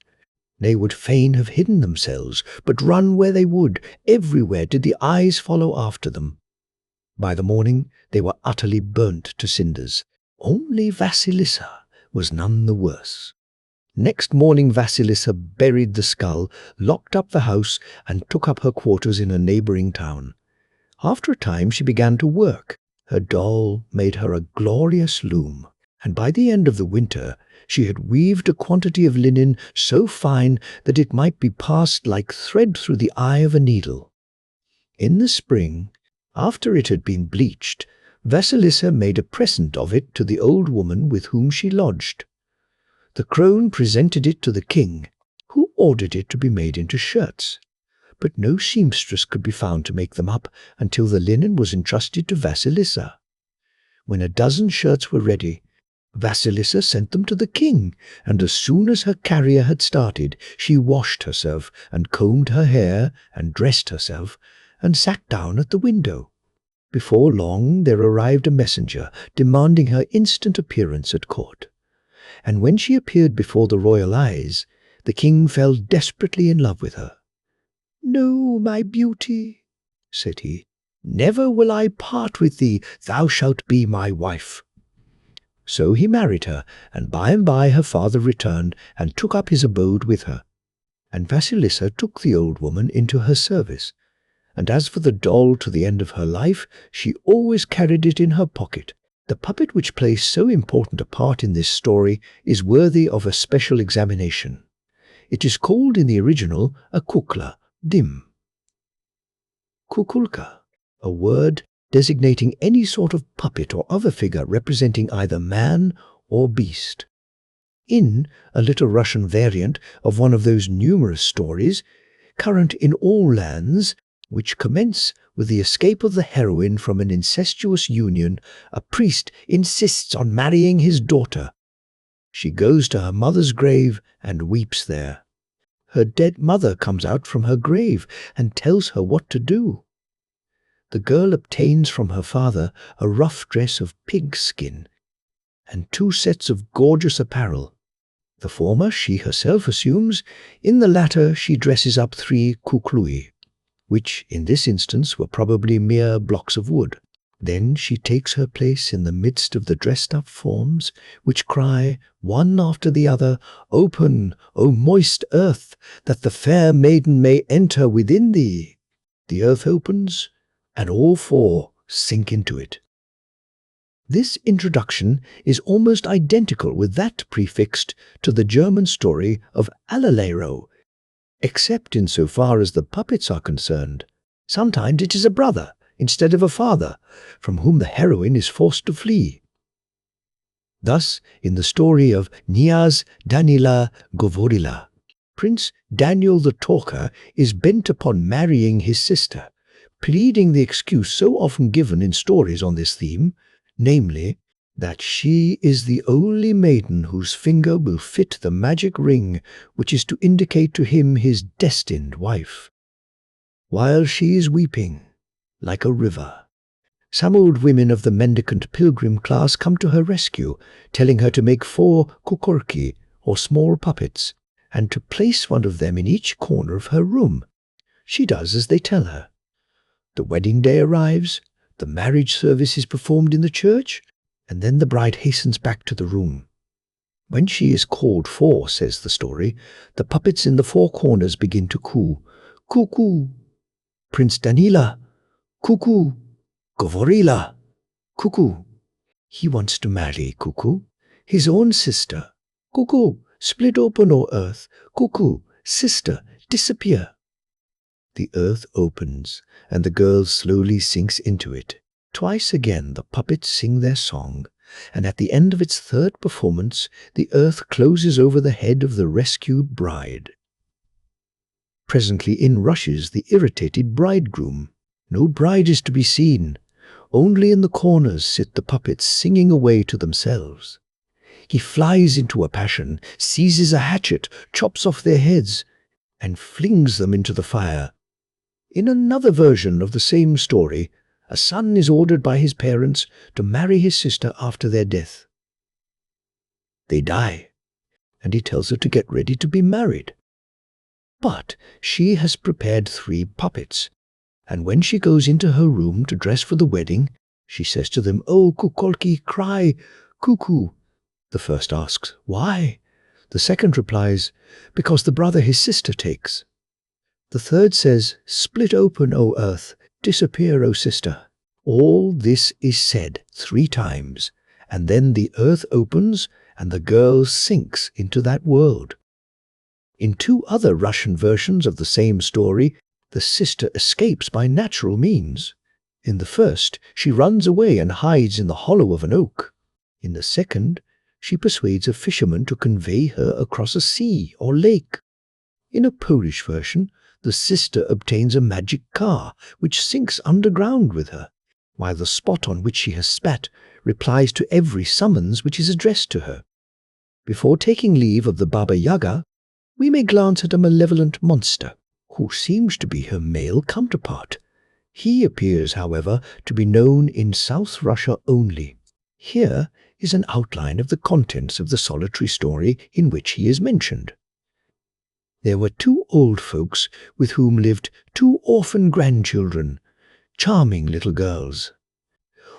They would fain have hidden themselves, but run where they would, everywhere did the eyes follow after them. By the morning they were utterly burnt to cinders. Only Vasilisa was none the worse. Next morning Vasilisa buried the skull, locked up the house, and took up her quarters in a neighbouring town. After a time she began to work. Her doll made her a glorious loom, and by the end of the winter she had weaved a quantity of linen so fine that it might be passed like thread through the eye of a needle. In the spring, after it had been bleached, Vasilisa made a present of it to the old woman with whom she lodged. The crone presented it to the king, who ordered it to be made into shirts. But no seamstress could be found to make them up until the linen was entrusted to Vasilisa. When a dozen shirts were ready, Vasilisa sent them to the king, and as soon as her carrier had started, she washed herself and combed her hair and dressed herself and sat down at the window. Before long there arrived a messenger demanding her instant appearance at court. And when she appeared before the royal eyes, the king fell desperately in love with her. "No, my beauty," said he, "never will I part with thee. Thou shalt be my wife." So he married her, and by her father returned and took up his abode with her. And Vasilisa took the old woman into her service. And as for the doll, to the end of her life, she always carried it in her pocket. The puppet which plays so important a part in this story is worthy of a special examination. It is called in the original a kukla, dim. Kukulka, a word designating any sort of puppet or other figure representing either man or beast. In a Little Russian variant of one of those numerous stories, current in all lands, which commence with the escape of the heroine from an incestuous union, a priest insists on marrying his daughter. She goes to her mother's grave and weeps there. Her dead mother comes out from her grave and tells her what to do. The girl obtains from her father a rough dress of pig's skin and 2 sets of gorgeous apparel. The former she herself assumes, in the latter she dresses up 3 kuklui, which in this instance were probably mere blocks of wood. Then she takes her place in the midst of the dressed-up forms, which cry, one after the other, "Open, O moist earth, that the fair maiden may enter within thee." The earth opens, and all 4 sink into it. This introduction is almost identical with that prefixed to the German story of Allerleiro, except insofar as the puppets are concerned. Sometimes it is a brother instead of a father, from whom the heroine is forced to flee. Thus, in the story of Kniaz Danila Govorila, Prince Daniel the Talker is bent upon marrying his sister, pleading the excuse so often given in stories on this theme, namely, that she is the only maiden whose finger will fit the magic ring which is to indicate to him his destined wife. While she is weeping, like a river, some old women of the mendicant pilgrim class come to her rescue, telling her to make 4 kukorki, or small puppets, and to place one of them in each corner of her room. She does as they tell her. The wedding day arrives, the marriage service is performed in the church, and then the bride hastens back to the room. When she is called for, says the story, the puppets in the 4 corners begin to coo, "Cuckoo! Prince Danila! Cuckoo! Govorila! Cuckoo!" He wants to marry Cuckoo, his own sister. "Cuckoo! Split open, O earth! Cuckoo! Sister, disappear!" The earth opens, and the girl slowly sinks into it. Twice again the puppets sing their song, and at the end of its 3rd performance, the earth closes over the head of the rescued bride. Presently in rushes the irritated bridegroom. No bride is to be seen. Only in the corners sit the puppets singing away to themselves. He flies into a passion, seizes a hatchet, chops off their heads, and flings them into the fire. In another version of the same story, a son is ordered by his parents to marry his sister after their death. They die, and he tells her to get ready to be married. But she has prepared 3 puppets, and when she goes into her room to dress for the wedding, she says to them, "Oh, kukolki, cry, cuckoo." The first asks, "Why?" The second replies, "Because the brother his sister takes." The third says, "Split open, O earth, disappear, O sister." All this is said 3 times, and then the earth opens and the girl sinks into that world. In 2 other Russian versions of the same story, the sister escapes by natural means. In the first, she runs away and hides in the hollow of an oak. In the second, she persuades a fisherman to convey her across a sea or lake. In a Polish version, the sister obtains a magic car which sinks underground with her, while the spot on which she has spat replies to every summons which is addressed to her. Before taking leave of the Baba Yaga, we may glance at a malevolent monster, who seems to be her male counterpart. He appears, however, to be known in South Russia only. Here is an outline of the contents of the solitary story in which he is mentioned. There were 2 old folks with whom lived 2 orphan grandchildren, charming little girls.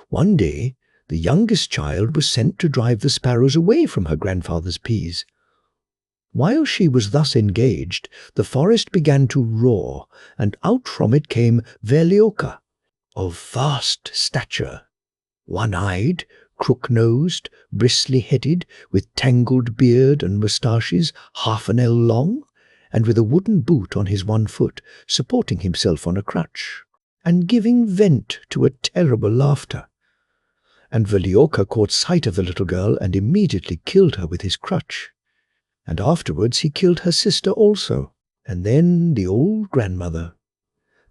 One day, the youngest child was sent to drive the sparrows away from her grandfather's peas. While she was thus engaged, the forest began to roar, and out from it came Velioka, of vast stature, one-eyed, crook-nosed, bristly-headed, with tangled beard and moustaches 1/2 an ell long, and with a wooden boot on his one foot, supporting himself on a crutch, and giving vent to a terrible laughter. And Velioka caught sight of the little girl and immediately killed her with his crutch. And afterwards he killed her sister also, and then the old grandmother.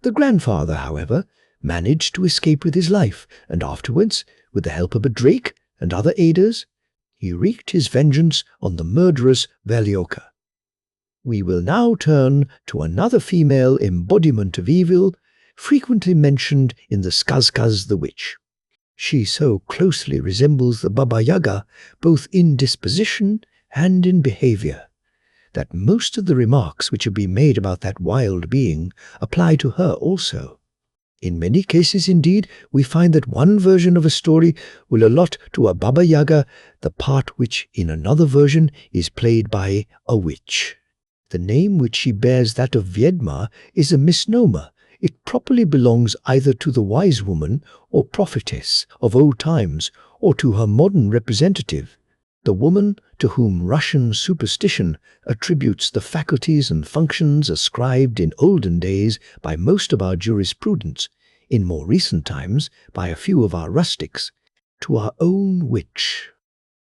The grandfather, however, managed to escape with his life, and afterwards, with the help of a drake and other aiders, he wreaked his vengeance on the murderous Velioka. We will now turn to another female embodiment of evil, frequently mentioned in the Skazkas the Witch. She so closely resembles the Baba Yaga, both in disposition and in behavior, that most of the remarks which have been made about that wild being apply to her also. In many cases, indeed, we find that one version of a story will allot to a Baba Yaga the part which, in another version, is played by a witch. The name which she bears, that of Viedma, is a misnomer. It properly belongs either to the wise woman or prophetess of old times, or to her modern representative, the woman to whom Russian superstition attributes the faculties and functions ascribed in olden days by most of our jurisprudence, in more recent times by a few of our rustics, to our own witch.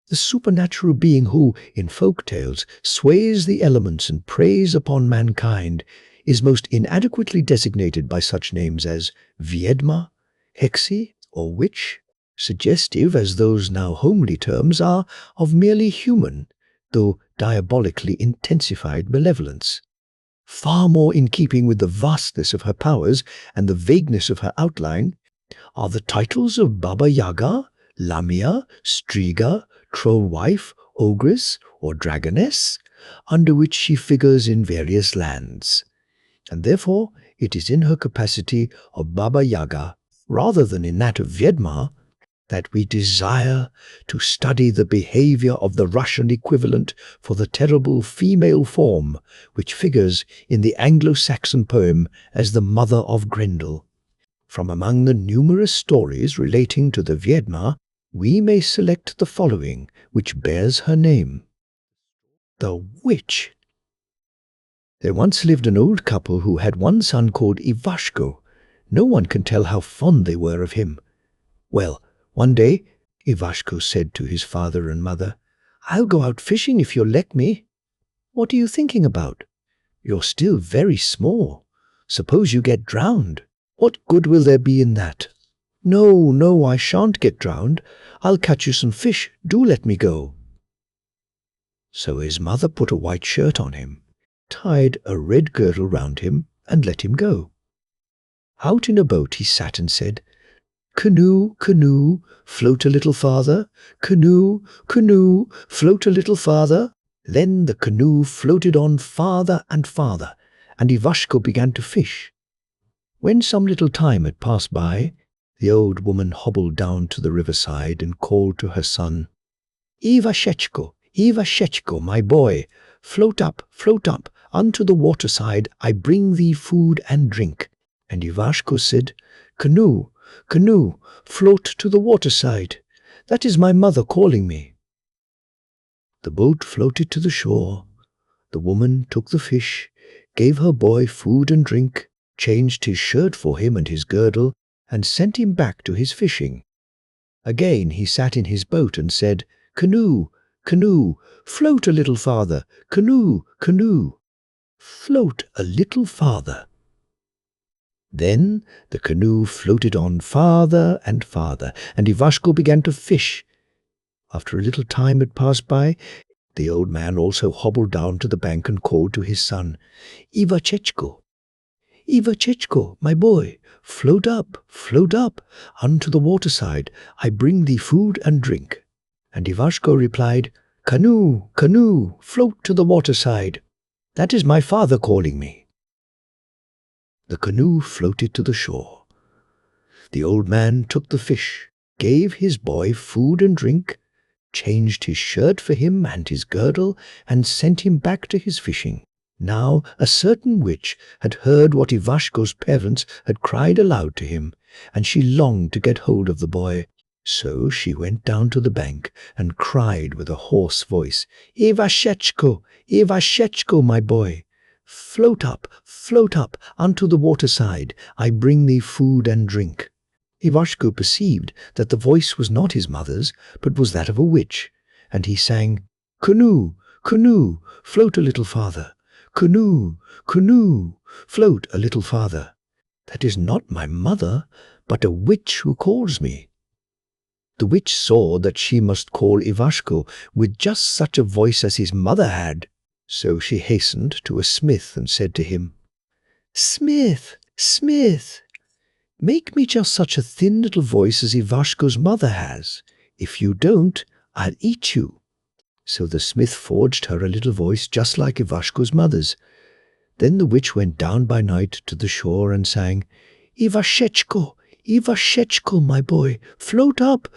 The supernatural being who, in folk tales, sways the elements and preys upon mankind, is most inadequately designated by such names as Viedma, Hexi, or Witch, suggestive as those now homely terms are of merely human, though diabolically intensified malevolence. Far more in keeping with the vastness of her powers and the vagueness of her outline are the titles of Baba Yaga, Lamia, Striga, Trollwife, Ogress, or Dragoness, under which she figures in various lands. And therefore it is in her capacity of Baba Yaga, rather than in that of Viedma, that we desire to study the behavior of the Russian equivalent for the terrible female form which figures in the Anglo-Saxon poem as the Mother of Grendel. From among the numerous stories relating to the Viedma, we may select the following, which bears her name. The Witch. There once lived an old couple who had one son called Ivashko. No one can tell how fond they were of him. Well, one day, Ivashko said to his father and mother, "I'll go out fishing if you'll let me." "What are you thinking about? You're still very small. Suppose you get drowned. What good will there be in that?" "No, no, I shan't get drowned. I'll catch you some fish. Do let me go." So his mother put a white shirt on him, tied a red girdle round him, and let him go. Out in a boat he sat and said, "Canoe, canoe, float a little farther. Canoe, canoe, float a little farther." Then the canoe floated on farther and farther, and Ivashko began to fish. When some little time had passed by, the old woman hobbled down to the riverside and called to her son, "Ivashechko, Ivashechko, my boy, float up, unto the waterside. I bring thee food and drink." And Ivashko said, "Canoe, canoe, float to the waterside. That is my mother calling me." The boat floated to the shore. The woman took the fish, gave her boy food and drink, changed his shirt for him and his girdle, and sent him back to his fishing. Again he sat in his boat and said, "Canoe, canoe, float a little farther. Canoe, canoe, float a little farther." Then the canoe floated on farther and farther, and Ivashko began to fish. After a little time had passed by, the old man also hobbled down to the bank and called to his son, "Ivachechko, Ivachechko, my boy, float up, unto the waterside. I bring thee food and drink." And Ivashko replied, "Canoe, canoe, float to the waterside. That is my father calling me." The canoe floated to the shore. The old man took the fish, gave his boy food and drink, changed his shirt for him and his girdle, and sent him back to his fishing. Now a certain witch had heard what Ivashko's parents had cried aloud to him, and she longed to get hold of the boy. So she went down to the bank and cried with a hoarse voice, "Ivashechko, Ivashechko, my boy, float up, unto the waterside. I bring thee food and drink." Ivashko perceived that the voice was not his mother's, but was that of a witch, and he sang, "Canoe, canoe, float a little farther. Canoe, canoe, float a little farther. That is not my mother, but a witch who calls me." The witch saw that she must call Ivashko with just such a voice as his mother had. So she hastened to a smith and said to him, "Smith, smith, make me just such a thin little voice as Ivashko's mother has. If you don't, I'll eat you." So the smith forged her a little voice just like Ivashko's mother's. Then the witch went down by night to the shore and sang, "Ivashechko, Ivashechko, my boy, float up,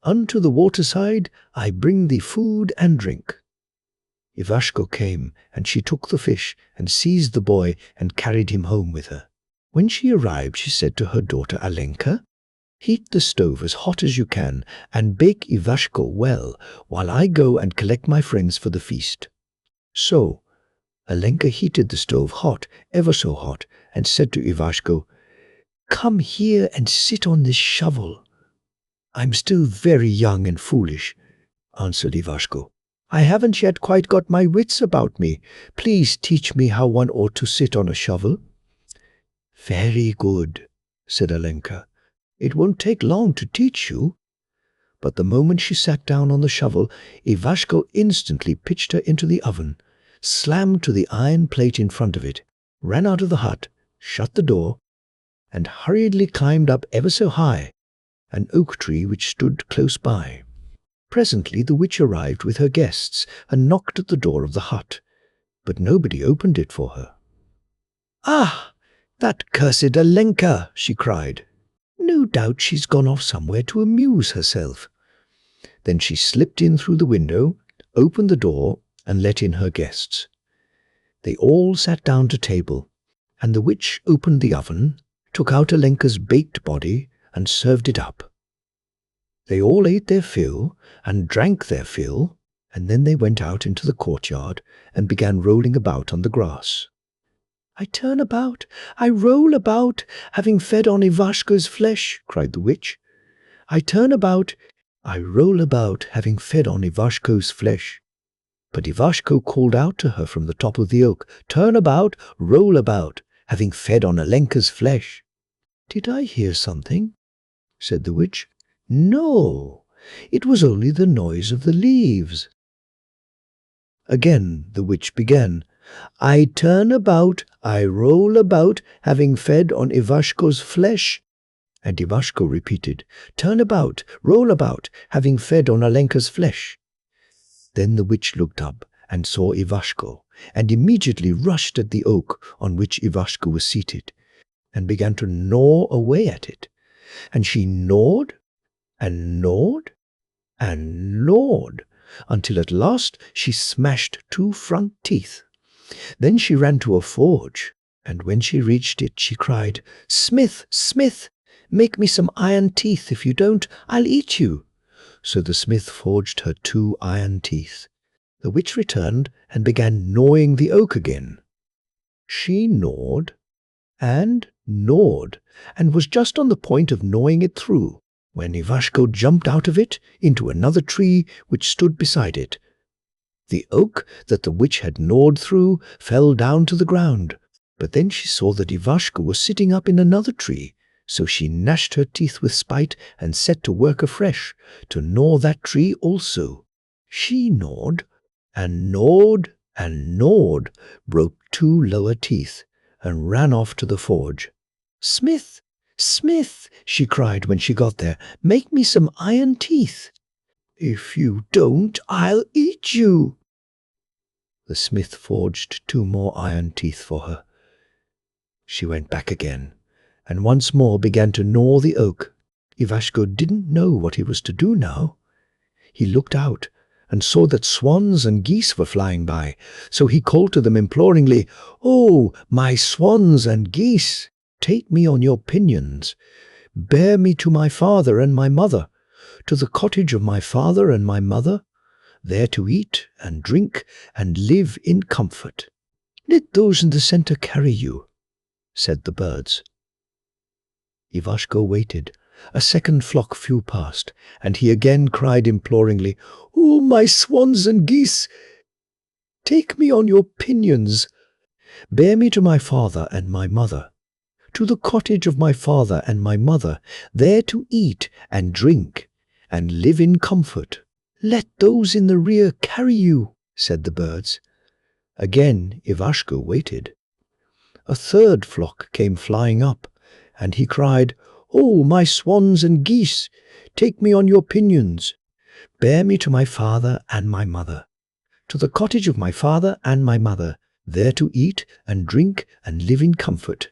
unto the waterside. I bring thee food and drink." Ivashko came, and she took the fish and seized the boy and carried him home with her. When she arrived, she said to her daughter Alenka, Heat the stove as hot as you can and bake Ivashko well while I go and collect my friends for the feast." So Alenka heated the stove hot, ever so hot, and said to Ivashko, "Come here and sit on this shovel." "I'm still very young and foolish," answered Ivashko. "I haven't yet quite got my wits about me. Please teach me how one ought to sit on a shovel." "Very good," said Alenka. "It won't take long to teach you." But the moment she sat down on the shovel, Ivashko instantly pitched her into the oven, slammed to the iron plate in front of it, ran out of the hut, shut the door, and hurriedly climbed up ever so high, an oak tree which stood close by. Presently the witch arrived with her guests and knocked at the door of the hut, but nobody opened it for her. "Ah, that cursed Alenka!" she cried. "No doubt she's gone off somewhere to amuse herself." Then she slipped in through the window, opened the door, and let in her guests. They all sat down to table, and the witch opened the oven, took out Alenka's baked body, and served it up. They all ate their fill and drank their fill, and then they went out into the courtyard and began rolling about on the grass. "I turn about, I roll about, having fed on Ivashko's flesh," cried the witch. "I turn about, I roll about, having fed on Ivashko's flesh." But Ivashko called out to her from the top of the oak, "Turn about, roll about, having fed on Alenka's flesh." "Did I hear something?" said the witch. "No, it was only the noise of the leaves." Again the witch began, "I turn about, I roll about, having fed on Ivashko's flesh." And Ivashko repeated, "Turn about, roll about, having fed on Alenka's flesh." Then the witch looked up and saw Ivashko, and immediately rushed at the oak on which Ivashko was seated, and began to gnaw away at it. And she gnawed and gnawed and gnawed, until at last she smashed 2 front teeth. Then she ran to a forge, and when she reached it, she cried, "Smith, smith, make me some iron teeth. If you don't, I'll eat you." So the smith forged her 2 iron teeth. The witch returned and began gnawing the oak again. She gnawed and gnawed, and was just on the point of gnawing it through, when Ivashko jumped out of it into another tree which stood beside it. The oak that the witch had gnawed through fell down to the ground, but then she saw that Ivashko was sitting up in another tree, so she gnashed her teeth with spite and set to work afresh to gnaw that tree also. She gnawed and gnawed and gnawed, broke 2 lower teeth, and ran off to the forge. "Smith, smith," she cried when she got there, "make me some iron teeth." "If you don't, I'll eat you." The smith forged 2 more iron teeth for her. She went back again, and once more began to gnaw the oak. Ivashko didn't know what he was to do now. He looked out and saw that swans and geese were flying by, so he called to them imploringly, "Oh, my swans and geese, take me on your pinions. Bear me to my father and my mother, to the cottage of my father and my mother, there to eat and drink and live in comfort." "Let those in the center carry you," said the birds. Ivashko waited. A second flock flew past, and he again cried imploringly, "Oh, my swans and geese, take me on your pinions. Bear me to my father and my mother, to the cottage of my father and my mother, there to eat and drink and live in comfort." "Let those in the rear carry you," said the birds. Again Ivashko waited. A third flock came flying up, and he cried, "Oh, my swans and geese, take me on your pinions. Bear me to my father and my mother, to the cottage of my father and my mother, there to eat and drink and live in comfort."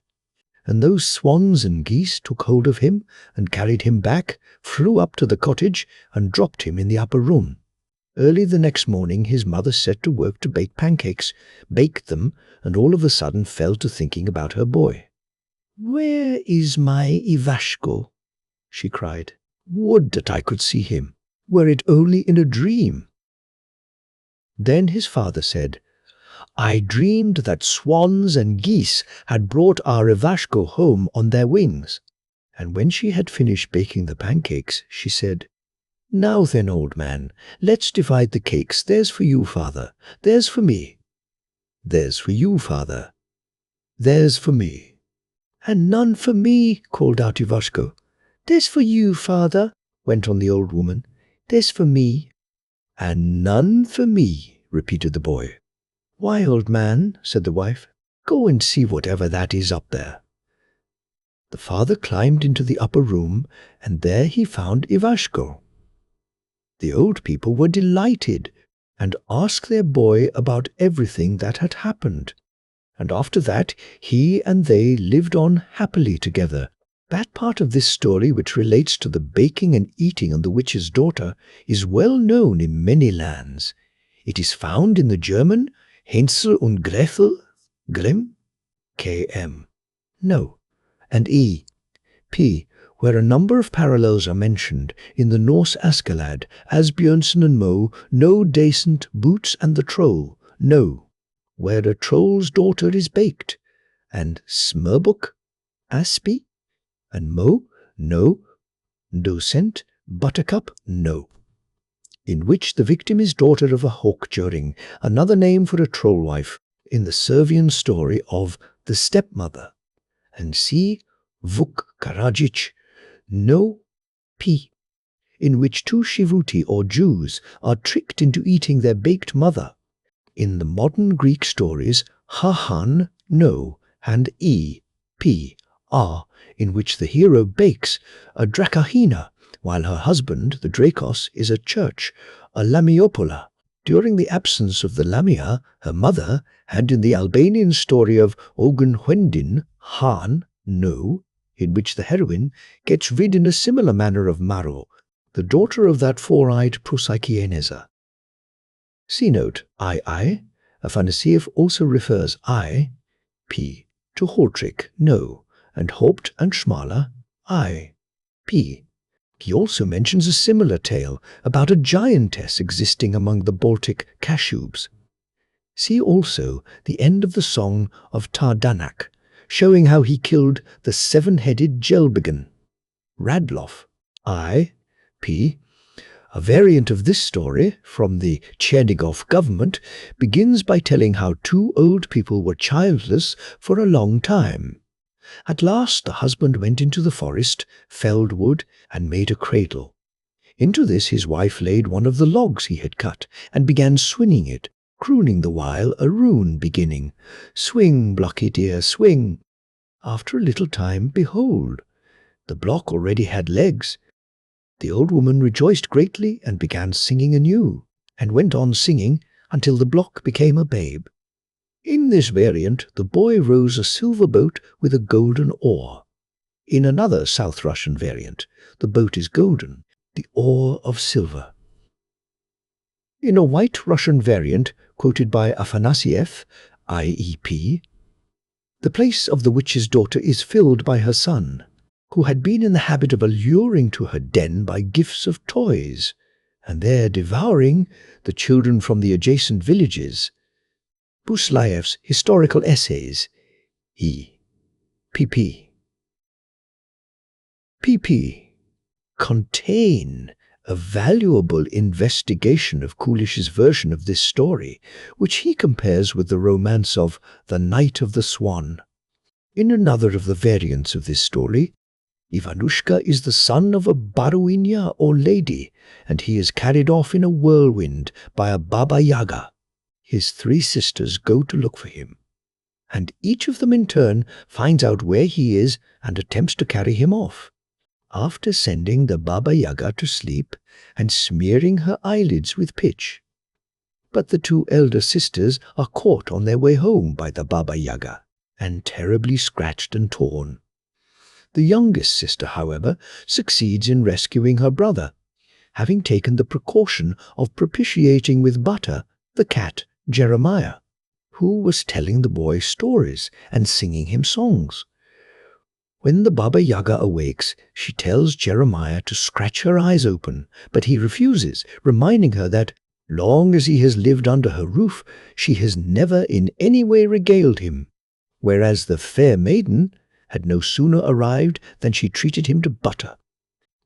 And those swans and geese took hold of him and carried him back, flew up to the cottage, and dropped him in the upper room. Early the next morning his mother set to work to bake pancakes, baked them, and all of a sudden fell to thinking about her boy. "Where is my Ivashko?" she cried. "Would that I could see him, were it only in a dream." Then his father said, "I dreamed that swans and geese had brought our Ivashko home on their wings." And when she had finished baking the pancakes, she said, "Now then, old man, let's divide the cakes. There's for you, father. There's for me. There's for you, father. There's for me." "And none for me," called out Ivashko. "There's for you, father," went on the old woman. "There's for me." "And none for me," repeated the boy. "Why, old man," said the wife, "go and see whatever that is up there." The father climbed into the upper room, and there he found Ivashko. The old people were delighted, and asked their boy about everything that had happened. And after that he and they lived on happily together. That part of this story which relates to the baking and eating on the witch's daughter is well known in many lands. It is found in the German Hänsel und Gretel, Grimm, K.M. No, and E. P., where a number of parallels are mentioned in the Norse Askeladd, Asbjörnsen and Moe, No Decent, Boots and the Troll, No, where a troll's daughter is baked, and Smørbuk, Aspi, and Moe, No, Docent, Buttercup, No, in which the victim is daughter of a Hawkjöring, another name for a troll wife, in the Servian story of the stepmother, and C. Vuk Karadzic, No, P., in which two Shivuti or Jews are tricked into eating their baked mother. In the modern Greek stories, Hahan, No, and E, P, are, in which the hero bakes a Drakahina, while her husband, the Drakos, is a church, a Lamiopola. During the absence of the Lamia, her mother, and in the Albanian story of Ogun Hwendin, Han, No, in which the heroine gets rid in a similar manner of Maro, the daughter of that four-eyed Prosychienesa. See note II. Afanasieff also refers I, P, to Haltrick, No, and Haupt and Schmaler, I, P. He also mentions a similar tale about a giantess existing among the Baltic Kashubs. See also the end of the song of Tardanak, showing how he killed the seven-headed Jelbigan. Radloff, I, P. A variant of this story, from the Chernigov government, begins by telling how two old people were childless for a long time. At last the husband went into the forest, felled wood, and made a cradle. Into this his wife laid one of the logs he had cut, and began swinging it, crooning the while a rune beginning, "Swing, blocky dear, swing." After a little time, behold, the block already had legs. The old woman rejoiced greatly and began singing anew, and went on singing until the block became a babe. In this variant, the boy rows a silver boat with a golden oar. In another South Russian variant, the boat is golden, the oar of silver. In a White Russian variant, quoted by Afanasieff, IEP, the place of the witch's daughter is filled by her son, who had been in the habit of alluring to her den by gifts of toys, and there devouring the children from the adjacent villages. Buslaev's Historical Essays, E. pp. pp. contain a valuable investigation of Kulish's version of this story, which he compares with the romance of The Night of the Swan. In another of the variants of this story, Ivanushka is the son of a Baruinya or lady, and he is carried off in a whirlwind by a Baba Yaga. His three sisters go to look for him, and each of them in turn finds out where he is and attempts to carry him off. After sending the Baba Yaga to sleep and smearing her eyelids with pitch. But the two elder sisters are caught on their way home by the Baba Yaga and terribly scratched and torn. The youngest sister, however, succeeds in rescuing her brother, having taken the precaution of propitiating with butter the cat Jeremiah, who was telling the boy stories and singing him songs. When the Baba Yaga awakes, she tells Jeremiah to scratch her eyes open, but he refuses, reminding her that, long as he has lived under her roof, she has never in any way regaled him, whereas the fair maiden had no sooner arrived than she treated him to butter.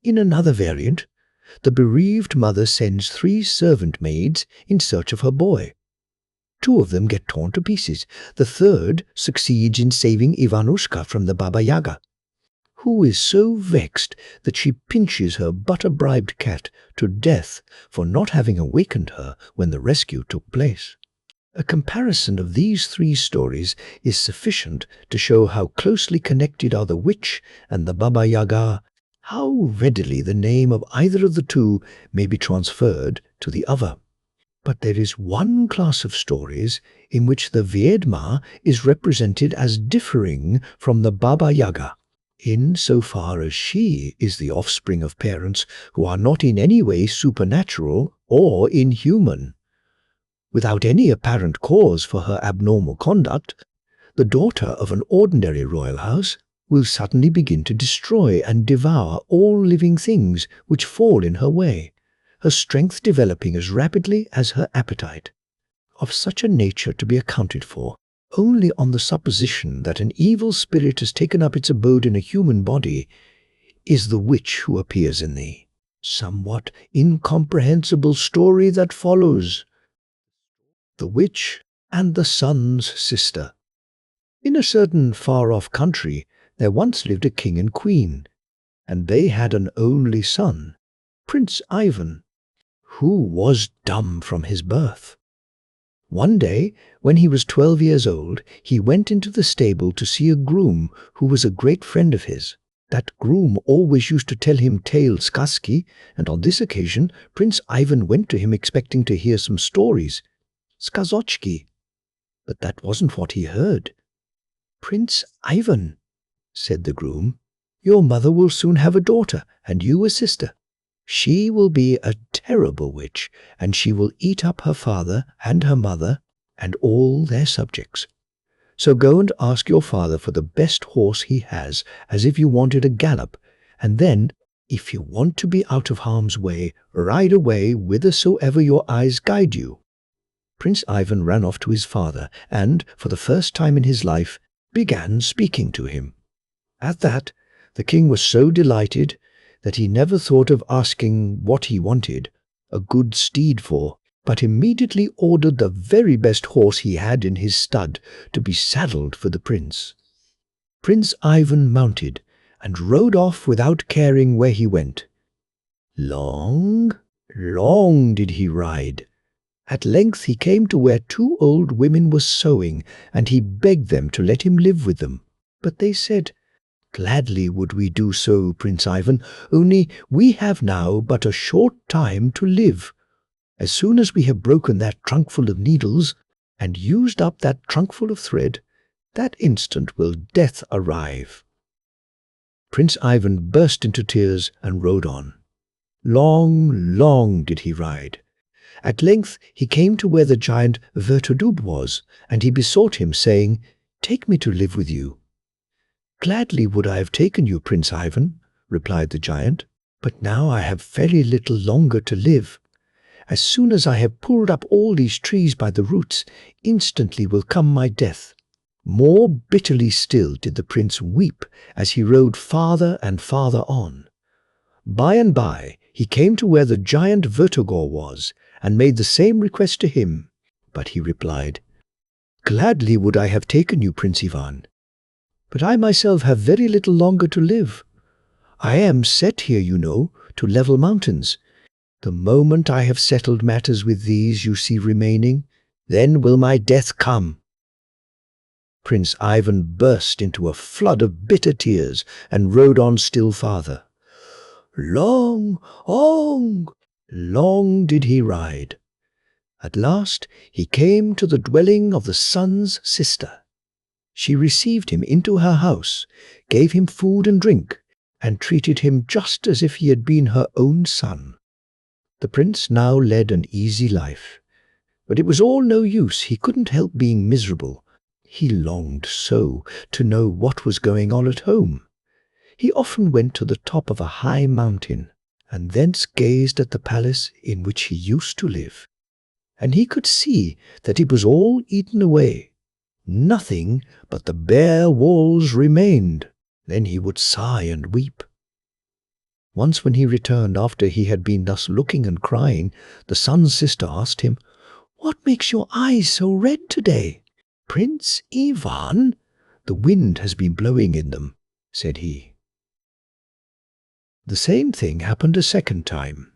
In another variant, the bereaved mother sends 3 servant maids in search of her boy. 2 of them get torn to pieces. The third succeeds in saving Ivanushka from the Baba Yaga, who is so vexed that she pinches her butter-bribed cat to death for not having awakened her when the rescue took place. A comparison of these 3 stories is sufficient to show how closely connected are the witch and the Baba Yaga, how readily the name of either of the 2 may be transferred to the other. But there is one class of stories in which the Vedma is represented as differing from the Baba Yaga, in so far as she is the offspring of parents who are not in any way supernatural or inhuman. Without any apparent cause for her abnormal conduct, the daughter of an ordinary royal house will suddenly begin to destroy and devour all living things which fall in her way, her strength developing as rapidly as her appetite. Of such a nature to be accounted for only on the supposition that an evil spirit has taken up its abode in a human body is the witch who appears in the somewhat incomprehensible story that follows. The Witch and the Sun's Sister. In a certain far-off country there once lived a king and queen, and they had an only son, Prince Ivan, who was dumb from his birth. One day, when he was 12 years old, he went into the stable to see a groom who was a great friend of his. That groom always used to tell him tales сказки, and on this occasion Prince Ivan went to him expecting to hear some stories, сказочки. But that wasn't what he heard. "Prince Ivan," said the groom, "your mother will soon have a daughter, and you a sister. She will be a terrible witch, and she will eat up her father and her mother and all their subjects. So go and ask your father for the best horse he has, as if you wanted a gallop, and then, if you want to be out of harm's way, ride away whithersoever your eyes guide you." Prince Ivan ran off to his father and, for the first time in his life, began speaking to him. At that, the king was so delighted that he never thought of asking what he wanted a good steed for, but immediately ordered the very best horse he had in his stud to be saddled for the prince. Prince Ivan mounted and rode off without caring where he went. Long, long did he ride. At length he came to where 2 old women were sewing, and he begged them to let him live with them. But they said, "Gladly would we do so, Prince Ivan, only we have now but a short time to live. As soon as we have broken that trunkful of needles and used up that trunkful of thread, that instant will death arrive." Prince Ivan burst into tears and rode on. Long, long did he ride. At length he came to where the giant Vertodub was, and he besought him, saying, "Take me to live with you." "Gladly would I have taken you, Prince Ivan," replied the giant, "but now I have very little longer to live. As soon as I have pulled up all these trees by the roots, instantly will come my death." More bitterly still did the prince weep as he rode farther and farther on. By and by he came to where the giant Vertogor was, and made the same request to him. But he replied, "Gladly would I have taken you, Prince Ivan, but I myself have very little longer to live. I am set here, you know, to level mountains. The moment I have settled matters with these you see remaining, then will my death come." Prince Ivan burst into a flood of bitter tears and rode on still farther. Long, long, long did he ride. At last he came to the dwelling of the sun's sister. She received him into her house, gave him food and drink, and treated him just as if he had been her own son. The prince now led an easy life, but it was all no use. He couldn't help being miserable. He longed so to know what was going on at home. He often went to the top of a high mountain, and thence gazed at the palace in which he used to live. And he could see that it was all eaten away. Nothing but the bare walls remained. Then he would sigh and weep. Once when he returned after he had been thus looking and crying, the sun's sister asked him, "What makes your eyes so red today?" "Prince Ivan, the wind has been blowing in them," said he. The same thing happened a second time.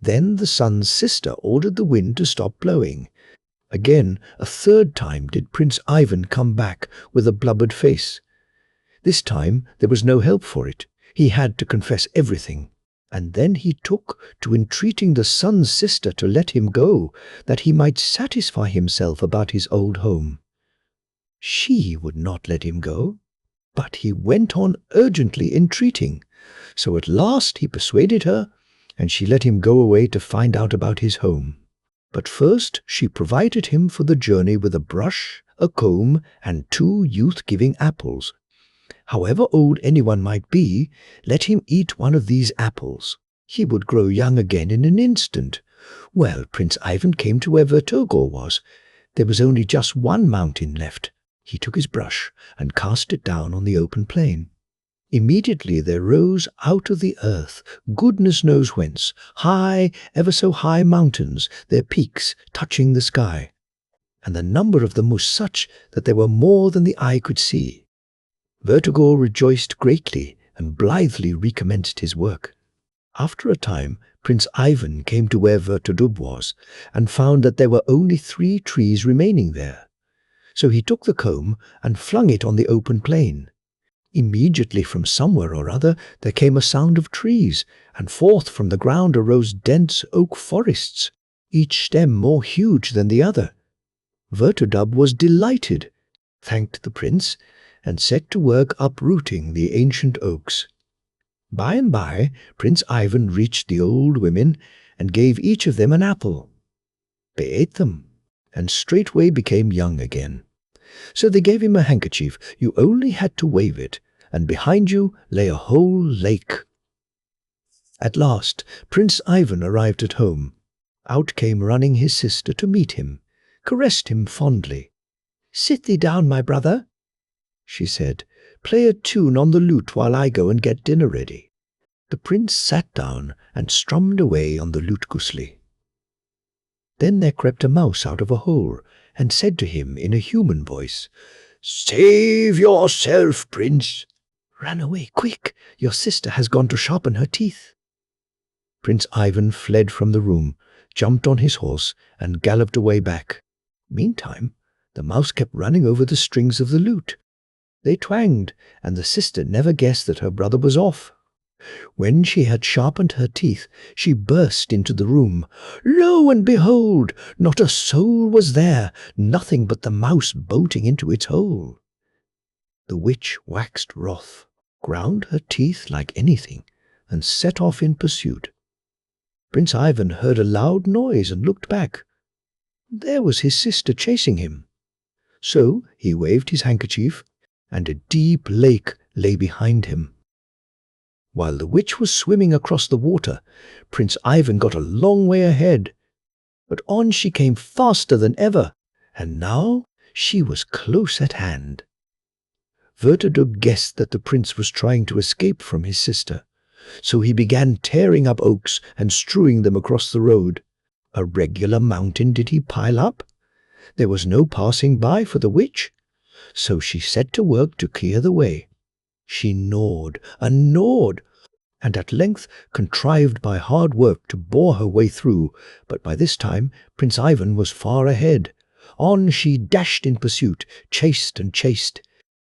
Then the sun's sister ordered the wind to stop blowing. Again, a third time did Prince Ivan come back with a blubbered face. This time there was no help for it. He had to confess everything. And then he took to entreating the sun's sister to let him go, that he might satisfy himself about his old home. She would not let him go, but he went on urgently entreating. So at last he persuaded her, and she let him go away to find out about his home. But first she provided him for the journey with a brush, a comb, and 2 youth-giving apples. However old anyone might be, let him eat one of these apples. He would grow young again in an instant. Well, Prince Ivan came to where Vertogor was. There was only just one mountain left. He took his brush and cast it down on the open plain. Immediately there rose out of the earth, goodness knows whence, high, ever so high mountains, their peaks touching the sky. And the number of them was such that there were more than the eye could see. Vertogor rejoiced greatly and blithely recommenced his work. After a time, Prince Ivan came to where Vertodub was, and found that there were only 3 trees remaining there. So he took the comb and flung it on the open plain. Immediately from somewhere or other there came a sound of trees, and forth from the ground arose dense oak forests, each stem more huge than the other. Vertodub was delighted, thanked the prince, and set to work uprooting the ancient oaks. By and by, Prince Ivan reached the old women and gave each of them an apple. They ate them, and straightway became young again. So they gave him a handkerchief. You only had to wave it, and behind you lay a whole lake. At last, Prince Ivan arrived at home. Out came running his sister to meet him, caressed him fondly. "Sit thee down, my brother," she said. "Play a tune on the lute while I go and get dinner ready." The prince sat down and strummed away on the lute gusli. Then there crept a mouse out of a hole, and said to him in a human voice, "Save yourself, prince! Run away, quick! Your sister has gone to sharpen her teeth." Prince Ivan fled from the room, jumped on his horse, and galloped away back. Meantime, the mouse kept running over the strings of the lute. They twanged, and the sister never guessed that her brother was off. When she had sharpened her teeth, she burst into the room. Lo and behold! Not a soul was there, nothing but the mouse bolting into its hole. The witch waxed wroth, ground her teeth like anything, and set off in pursuit. Prince Ivan heard a loud noise and looked back. There was his sister chasing him. So he waved his handkerchief, and a deep lake lay behind him. While the witch was swimming across the water, Prince Ivan got a long way ahead. But on she came faster than ever, and now she was close at hand. Vertodub guessed that the prince was trying to escape from his sister, so he began tearing up oaks and strewing them across the road. A regular mountain did he pile up. There was no passing by for the witch, so she set to work to clear the way. She gnawed and gnawed, and at length contrived by hard work to bore her way through, but by this time Prince Ivan was far ahead. On she dashed in pursuit, chased and chased.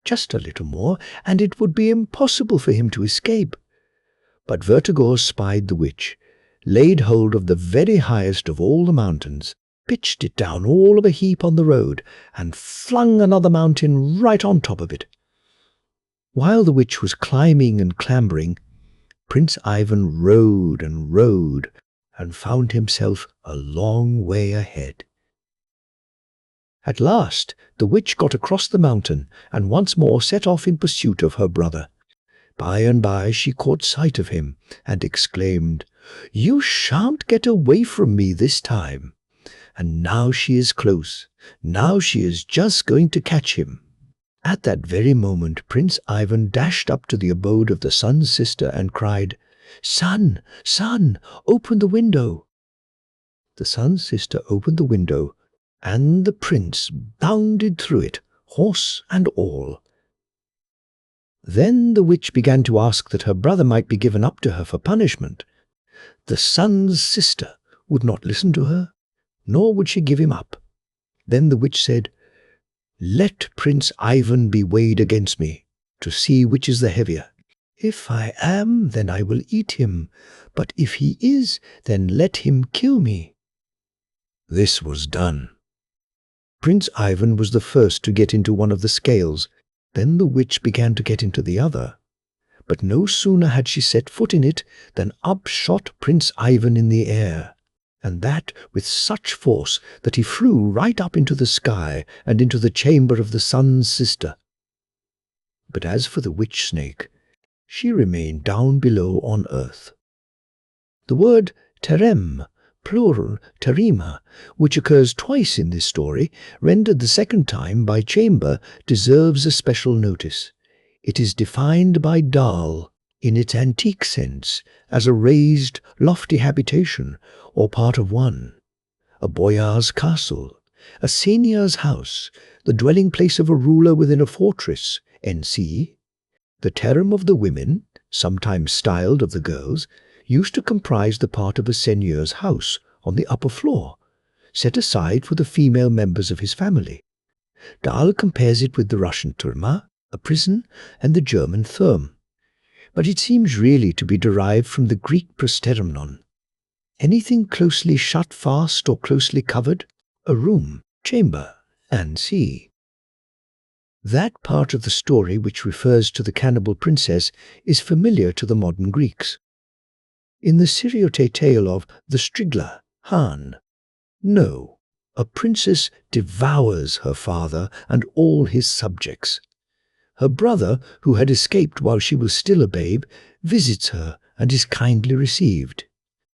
Just a little more, and it would be impossible for him to escape. But Vertogor spied the witch, laid hold of the very highest of all the mountains, pitched it down all of a heap on the road, and flung another mountain right on top of it. While the witch was climbing and clambering, Prince Ivan rode and rode, and found himself a long way ahead. At last the witch got across the mountain, and once more set off in pursuit of her brother. By and by she caught sight of him and exclaimed, "You shan't get away from me this time." And now she is close. Now she is just going to catch him. At that very moment Prince Ivan dashed up to the abode of the Sun's sister and cried, "Sun, Sun, open the window." The Sun's sister opened the window, and the prince bounded through it, horse and all. Then the witch began to ask that her brother might be given up to her for punishment. The Sun's sister would not listen to her, nor would she give him up. Then the witch said, "Let Prince Ivan be weighed against me, to see which is the heavier. If I am, then I will eat him, but if he is, then let him kill me." This was done. Prince Ivan was the first to get into one of the scales. Then the witch began to get into the other. But no sooner had she set foot in it than up shot Prince Ivan in the air, and that with such force that he flew right up into the sky and into the chamber of the Sun's sister. But as for the witch snake, she remained down below on earth. The word terem, plural terima, which occurs twice in this story, rendered the second time by chamber, deserves a special notice. It is defined by Dahl, in its antique sense, as a raised, lofty habitation, or part of one, a boyar's castle, a seigneur's house, the dwelling place of a ruler within a fortress, N.C. The terem of the women, sometimes styled of the girls, used to comprise the part of a seigneur's house on the upper floor, set aside for the female members of his family. Dahl compares it with the Russian turma, a prison, and the German therm. But it seems really to be derived from the Greek prosteromnon. Anything closely shut fast or closely covered, a room, chamber, and sea. That part of the story which refers to the cannibal princess is familiar to the modern Greeks. In the Siriote tale of the Strigla, Han, no, a princess devours her father and all his subjects. Her brother, who had escaped while she was still a babe, visits her and is kindly received.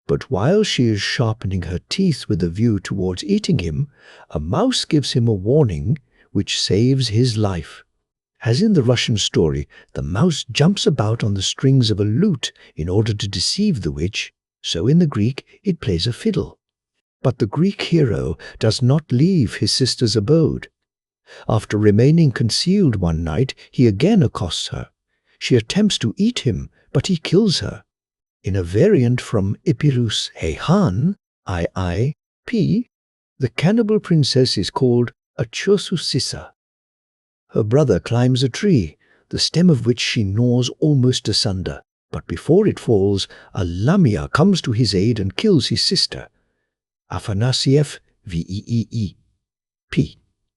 But while she is sharpening her teeth with a view towards eating him, a mouse gives him a warning which saves his life. As in the Russian story, the mouse jumps about on the strings of a lute in order to deceive the witch, so in the Greek it plays a fiddle. But the Greek hero does not leave his sister's abode. After remaining concealed one night, he again accosts her. She attempts to eat him, but he kills her. In a variant from Epirus Heihan, I.I.P., the cannibal princess is called a Chosusissa. Her brother climbs a tree, the stem of which she gnaws almost asunder, but before it falls, a Lamia comes to his aid and kills his sister. Afanasieff, Veep,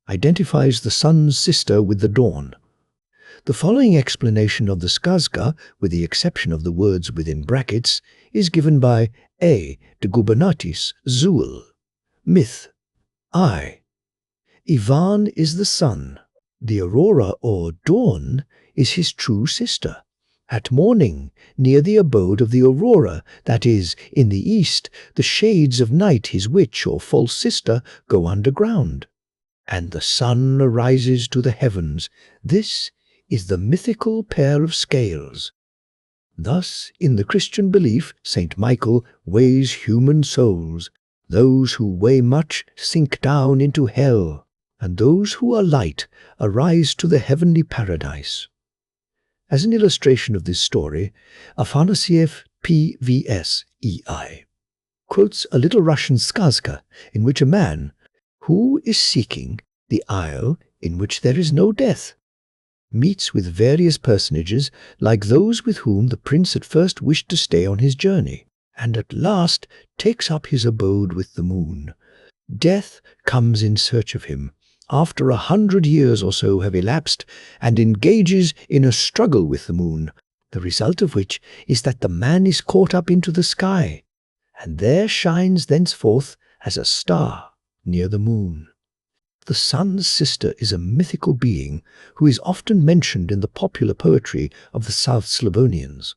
identifies the sun's sister with the dawn. The following explanation of the skazka, with the exception of the words within brackets, is given by A. de Gubernatis, Zool. Myth. I. Ivan is the sun. The aurora or dawn is his true sister. At morning, near the abode of the aurora, that is, in the east, the shades of night, his witch or false sister, go underground. And the sun arises to the heavens. This is the mythical pair of scales. Thus, in the Christian belief, Saint Michael weighs human souls. Those who weigh much sink down into hell, and those who are light arise to the heavenly paradise. As an illustration of this story, Afanasieff P.V.S. E.I. quotes a Little Russian skazka in which a man, who is seeking the isle in which there is no death, meets with various personages like those with whom the prince at first wished to stay on his journey, and at last takes up his abode with the moon. Death comes in search of him, after 100 years or so have elapsed, and engages in a struggle with the moon, the result of which is that the man is caught up into the sky, and there shines thenceforth as a star near the moon. The sun's sister is a mythical being who is often mentioned in the popular poetry of the South Slavonians.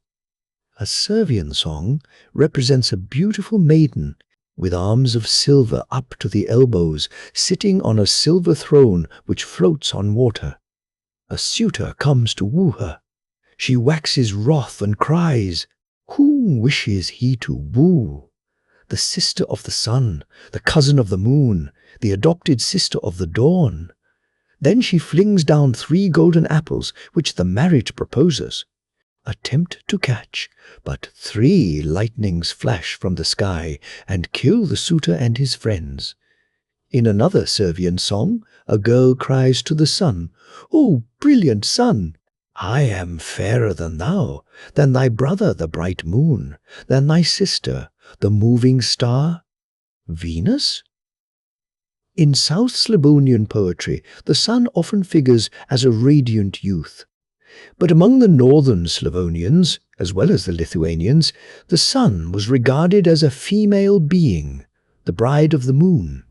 A Servian song represents a beautiful maiden with arms of silver up to the elbows, sitting on a silver throne which floats on water. A suitor comes to woo her. She waxes wroth and cries, "Whom wishes he to woo? The sister of the sun, the cousin of the moon, the adopted sister of the dawn." Then she flings down 3 golden apples, which the marriage proposes. Attempt to catch, but 3 lightnings flash from the sky and kill the suitor and his friends. In another Servian song, a girl cries to the sun, "O brilliant sun! I am fairer than thou, than thy brother the bright moon, than thy sister, the moving star, Venus?" In South Slavonian poetry, the sun often figures as a radiant youth. But among the northern Slavonians, as well as the Lithuanians, the sun was regarded as a female being, the bride of the moon.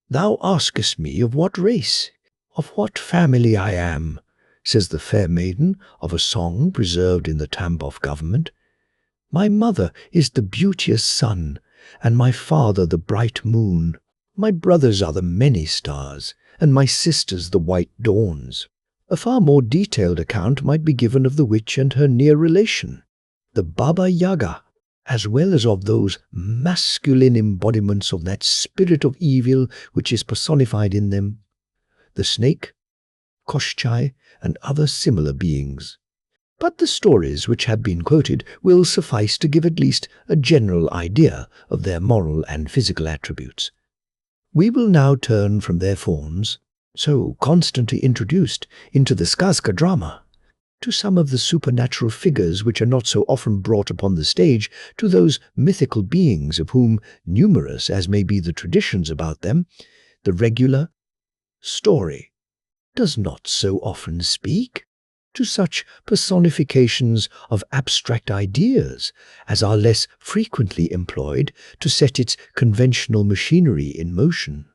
"Thou askest me of what race, of what family I am," says the fair maiden of a song preserved in the Tambov government. "My mother is the beauteous sun, and my father the bright moon. My brothers are the many stars, and my sisters the white dawns." A far more detailed account might be given of the witch and her near relation, the Baba Yaga, as well as of those masculine embodiments of that spirit of evil which is personified in them, the snake, Koshckei, and other similar beings. But the stories which have been quoted will suffice to give at least a general idea of their moral and physical attributes. We will now turn from their forms, so constantly introduced into the Skazka drama, to some of the supernatural figures which are not so often brought upon the stage, to those mythical beings of whom, numerous as may be the traditions about them, the regular story does not so often speak, to such personifications of abstract ideas as are less frequently employed to set its conventional machinery in motion.